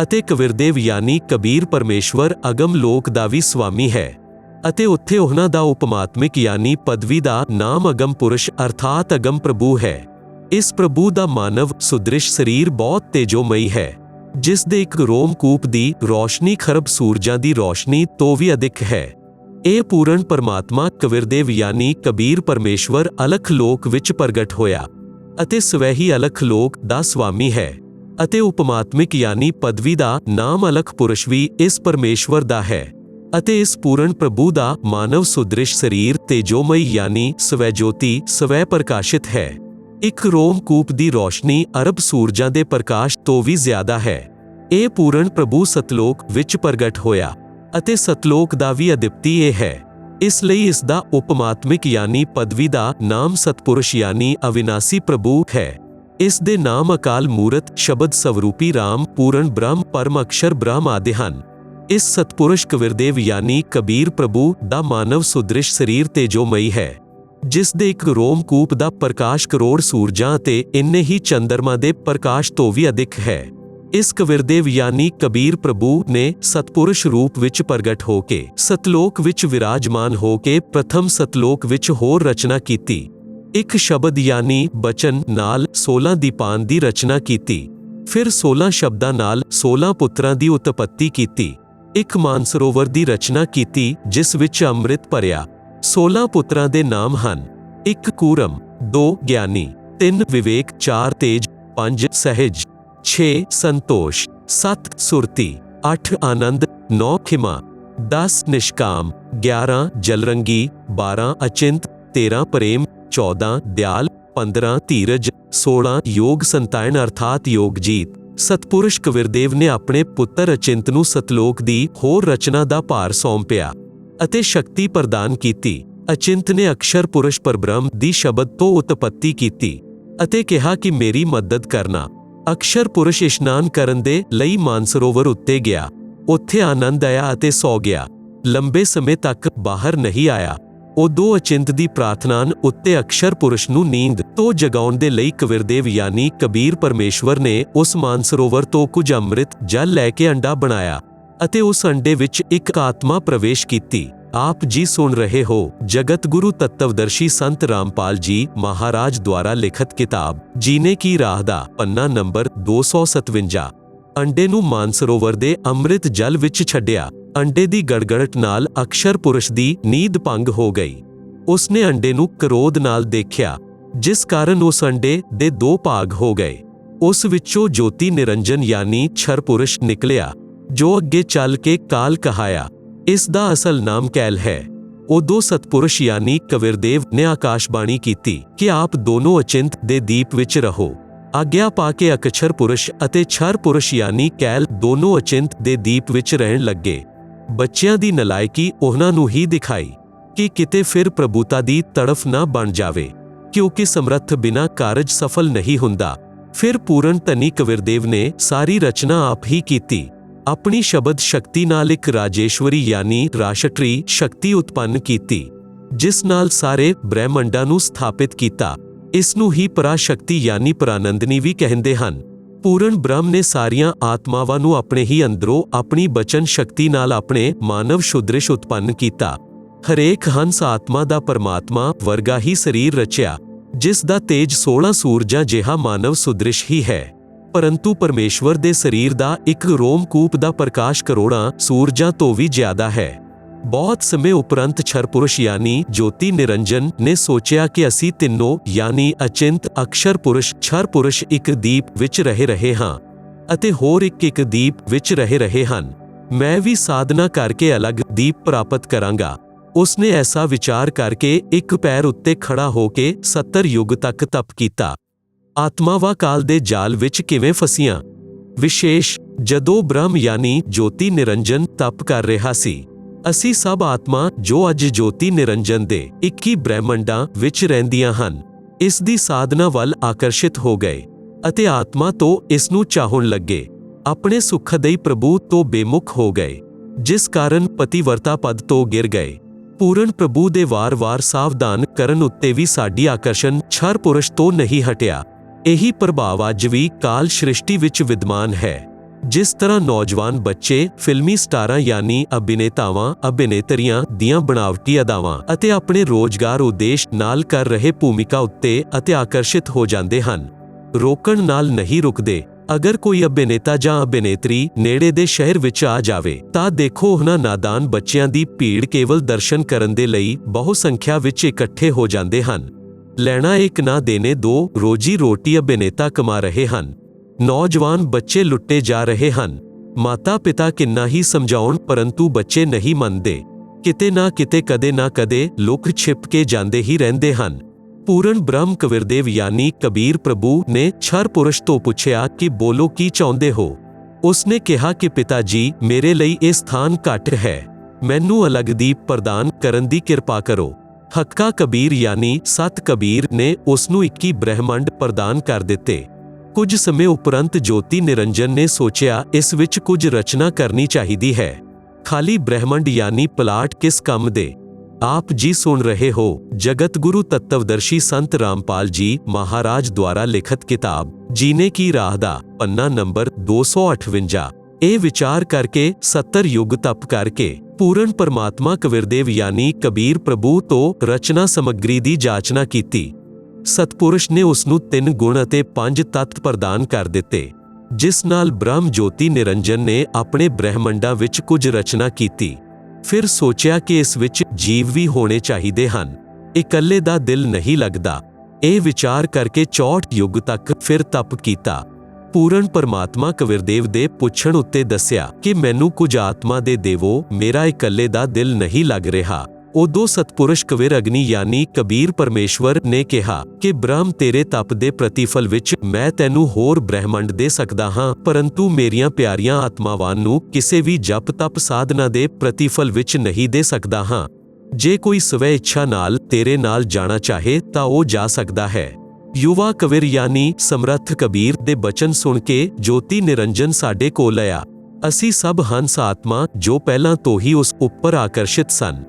ਅਤੇ ਕਬੀਰਦੇਵ ਯਾਨੀ ਕਬੀਰ ਪਰਮੇਸ਼ਵਰ ਅਗਮ ਲੋਕ ਦਾ ਵੀ ਸਵਾਮੀ ਹੈ ਅਤੇ ਉੱਥੇ ਉਹਨਾਂ ਦਾ ਉਪਮਾਤਮਿਕ ਯਾਨੀ ਪਦਵੀ ਦਾ ਨਾਮ ਅਗਮ ਪੁਰਸ਼ ਅਰਥਾਤ ਅਗਮ ਪ੍ਰਭੂ ਹੈ। ਇਸ ਪ੍ਰਭੂ ਦਾ ਮਾਨਵ ਸੁਦ੍ਰਿਸ਼ ਸਰੀਰ ਬਹੁਤ ਤੇਜੋਮਈ ਹੈ, ਜਿਸ ਦੇ ਇੱਕ ਰੋਮਕੂਪ ਦੀ ਰੌਸ਼ਨੀ ਖਰਬ ਸੂਰਜਾਂ ਦੀ ਰੌਸ਼ਨੀ ਤੋਂ ਵੀ ਅਧਿਕ ਹੈ। ਇਹ ਪੂਰਨ ਪਰਮਾਤਮਾ ਕਬੀਰਦੇਵ ਯਾਨੀ ਕਬੀਰ ਪਰਮੇਸ਼ਵਰ ਅਲਖ ਲੋਕ ਵਿੱਚ ਪ੍ਰਗਟ ਹੋਇਆ ਅਤੇ ਸਵੈਹੀ ਅਲਖ ਲੋਕ ਦਾ ਸਵਾਮੀ ਹੈ ਅਤੇ ਉਪਮਾਤਮਿਕ ਯਾਨੀ ਪਦਵੀ ਦਾ ਨਾਮ ਅਲਖ ਪੁਰਸ਼ ਵੀ ਇਸ ਪਰਮੇਸ਼ਵਰ ਦਾ ਹੈ ਅਤੇ ਇਸ ਪੂਰਨ ਪ੍ਰਭੂ ਦਾ ਮਾਨਵ ਸੁਦ੍ਰਿਸ਼ ਸਰੀਰ ਤੇਜੋਮਈ ਯਾਨੀ ਸਵੈਜੋਤੀ ਸਵੈ ਪ੍ਰਕਾਸ਼ਿਤ ਹੈ। ਇੱਕ ਰੋਮਕੂਪ ਦੀ ਰੌਸ਼ਨੀ ਅਰਬ ਸੂਰਜਾਂ ਦੇ ਪ੍ਰਕਾਸ਼ ਤੋਂ ਵੀ ਜ਼ਿਆਦਾ ਹੈ। ਇਹ ਪੂਰਨ ਪ੍ਰਭੂ ਸਤਲੋਕ ਵਿੱਚ ਪ੍ਰਗਟ ਹੋਇਆ ਅਤੇ ਸਤਲੋਕ ਦਾ ਵੀ ਅਦਿਪਤੀ ਇਹ ਹੈ, ਇਸ ਲਈ ਇਸ ਦਾ ਉਪਮਾਤਮਿਕ ਯਾਨੀ ਪਦਵੀ ਦਾ ਨਾਮ ਸਤਪੁਰਸ਼ ਯਾਨੀ ਅਵਿਨਾਸੀ ਪ੍ਰਭੂ ਹੈ। ਇਸ ਦੇ ਨਾਮ ਅਕਾਲ ਮੂਰਤ ਸ਼ਬਦ ਸਵਰੂਪੀ ਰਾਮ ਪੂਰਨ ਬ੍ਰਹਮ ਪਰਮ ਅਕਸ਼ਰ ਬ੍ਰਹਮ ਆਦਿ ਹਨ। ਇਸ ਸਤਪੁਰਸ਼ ਕਬੀਰਦੇਵ ਯਾਨੀ ਕਬੀਰ ਪ੍ਰਭੂ ਦਾ ਮਾਨਵ ਸੁਦ੍ਰਿਸ਼ ਸਰੀਰ ਤੇਜੋਮਈ ਹੈ, ਜਿਸ ਦੇ ਇੱਕ ਰੋਮਕੂਪ ਦਾ ਪ੍ਰਕਾਸ਼ ਕਰੋੜ ਸੂਰਜਾਂ ਅਤੇ ਇੰਨੇ ਹੀ ਚੰਦਰਮਾ ਦੇ ਪ੍ਰਕਾਸ਼ ਤੋਂ ਵੀ ਅਧਿਕ ਹੈ। ਇਸ ਕਬੀਰਦੇਵ ਯਾਨੀ ਕਬੀਰ ਪ੍ਰਭੂ ਨੇ ਸਤਪੁਰਸ਼ ਰੂਪ ਵਿੱਚ ਪ੍ਰਗਟ ਹੋ ਕੇ ਸਤਲੋਕ ਵਿੱਚ ਵਿਰਾਜਮਾਨ ਹੋ ਕੇ ਪ੍ਰਥਮ ਸਤਲੋਕ ਵਿੱਚ ਹੋਰ ਰਚਨਾ ਕੀਤੀ। ਇੱਕ ਸ਼ਬਦ ਯਾਨੀ ਬਚਨ ਨਾਲ 16 ਦੀਪਾਨ ਦੀ ਰਚਨਾ ਕੀਤੀ, ਫਿਰ 16 ਸ਼ਬਦਾਂ ਨਾਲ 16 ਪੁੱਤਰਾਂ ਦੀ ਉਤਪੱਤੀ ਕੀਤੀ। ਇੱਕ ਮਾਨਸਰੋਵਰ ਦੀ ਰਚਨਾ ਕੀਤੀ ਜਿਸ ਵਿੱਚ ਅੰਮ੍ਰਿਤ ਭਰਿਆ। 16 ਪੁੱਤਰਾਂ ਦੇ ਨਾਮ ਹਨ, 1 ਕੂਰਮ, 2 ਗਿਆਨੀ, 3 ਵਿਵੇਕ, 4 ਤੇਜ, 5 ਸਹਿਜ, 6 ਸੰਤੋਸ਼, 7 ਸੁਰਤੀ, 8 ਆਨੰਦ, 9 ਖਿਮਾ, 10 ਨਿਸ਼ਕਾਮ, 11 ਜਲਰੰਗੀ, 12 ਅਚਿੰਤ, 13 ਪ੍ਰੇਮ, 14 ਦਿਆਲ, 15 ਧੀਰਜ, 16 ਯੋਗ ਸੰਤਾਇਣ ਅਰਥਾਤ ਯੋਗਜੀਤ। ਸਤਪੁਰਸ਼ ਕਬੀਰਦੇਵ ਨੇ ਆਪਣੇ ਪੁੱਤਰ ਅਚਿੰਤ ਨੂੰ ਸਤਲੋਕ ਦੀ ਹੋਰ ਰਚਨਾ ਦਾ ਭਾਰ ਸੌਂਪਿਆ ਅਤੇ ਸ਼ਕਤੀ ਪ੍ਰਦਾਨ ਕੀਤੀ। ਅਚਿੰਤ ਨੇ ਅਕਸ਼ਰ ਪੁਰਸ਼ ਪਰਬ੍ਰਹਮ ਦੀ ਸ਼ਬਦ ਤੋਂ ਉਤਪੱਤੀ ਕੀਤੀ ਅਤੇ ਕਿਹਾ ਕਿ ਮੇਰੀ ਮਦਦ ਕਰਨਾ। ਅਕਸ਼ਰ ਪੁਰਸ਼ ਇਸ਼ਨਾਨ ਕਰਨ ਦੇ ਲਈ ਮਾਨਸਰੋਵਰ ਉੱਤੇ ਗਿਆ। ਉੱਥੇ ਆਨੰਦ ਆਇਆ ਅਤੇ ਸੌ ਗਿਆ। ਲੰਬੇ ਸਮੇਂ ਤੱਕ ਬਾਹਰ ਨਹੀਂ ਆਇਆ। ਉਦੋਂ ਅਚਿੰਤ ਦੀ ਪ੍ਰਾਰਥਨਾ ਉੱਤੇ ਅਕਸ਼ਰ ਪੁਰਸ਼ ਨੂੰ ਨੀਂਦ ਤੋਂ ਜਗਾਉਣ ਦੇ ਲਈ ਕਬੀਰਦੇਵ ਯਾਨੀ ਕਬੀਰ ਪਰਮੇਸ਼ਵਰ ਨੇ ਉਸ ਮਾਨਸਰੋਵਰ ਤੋਂ ਕੁਝ ਅੰਮ੍ਰਿਤ ਜਲ ਲੈ ਕੇ ਅੰਡਾ ਬਣਾਇਆ ਅਤੇ ਉਸ ਅੰਡੇ ਵਿੱਚ ਇੱਕ ਆਤਮਾ ਪ੍ਰਵੇਸ਼ ਕੀਤੀ। ਆਪ ਜੀ ਸੁਣ ਰਹੇ ਹੋ ਜਗਤ ਗੁਰੂ ਤੱਤਵਦਰਸ਼ੀ ਸੰਤ ਰਾਮਪਾਲ ਜੀ ਮਹਾਰਾਜ ਦੁਆਰਾ ਲਿਖਤ ਕਿਤਾਬ ਜੀਨੇ ਕੀ ਰਾਹ ਦਾ ਪੰਨਾ ਨੰਬਰ 257। ਅੰਡੇ ਨੂੰ ਮਾਨਸਰੋਵਰ ਦੇ ਅੰਮ੍ਰਿਤ ਜਲ ਵਿੱਚ ਛੱਡਿਆ। ਅੰਡੇ ਦੀ ਗੜਗੜਟ ਨਾਲ ਅਕਸ਼ਰ ਪੁਰਸ਼ ਦੀ ਨੀਂਦ ਭੰਗ ਹੋ ਗਈ। ਉਸਨੇ ਅੰਡੇ ਨੂੰ ਕ੍ਰੋਧ ਨਾਲ ਦੇਖਿਆ, ਜਿਸ ਕਾਰਨ ਉਸ ਅੰਡੇ ਦੇ 2 ਭਾਗ ਹੋ ਗਏ। ਉਸ ਵਿੱਚੋਂ ਜੋਤੀ ਨਿਰੰਜਨ ਯਾਨੀ ਛਰ ਪੁਰਸ਼ ਨਿਕਲਿਆ, ਜੋ ਅੱਗੇ ਚੱਲ ਕੇ ਕਾਲ ਕਹਾਇਆ। ਇਸ ਦਾ ਅਸਲ ਨਾਮ ਕੈਲ ਹੈ। ਉਦੋਂ ਸਤਪੁਰਸ਼ ਯਾਨੀ ਕਬੀਰਦੇਵ ਨੇ ਆਕਾਸ਼ਬਾਣੀ ਕੀਤੀ ਕਿ ਆਪ ਦੋਨੋਂ ਅਚਿੰਤ ਦੇ ਦੀਪ ਵਿੱਚ ਰਹੋ। ਆਗਿਆ ਪਾ ਕੇ ਅਕਸ਼ਰ ਪੁਰਸ਼ ਅਤੇ ਛਰ ਪੁਰਸ਼ ਯਾਨੀ ਕੈਲ ਦੋਨੋਂ ਅਚਿੰਤ ਦੇ ਦੀਪ ਵਿੱਚ ਰਹਿਣ ਲੱਗੇ। ਬੱਚਿਆਂ ਦੀ ਨਲਾਇਕੀ ਉਹਨਾਂ ਨੂੰ ਹੀ ਦਿਖਾਈ ਕਿ ਕਿਤੇ ਫਿਰ ਪ੍ਰਭੂਤਾ ਦੀ ਤੜਫ ਨਾ ਬਣ ਜਾਵੇ, ਕਿਉਂਕਿ ਸਮਰੱਥ ਬਿਨਾਂ ਕਾਰਜ ਸਫਲ ਨਹੀਂ ਹੁੰਦਾ। ਫਿਰ ਪੂਰਨ ਧਨੀ ਕਬੀਰਦੇਵ ਨੇ ਸਾਰੀ ਰਚਨਾ ਆਪ ਹੀ ਕੀਤੀ। ਆਪਣੀ ਸ਼ਬਦ ਸ਼ਕਤੀ ਨਾਲ ਇੱਕ ਰਾਜੇਸ਼ਵਰੀ ਯਾਨੀ ਰਾਸ਼ਟਰੀ ਸ਼ਕਤੀ ਉਤਪੰਨ ਕੀਤੀ, ਜਿਸ ਨਾਲ ਸਾਰੇ ਬ੍ਰਹਿਮੰਡਾਂ ਨੂੰ ਸਥਾਪਿਤ ਕੀਤਾ। ਇਸ ਨੂੰ ਹੀ ਪਰਾਸ਼ਕਤੀ ਯਾਨੀ ਪਰਾਨੰਦਨੀ ਵੀ ਕਹਿੰਦੇ ਹਨ। ਪੂਰਨ ਬ੍ਰਹਮ ਨੇ ਸਾਰੀਆਂ ਆਤਮਾਵਾਂ ਨੂੰ ਆਪਣੇ ਹੀ ਅੰਦਰੋਂ ਆਪਣੀ ਬਚਨ ਸ਼ਕਤੀ ਨਾਲ ਆਪਣੇ ਮਾਨਵ ਸ਼ੁਦ੍ਰਿਸ਼ ਉਤਪੰਨ ਕੀਤਾ। ਹਰੇਕ ਹੰਸ ਆਤਮਾ ਦਾ ਪਰਮਾਤਮਾ ਵਰਗਾ ਹੀ ਸਰੀਰ ਰਚਿਆ, ਜਿਸ ਦਾ ਤੇਜ 16 ਸੂਰਜਾਂ ਜਿਹਾ ਮਾਨਵ ਸੁਦ੍ਰਿਸ਼ ਹੀ ਹੈ। ਪਰੰਤੂ ਪਰਮੇਸ਼ਵਰ ਦੇ ਸਰੀਰ ਦਾ ਇੱਕ ਰੋਮਕੂਪ ਦਾ ਪ੍ਰਕਾਸ਼ ਕਰੋੜਾਂ ਸੂਰਜਾਂ ਤੋਂ ਵੀ ਜ਼ਿਆਦਾ ਹੈ। ਬਹੁਤ ਸਮੇਂ ਉਪਰੰਤ ਛਰਪੁਰਸ਼ ਯਾਨੀ ਜੋਤੀ ਨਿਰੰਜਨ ਨੇ ਸੋਚਿਆ ਕਿ ਅਸੀਂ ਤਿੰਨੋਂ ਯਾਨੀ ਅਚਿੰਤ ਅਕਸ਼ਰ ਪੁਰਸ਼ ਛਰ ਪੁਰਸ਼ ਇੱਕ ਦੀਪ ਵਿੱਚ ਰਹਿ ਰਹੇ ਹਾਂ ਅਤੇ ਹੋਰ ਇੱਕ ਦੀਪ ਵਿੱਚ ਰਹਿ ਰਹੇ ਹਨ। ਮੈਂ ਵੀ ਸਾਧਨਾ ਕਰਕੇ ਅਲੱਗ ਦੀਪ ਪ੍ਰਾਪਤ ਕਰਾਂਗਾ। ਉਸਨੇ ਐਸਾ ਵਿਚਾਰ ਕਰਕੇ ਇੱਕ ਪੈਰ ਉੱਤੇ ਖੜਾ ਹੋ ਕੇ 70 ਯੁੱਗ ਤੱਕ ਤਪ ਕੀਤਾ। ਆਤਮਾਵਾਂ ਕਾਲ ਦੇ ਜਾਲ ਵਿੱਚ ਕਿਵੇਂ ਫਸੀਆਂ। ਵਿਸ਼ੇਸ਼ ਜਦੋਂ ਬ੍ਰਹਮ ਯਾਨੀ ਜੋਤੀ ਨਿਰੰਜਨ ਤਪ ਕਰ ਰਿਹਾ ਸੀ, ਅਸੀਂ ਸਭ ਆਤਮਾ ਜੋ ਅੱਜ ਜੋਤੀ ਨਿਰੰਜਨ ਦੇ 21 ਬ੍ਰਹਿਮੰਡਾਂ ਵਿੱਚ ਰਹਿੰਦੀਆਂ ਹਨ, ਇਸ ਦੀ ਸਾਧਨਾ ਵੱਲ ਆਕਰਸ਼ਿਤ ਹੋ ਗਏ ਅਤੇ ਆਤਮਾ ਤੋਂ ਇਸ ਨੂੰ ਚਾਹਣ ਲੱਗੇ। ਆਪਣੇ ਸੁਖਦਈ ਪ੍ਰਭੂ ਤੋਂ ਬੇਮੁਖ ਹੋ ਗਏ, ਜਿਸ ਕਾਰਨ ਪਤੀਵਰਤਾ ਪਦ ਤੋਂ ਗਿਰ ਗਏ। ਪੂਰਨ ਪ੍ਰਭੂ ਦੇ ਵਾਰ-ਵਾਰ ਸਾਵਧਾਨ ਕਰਨ ਉੱਤੇ ਵੀ ਸਾਡੀ ਆਕਰਸ਼ਣ ਛਰ ਪੁਰਸ਼ ਤੋਂ ਨਹੀਂ ਹਟਿਆ। ਇਹੀ ਪ੍ਰਭਾਵ ਅੱਜ ਵੀ ਕਾਲ ਸ੍ਰਿਸ਼ਟੀ ਵਿੱਚ ਵਿਦਮਾਨ ਹੈ। ਜਿਸ ਤਰ੍ਹਾਂ ਨੌਜਵਾਨ ਬੱਚੇ ਫਿਲਮੀ ਸਟਾਰਾਂ ਯਾਨੀ ਅਭਿਨੇਤਾਵਾਂ ਅਭਿਨੇਤਰੀਆਂ ਦੀਆਂ ਬਣਾਵਟੀ ਅਦਾਵਾਂ ਅਤੇ ਆਪਣੇ ਰੋਜ਼ਗਾਰ ਉਦੇਸ਼ ਨਾਲ ਕਰ ਰਹੇ ਭੂਮਿਕਾ ਉੱਤੇ ਅਤੇ ਆਕਰਸ਼ਿਤ ਹੋ ਜਾਂਦੇ ਹਨ, ਰੋਕਣ ਨਾਲ ਨਹੀਂ ਰੁਕਦੇ। ਅਗਰ ਕੋਈ ਅਭਿਨੇਤਾ ਜਾਂ ਅਭਿਨੇਤਰੀ ਨੇੜੇ ਦੇ ਸ਼ਹਿਰ ਵਿੱਚ ਆ ਜਾਵੇ ਤਾਂ ਦੇਖੋ ਉਹਨਾਂ ਨਾਦਾਨ ਬੱਚਿਆਂ ਦੀ ਭੀੜ ਕੇਵਲ ਦਰਸ਼ਨ ਕਰਨ ਦੇ ਲਈ ਬਹੁ ਸੰਖਿਆ ਵਿੱਚ ਇਕੱਠੇ ਹੋ ਜਾਂਦੇ ਹਨ। ਲੈਣਾ ਇੱਕ ਨਾ ਦੇਣੇ ਦੋ, ਰੋਜੀ ਰੋਟੀ ਅਭਿਨੇਤਾ ਕਮਾ ਰਹੇ ਹਨ, ਨੌਜਵਾਨ ਬੱਚੇ ਲੁੱਟੇ ਜਾ ਰਹੇ ਹਨ। ਮਾਤਾ ਪਿਤਾ ਕਿੰਨਾ ਹੀ ਸਮਝਾਉਣ ਪਰੰਤੂ ਬੱਚੇ ਨਹੀਂ ਮੰਨਦੇ। ਕਿਤੇ ਨਾ ਕਿਤੇ ਕਦੇ ਨਾ ਕਦੇ ਲੁਕ ਛਿਪ ਕੇ ਜਾਂਦੇ ਹੀ ਰਹਿੰਦੇ ਹਨ। ਪੂਰਨ ਬ੍ਰਹਮ ਕਬੀਰਦੇਵ ਯਾਨੀ ਕਬੀਰ ਪ੍ਰਭੂ ਨੇ ਛਰ ਪੁਰਸ਼ ਤੋਂ ਪੁੱਛਿਆ ਕਿ ਬੋਲੋ ਕੀ ਚਾਹੁੰਦੇ ਹੋ। ਉਸਨੇ ਕਿਹਾ ਕਿ ਪਿਤਾ ਜੀ, ਮੇਰੇ ਲਈ ਇਹ ਸਥਾਨ ਘੱਟ ਹੈ, ਮੈਨੂੰ ਅਲੱਗ ਦੀਪ ਪ੍ਰਦਾਨ ਕਰਨ ਦੀ ਕਿਰਪਾ ਕਰੋ। ਹੱਕਾ ਕਬੀਰ ਯਾਨੀ ਸਤ ਕਬੀਰ ਨੇ ਉਸਨੂੰ 21 ਬ੍ਰਹਿਮੰਡ ਪ੍ਰਦਾਨ ਕਰ ਦਿੱਤੇ। ਕੁਝ ਸਮੇਂ ਉਪਰੰਤ ਜੋਤੀ ਨਿਰੰਜਨ ਨੇ ਸੋਚਿਆ ਇਸ ਵਿੱਚ ਕੁਝ ਰਚਨਾ ਕਰਨੀ ਚਾਹੀਦੀ ਹੈ। ਖਾਲੀ ਬ੍ਰਹਿਮੰਡ ਯਾਨੀ ਪਲਾਟ ਕਿਸ ਕੰਮ ਦੇ। ਆਪ ਜੀ ਸੁਣ ਰਹੇ ਹੋ ਜਗਤ ਗੁਰੂ ਤੱਤਵਦਰਸ਼ੀ ਸੰਤ ਰਾਮਪਾਲ ਜੀ ਮਹਾਰਾਜ ਦੁਆਰਾ ਲਿਖਤ ਕਿਤਾਬ ਜੀਨੇ ਕੀ ਰਾਹ ਦਾ ਪੰਨਾ ਨੰਬਰ 258। ਇਹ ਵਿਚਾਰ ਕਰਕੇ 70 ਯੁੱਗ ਤਪ ਕਰਕੇ ਪੂਰਨ ਪਰਮਾਤਮਾ ਕਬੀਰਦੇਵ ਯਾਨੀ ਕਬੀਰ ਪ੍ਰਭੂ ਤੋਂ ਰਚਨਾ ਸਮੱਗਰੀ ਦੀ ਜਾਚਨਾ ਕੀਤੀ। ਸਤਪੁਰਸ਼ ਨੇ ਉਸਨੂੰ 3 ਗੁਣ ਅਤੇ 5 ਤੱਤ ਪ੍ਰਦਾਨ ਕਰ ਦਿੱਤੇ, ਜਿਸ ਨਾਲ ਬ੍ਰਹਮ ਜੋਤੀ ਨਿਰੰਜਨ ਨੇ ਆਪਣੇ ਬ੍ਰਹਿਮੰਡਾਂ ਵਿੱਚ ਕੁਝ ਰਚਨਾ ਕੀਤੀ। ਫਿਰ ਸੋਚਿਆ ਕਿ ਇਸ ਵਿੱਚ ਜੀਵ ਵੀ ਹੋਣੇ ਚਾਹੀਦੇ ਹਨ, ਇਕੱਲੇ ਦਾ ਦਿਲ ਨਹੀਂ ਲੱਗਦਾ। ਇਹ ਵਿਚਾਰ ਕਰਕੇ 64 ਯੁੱਗ ਤੱਕ ਫਿਰ ਤਪ ਕੀਤਾ। ਪੂਰਨ ਪਰਮਾਤਮਾ ਕਬੀਰਦੇਵ ਦੇ ਪੁੱਛਣ ਉੱਤੇ ਦੱਸਿਆ ਕਿ ਮੈਨੂੰ ਕੁਝ ਆਤਮਾ ਦੇ ਦੇਵੋ, ਮੇਰਾ ਇਕੱਲੇ ਦਾ ਦਿਲ ਨਹੀਂ ਲੱਗ ਰਿਹਾ। ਉਦੋਂ ਸਤਪੁਰਸ਼ ਕਬੀਰ ਅਗਨੀ ਯਾਨੀ ਕਬੀਰ ਪਰਮੇਸ਼ਵਰ ਨੇ ਕਿਹਾ ਕਿ ਬ੍ਰਹਮ ਤੇਰੇ ਤਪ ਦੇ ਪ੍ਰਤੀਫਲ ਵਿੱਚ ਮੈਂ ਤੈਨੂੰ ਹੋਰ ਬ੍ਰਹਿਮੰਡ ਦੇ ਸਕਦਾ ਹਾਂ, ਪਰੰਤੂ ਮੇਰੀਆਂ ਪਿਆਰੀਆਂ ਆਤਮਾਵਾਂ ਨੂੰ ਕਿਸੇ ਵੀ ਜਪ ਤਪ ਸਾਧਨਾ ਦੇ ਪ੍ਰਤੀਫਲ ਵਿੱਚ ਨਹੀਂ ਦੇ ਸਕਦਾ ਹਾਂ। ਜੇ ਕੋਈ ਸਵੈ ਇੱਛਾ ਨਾਲ ਤੇਰੇ ਨਾਲ ਜਾਣਾ ਚਾਹੇ ਤਾਂ ਉਹ ਜਾ ਸਕਦਾ ਹੈ। ਯੁਵਾ ਕਬੀਰ ਯਾਨੀ ਸਮਰੱਥ ਕਬੀਰ ਦੇ ਬਚਨ ਸੁਣ ਕੇ ਜੋਤੀ ਨਿਰੰਜਨ ਸਾਡੇ ਕੋਲ ਆਇਆ। ਅਸੀਂ ਸਭ ਹੰਸ ਆਤਮਾ ਜੋ ਪਹਿਲਾਂ ਤੋਂ ਹੀ ਉਸ ਉੱਪਰ ਆਕਰਸ਼ਿਤ ਸਨ।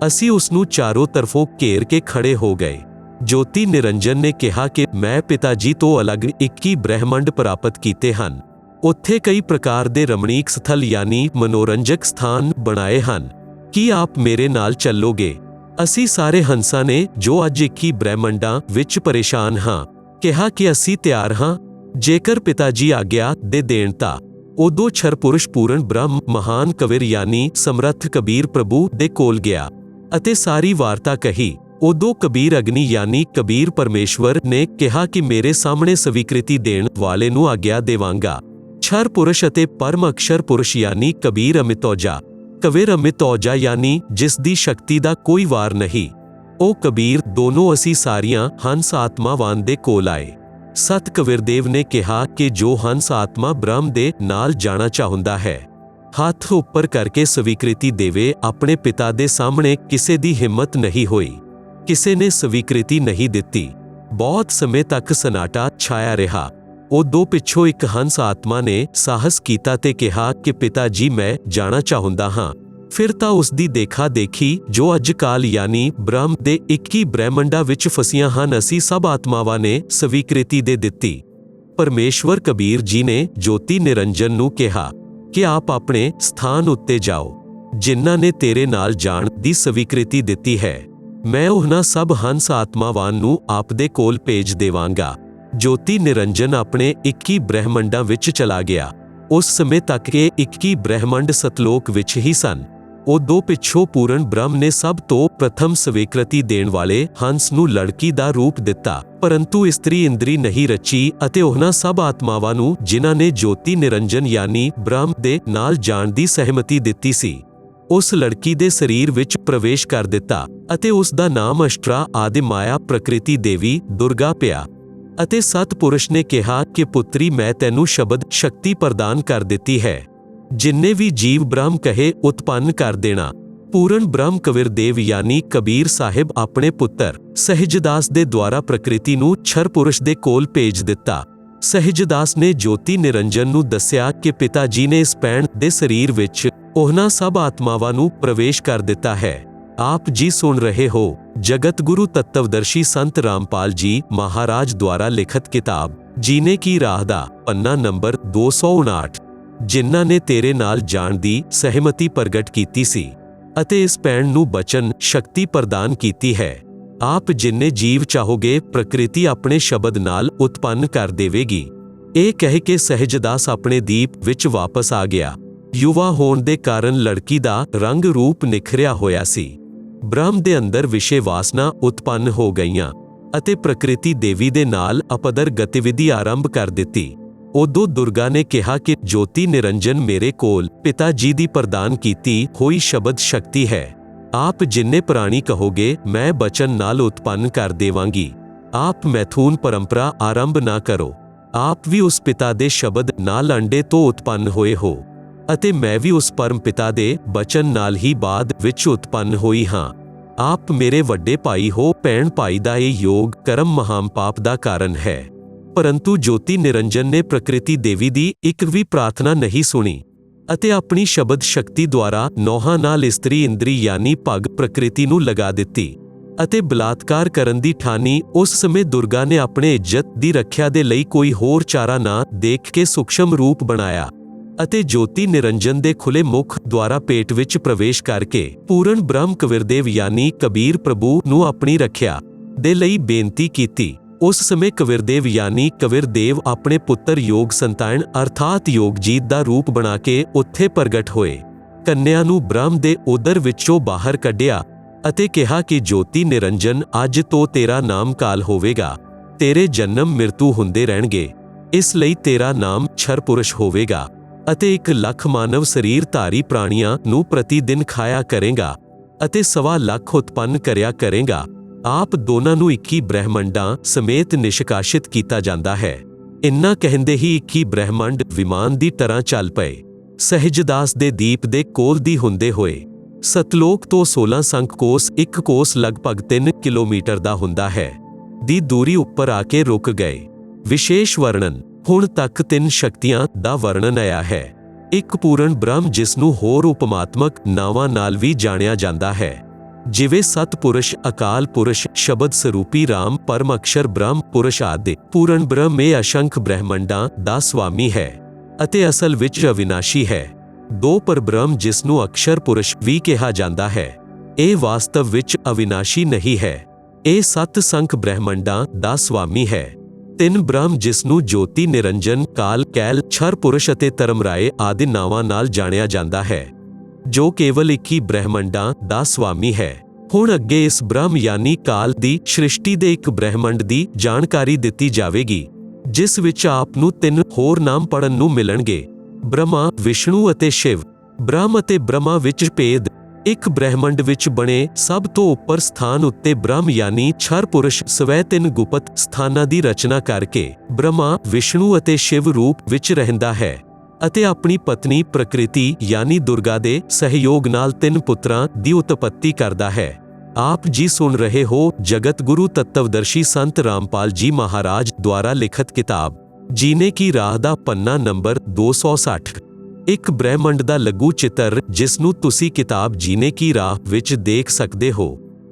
ਅਸੀਂ ਉਸ ਨੂੰ ਚਾਰੋਂ ਤਰਫੋਂ ਘੇਰ ਕੇ ਖੜੇ ਹੋ ਗਏ। ਜੋਤੀ ਨਿਰੰਜਨ ਨੇ ਕਿਹਾ ਕਿ ਮੈਂ ਪਿਤਾ ਜੀ ਤੋਂ ਅਲੱਗ 21 ਬ੍ਰਹਿਮੰਡ ਪ੍ਰਾਪਤ ਕੀਤੇ ਹਨ। ਉੱਥੇ ਕਈ ਪ੍ਰਕਾਰ ਦੇ ਰਮਣੀਕ ਸਥਲ ਯਾਨੀ ਮਨੋਰੰਜਕ ਸਥਾਨ ਬਣਾਏ ਹਨ। ਕੀ ਆਪ ਮੇਰੇ ਨਾਲ ਚੱਲੋਗੇ? ਅਸੀਂ ਸਾਰੇ ਹੰਸਾਂ ਨੇ ਜੋ ਅੱਜ 21 ਬ੍ਰਹਿਮੰਡਾਂ ਵਿੱਚ ਪਰੇਸ਼ਾਨ ਹਾਂ ਕਿਹਾ ਕਿ ਅਸੀਂ ਤਿਆਰ ਹਾਂ, ਜੇਕਰ ਪਿਤਾ ਜੀ ਆਗਿਆ ਦੇ ਦੇਣ ਤਾਂ। ਉਦੋਂ ਛਰ ਪੁਰਸ਼ ਪੂਰਨ ਬ੍ਰਹਮ ਮਹਾਨ ਕਬੀਰ ਯਾਨੀ ਸਮਰੱਥ ਕਬੀਰ ਪ੍ਰਭੂ ਦੇ ਕੋਲ ਗਿਆ ਅਤੇ ਸਾਰੀ ਵਾਰਤਾ ਕਹੀ। ਉਦੋਂ ਕਬੀਰ ਅਗਨੀ ਯਾਨੀ ਕਬੀਰ ਪਰਮੇਸ਼ਵਰ ਨੇ ਕਿਹਾ ਕਿ ਮੇਰੇ ਸਾਹਮਣੇ ਸਵੀਕ੍ਰਿਤੀ ਦੇਣ ਵਾਲੇ ਨੂੰ ਆਗਿਆ ਦੇਵਾਂਗਾ। ਛਰ ਪੁਰਸ਼ ਅਤੇ ਪਰਮ ਅਕਸ਼ਰ ਪੁਰਸ਼ ਯਾਨੀ ਕਬੀਰ ਅਮਿਤੌਜਾ ਕਬੀਰ ਅਮਿਤੌਜਾ ਯਾਨੀ ਜਿਸ ਦੀ ਸ਼ਕਤੀ ਦਾ ਕੋਈ ਵਾਰ ਨਹੀਂ, ਉਹ ਕਬੀਰ ਦੋਨੋਂ ਅਸੀਂ ਸਾਰੀਆਂ ਹੰਸ ਆਤਮਾਵਾਂ ਦੇ ਕੋਲ ਆਏ। ਸਤ ਕਬੀਰਦੇਵ ਨੇ ਕਿਹਾ ਕਿ ਜੋ ਹੰਸ ਆਤਮਾ ਬ੍ਰਹਮ ਦੇ ਨਾਲ ਜਾਣਾ ਚਾਹੁੰਦਾ ਹੈ, ਹੱਥ ਉੱਪਰ ਕਰਕੇ ਸਵੀਕ੍ਰਿਤੀ ਦੇਵੇ। ਆਪਣੇ ਪਿਤਾ ਦੇ ਸਾਹਮਣੇ ਕਿਸੇ ਦੀ ਹਿੰਮਤ ਨਹੀਂ ਹੋਈ, ਕਿਸੇ ਨੇ ਸਵੀਕ੍ਰਿਤੀ ਨਹੀਂ ਦਿੱਤੀ। ਬਹੁਤ ਸਮੇਂ ਤੱਕ ਸਨਾਟਾ ਛਾਇਆ ਰਿਹਾ। ਉਦੋਂ ਪਿੱਛੋਂ ਇੱਕ ਹੰਸ ਆਤਮਾ ਨੇ ਸਾਹਸ ਕੀਤਾ ਤੇ ਕਿਹਾ ਕਿ ਪਿਤਾ ਜੀ ਮੈਂ ਜਾਣਾ ਚਾਹੁੰਦਾ ਹਾਂ। ਫਿਰ ਤਾਂ ਉਸ ਦੀ ਦੇਖਾ ਦੇਖੀ ਜੋ ਅੱਜ ਕਾਲ ਯਾਨੀ ਬ੍ਰਹਮ ਦੇ 21 ਬ੍ਰਹਿਮੰਡਾਂ ਵਿੱਚ ਫਸੀਆਂ ਹਨ, ਅਸੀਂ ਸਭ ਆਤਮਾਵਾਂ ਨੇ ਸਵੀਕ੍ਰਿਤੀ ਦੇ ਦਿੱਤੀ। ਪਰਮੇਸ਼ਵਰ ਕਬੀਰ ਜੀ ਨੇ ਜੋਤੀ ਨਿਰੰਜਨ ਨੂੰ ਕਿਹਾ ਕਿ ਆਪ ਆਪਣੇ ਸਥਾਨ ਉੱਤੇ ਜਾਓ, ਜਿਨ੍ਹਾਂ ਨੇ ਤੇਰੇ ਨਾਲ ਜਾਣ ਦੀ ਸਵੀਕ੍ਰਿਤੀ ਦਿੱਤੀ ਹੈ। ਮੈਂ ਉਹਨਾਂ ਸਭ ਹੰਸ ਆਤਮਾਵਾਂ ਨੂੰ ਆਪ ਦੇ ਕੋਲ ਭੇਜ ਦੇਵਾਂਗਾ। ਜੋਤੀ ਨਿਰੰਜਨ ਆਪਣੇ 21 ਬ੍ਰਹਿਮੰਡਾਂ ਵਿੱਚ ਚਲਾ ਗਿਆ। ਉਸ ਸਮੇਂ ਤੱਕ ਇਹ 21 ਬ੍ਰਹਿਮੰਡ ਸਤਲੋਕ ਵਿੱਚ ਹੀ ਸਨ। ਉਦੋਂ ਪਿੱਛੋਂ ਪੂਰਨ ਬ੍ਰਹਮ ਨੇ ਸਭ ਤੋਂ ਪ੍ਰਥਮ ਸਵੀਕ੍ਰਿਤੀ ਦੇਣ ਵਾਲੇ ਹੰਸ ਨੂੰ ਲੜਕੀ ਦਾ ਰੂਪ ਦਿੱਤਾ, ਪਰੰਤੂ ਇਸਤਰੀ ਇੰਦਰੀ ਨਹੀਂ ਰਚੀ ਅਤੇ ਉਹਨਾਂ ਸਭ ਆਤਮਾਵਾਂ ਨੂੰ ਜਿਨ੍ਹਾਂ ਨੇ ਜੋਤੀ ਨਿਰੰਜਨ ਯਾਨੀ ਬ੍ਰਹਮ ਦੇ ਨਾਲ ਜਾਣ ਦੀ ਸਹਿਮਤੀ ਦਿੱਤੀ ਸੀ, ਉਸ ਲੜਕੀ ਦੇ ਸਰੀਰ ਵਿੱਚ ਪ੍ਰਵੇਸ਼ ਕਰ ਦਿੱਤਾ ਅਤੇ ਉਸ ਦਾ ਨਾਮ ਅਸ਼ਟਰਾ ਆਦਿ ਮਾਇਆ ਪ੍ਰਕਿਰਤੀ ਦੇਵੀ ਦੁਰਗਾ ਪਿਆ। ਅਤੇ ਸਤਪੁਰਸ਼ ਨੇ ਕਿਹਾ ਕਿ ਪੁੱਤਰੀ ਮੈਂ ਤੈਨੂੰ ਸ਼ਬਦ ਸ਼ਕਤੀ ਪ੍ਰਦਾਨ ਕਰ ਦਿੱਤੀ ਹੈ, ਜਿੰਨੇ ਵੀ ਜੀਵ ਬ੍ਰਹਮ ਕਹੇ ਉਤਪੰਨ ਕਰ ਦੇਣਾ। ਪੂਰਨ ਬ੍ਰਹਮ ਕਬੀਰਦੇਵ ਯਾਨੀ ਕਬੀਰ ਸਾਹਿਬ ਆਪਣੇ ਪੁੱਤਰ ਸਹਿਜਦਾਸ ਦੇ ਦੁਆਰਾ ਪ੍ਰਕਿਰਤੀ ਨੂੰ ਛਰ ਪੁਰਸ਼ ਦੇ ਕੋਲ ਭੇਜ ਦਿੱਤਾ। ਸਹਿਜਦਾਸ ਨੇ ਜੋਤੀ ਨਿਰੰਜਨ ਨੂੰ ਦੱਸਿਆ ਕਿ ਪਿਤਾ ਜੀ ਨੇ ਇਸ ਪੈਣ ਦੇ ਸਰੀਰ ਵਿੱਚ ਉਹਨਾਂ ਸਭ ਆਤਮਾਵਾਂ ਨੂੰ ਪ੍ਰਵੇਸ਼ ਕਰ ਦਿੱਤਾ ਹੈ। आप जी सुन रहे हो जगत गुरु तत्वदर्शी संत रामपाल जी महाराज द्वारा लिखित किताब जीने की राह दा पन्ना नंबर 259, जिन्हां ने तेरे नाल जाण दी सहमति प्रगट कीती सी ਅਤੇ ਇਸ ਪੈਣ ਨੂੰ ਬਚਨ ਸ਼ਕਤੀ ਪ੍ਰਦਾਨ ਕੀਤੀ ਹੈ। ਆਪ ਜਿੰਨੇ ਜੀਵ ਚਾਹੋਗੇ ਪ੍ਰਕਿਰਤੀ ਆਪਣੇ ਸ਼ਬਦ ਨਾਲ ਉਤਪੰਨ ਕਰ ਦੇਵੇਗੀ। ਇਹ ਕਹਿ ਕੇ ਸਹਿਜਦਾਸ ਆਪਣੇ ਦੀਪ ਵਿੱਚ ਵਾਪਸ ਆ ਗਿਆ। ਯੁਵਾ ਹੋਣ ਦੇ ਕਾਰਨ ਲੜਕੀ ਦਾ ਰੰਗ ਰੂਪ ਨਿਖਰਿਆ ਹੋਇਆ ਸੀ। ਬ੍ਰਹਮ ਦੇ ਅੰਦਰ ਵਿਸ਼ੇ ਵਾਸਨਾ ਉਤਪੰਨ ਹੋ ਗਈਆਂ ਅਤੇ ਪ੍ਰਕਿਰਤੀ ਦੇਵੀ ਦੇ ਨਾਲ ਅਪਦਰ ਗਤੀਵਿਧੀ ਆਰੰਭ ਕਰ ਦਿੱਤੀ। ਉਦੋਂ ਦੁਰਗਾ ਨੇ ਕਿਹਾ ਕਿ ਜੋਤੀ ਨਿਰੰਜਨ ਮੇਰੇ ਕੋਲ ਪਿਤਾ ਜੀ ਦੀ ਪ੍ਰਦਾਨ ਕੀਤੀ ਹੋਈ ਸ਼ਬਦ ਸ਼ਕਤੀ ਹੈ। ਆਪ ਜਿੰਨੇ ਪ੍ਰਾਣੀ ਕਹੋਗੇ ਮੈਂ ਬਚਨ ਨਾਲ ਉਤਪੰਨ ਕਰ ਦੇਵਾਂਗੀ। ਆਪ ਮੈਥੂਨ ਪਰੰਪਰਾ ਆਰੰਭ ਨਾ ਕਰੋ। ਆਪ ਵੀ ਉਸ ਪਿਤਾ ਦੇ ਸ਼ਬਦ ਨਾਲ ਅੰਡੇ ਤੋਂ ਉਤਪੰਨ ਹੋਏ ਹੋ ਅਤੇ ਮੈਂ ਵੀ ਉਸ ਪਰਮ ਪਿਤਾ ਦੇ ਬਚਨ ਨਾਲ ਹੀ ਬਾਅਦ ਵਿੱਚ ਉਤਪੰਨ ਹੋਈ ਹਾਂ। ਆਪ ਮੇਰੇ ਵੱਡੇ ਭਾਈ ਹੋ। ਭੈਣ ਭਾਈ ਦਾ ਇਹ ਯੋਗ ਕਰਮ ਮਹਾਨ ਪਾਪ ਦਾ ਕਾਰਨ ਹੈ। ਪਰੰਤੂ ਜੋਤੀ ਨਿਰੰਜਨ ਨੇ ਪ੍ਰਕਿਰਤੀ ਦੇਵੀ ਦੀ ਇੱਕ ਵੀ ਪ੍ਰਾਰਥਨਾ ਨਹੀਂ ਸੁਣੀ ਅਤੇ ਆਪਣੀ ਸ਼ਬਦ ਸ਼ਕਤੀ ਦੁਆਰਾ ਨੌਹਾਂ ਨਾਲ ਇਸਤਰੀ ਇੰਦਰੀ ਯਾਨੀ ਭਗ ਪ੍ਰਕਿਰਤੀ ਨੂੰ ਲਗਾ ਦਿੱਤੀ ਅਤੇ ਬਲਾਤਕਾਰ ਕਰਨ ਦੀ ਠਾਨੀ। ਉਸ ਸਮੇਂ ਦੁਰਗਾ ਨੇ ਆਪਣੇ ਇੱਜ਼ਤ ਦੀ ਰੱਖਿਆ ਦੇ ਲਈ ਕੋਈ ਹੋਰ ਚਾਰਾ ਨਾ ਦੇਖ ਕੇ ਸੂਖਸ਼ਮ ਰੂਪ ਬਣਾਇਆ ਅਤੇ ਜੋਤੀ ਨਿਰੰਜਨ ਦੇ ਖੁੱਲੇ ਮੁਖ ਦੁਆਰਾ ਪੇਟ ਵਿੱਚ ਪ੍ਰਵੇਸ਼ ਕਰਕੇ ਪੂਰਨ ਬ੍ਰਹਮ ਕਬੀਰਦੇਵ ਯਾਨੀ ਕਬੀਰ ਪ੍ਰਭੂ ਨੂੰ ਆਪਣੀ ਰੱਖਿਆ ਦੇ ਲਈ ਬੇਨਤੀ ਕੀਤੀ। ਉਸ ਸਮੇਂ ਕਬੀਰਦੇਵ ਯਾਨੀ ਕਬੀਰਦੇਵ ਆਪਣੇ ਪੁੱਤਰ ਯੋਗ ਸੰਤਾਨ ਅਰਥਾਤ ਯੋਗਜੀਤ ਦਾ ਰੂਪ ਬਣਾ ਕੇ ਉੱਥੇ ਪ੍ਰਗਟ ਹੋਏ। ਕੰਨਿਆ ਨੂੰ ਬ੍ਰਹਮ ਦੇ ਉਦਰ ਵਿੱਚੋਂ ਬਾਹਰ ਕੱਢਿਆ ਅਤੇ ਕਿਹਾ ਕਿ ਜੋਤੀ ਨਿਰੰਜਨ ਅੱਜ ਤੋਂ ਤੇਰਾ ਨਾਮ ਕਾਲ ਹੋਵੇਗਾ। ਤੇਰੇ ਜਨਮ ਮ੍ਰਿਤੂ ਹੁੰਦੇ ਰਹਿਣਗੇ, ਇਸ ਲਈ ਤੇਰਾ ਨਾਮ ਛਰਪੁਰਸ਼ ਹੋਵੇਗਾ ਅਤੇ 1 ਲੱਖ ਮਾਨਵ ਸਰੀਰ ਧਾਰੀ ਪ੍ਰਾਣੀਆਂ ਨੂੰ ਪ੍ਰਤੀ ਦਿਨ ਖਾਇਆ ਕਰੇਗਾ ਅਤੇ 1.25 ਲੱਖ ਉਤਪੰਨ ਕਰਿਆ ਕਰੇਗਾ। ਆਪ ਦੋਨਾਂ ਨੂੰ 21 ਬ੍ਰਹਿਮੰਡਾਂ ਸਮੇਤ ਨਿਸ਼ਕਾਸ਼ਿਤ ਕੀਤਾ ਜਾਂਦਾ ਹੈ। ਇੰਨਾ ਕਹਿੰਦੇ ਹੀ 21 ਬ੍ਰਹਿਮੰਡ ਵਿਮਾਨ ਦੀ ਤਰ੍ਹਾਂ ਚੱਲ ਪਏ। ਸਹਿਜਦਾਸ ਦੇ ਦੀਪ ਦੇ ਕੋਲ ਦੀ ਹੁੰਦੇ ਹੋਏ ਸਤਲੋਕ ਤੋਂ 16 ਸੰਖ ਕੋਸ, ਇੱਕ ਕੋਸ ਲਗਭਗ 3 ਕਿਲੋਮੀਟਰ ਦਾ ਹੁੰਦਾ ਹੈ, ਦੀ ਦੂਰੀ ਉੱਪਰ ਆ ਕੇ ਰੁਕ ਗਏ। ਵਿਸ਼ੇਸ਼ ਵਰਣਨ ਹੁਣ ਤੱਕ 3 ਸ਼ਕਤੀਆਂ ਦਾ ਵਰਣਨ ਆਇਆ ਹੈ। ਇੱਕ ਪੂਰਨ ਬ੍ਰਹਮ ਜਿਸ ਨੂੰ ਹੋਰ ਉਪਮਾਤਮਕ ਨਾਵਾਂ ਨਾਲ ਵੀ ਜਾਣਿਆ ਜਾਂਦਾ ਹੈ, ਜਿਵੇਂ ਸਤਪੁਰਸ਼, ਅਕਾਲ ਪੁਰਸ਼, ਸ਼ਬਦ ਸਰੂਪੀ ਰਾਮ, ਪਰਮ ਅਕਸ਼ਰ ਬ੍ਰਹਮ ਪੁਰਸ਼ ਆਦਿ। ਪੂਰਨ ਬ੍ਰਹਮ ਇਹ ਅਸੰਖ ਬ੍ਰਹਿਮੰਡਾਂ ਦਾ ਸਵਾਮੀ ਹੈ ਅਤੇ ਅਸਲ ਵਿੱਚ ਅਵਿਨਾਸ਼ੀ ਹੈ। 2 ਪਰਬ੍ਰਹਮ ਜਿਸ ਨੂੰ ਅਕਸ਼ਰ ਪੁਰਸ਼ ਵੀ ਕਿਹਾ ਜਾਂਦਾ ਹੈ, ਇਹ ਵਾਸਤਵ ਵਿੱਚ ਅਵਿਨਾਸ਼ੀ ਨਹੀਂ ਹੈ। ਇਹ 7 ਸੰਖ ਬ੍ਰਹਿਮੰਡਾਂ ਦਾ ਸਵਾਮੀ ਹੈ। 3 ਬ੍ਰਹਮ ਜਿਸ ਨੂੰ ਜੋਤੀ ਨਿਰੰਜਨ, ਕਾਲ, ਕੈਲ, ਛਰ ਪੁਰਸ਼ ਅਤੇ ਧਰਮਰਾਏ ਆਦਿ ਨਾਵਾਂ ਨਾਲ ਜਾਣਿਆ ਜਾਂਦਾ ਹੈ, ਜੋ ਕੇਵਲ 21 ਬ੍ਰਹਿਮੰਡਾਂ ਦਾ ਸਵਾਮੀ ਹੈ। ਹੁਣ ਅੱਗੇ ਇਸ ਬ੍ਰਹਮ ਯਾਨੀ ਕਾਲ ਦੀ ਸ੍ਰਿਸ਼ਟੀ ਦੇ ਇੱਕ ਬ੍ਰਹਿਮੰਡ ਦੀ ਜਾਣਕਾਰੀ ਦਿੱਤੀ ਜਾਵੇਗੀ, ਜਿਸ ਵਿੱਚ ਆਪ ਨੂੰ 3 ਹੋਰ ਨਾਮ ਪੜਨ ਨੂੰ ਮਿਲਣਗੇ: ਬ੍ਰਹਮਾ, ਵਿਸ਼ਨੂੰ ਅਤੇ ਸ਼ਿਵ। ਬ੍ਰਹਮ ਅਤੇ ਬ੍ਰਹਮਾ ਵਿੱਚ ਭੇਦ। ਇੱਕ ਬ੍ਰਹਿਮੰਡ ਵਿੱਚ ਬਣੇ ਸਭ ਤੋਂ ਉੱਪਰ ਸਥਾਨ ਉੱਤੇ ਬ੍ਰਹਮ ਯਾਨੀ ਛਰ ਪੁਰਸ਼ ਸਵੈ 3 ਗੁਪਤ ਸਥਾਨਾਂ ਦੀ ਰਚਨਾ ਕਰਕੇ ਬ੍ਰਹਮਾ, ਵਿਸ਼ਨੂੰ ਅਤੇ ਸ਼ਿਵ ਰੂਪ ਵਿੱਚ ਰਹਿੰਦਾ ਹੈ ਅਤੇ ਆਪਣੀ ਪਤਨੀ ਪ੍ਰਕਿਰਤੀ ਯਾਨੀ ਦੁਰਗਾ ਦੇ ਸਹਿਯੋਗ ਨਾਲ 3 ਪੁੱਤਰਾਂ ਦੀ ਉਤਪੱਤੀ ਕਰਦਾ ਹੈ। ਆਪ ਜੀ ਸੁਣ ਰਹੇ ਹੋ ਜਗਤ ਗੁਰੂ ਤਤਵਦਰਸ਼ੀ ਸੰਤ ਰਾਮਪਾਲ ਜੀ ਮਹਾਰਾਜ ਦੁਆਰਾ ਲਿਖਿਤ ਕਿਤਾਬ ਜੀਨੇ ਕੀ ਰਾਹ ਦਾ ਪੰਨਾ ਨੰਬਰ 260। ਇੱਕ ਬ੍ਰਹਿਮੰਡ ਦਾ ਲਘੂ ਚਿੱਤਰ ਜਿਸ ਨੂੰ ਤੁਸੀਂ ਕਿਤਾਬ ਜੀਨੇ ਕੀ ਰਾਹ ਵਿੱਚ ਦੇਖ ਸਕਦੇ ਹੋ।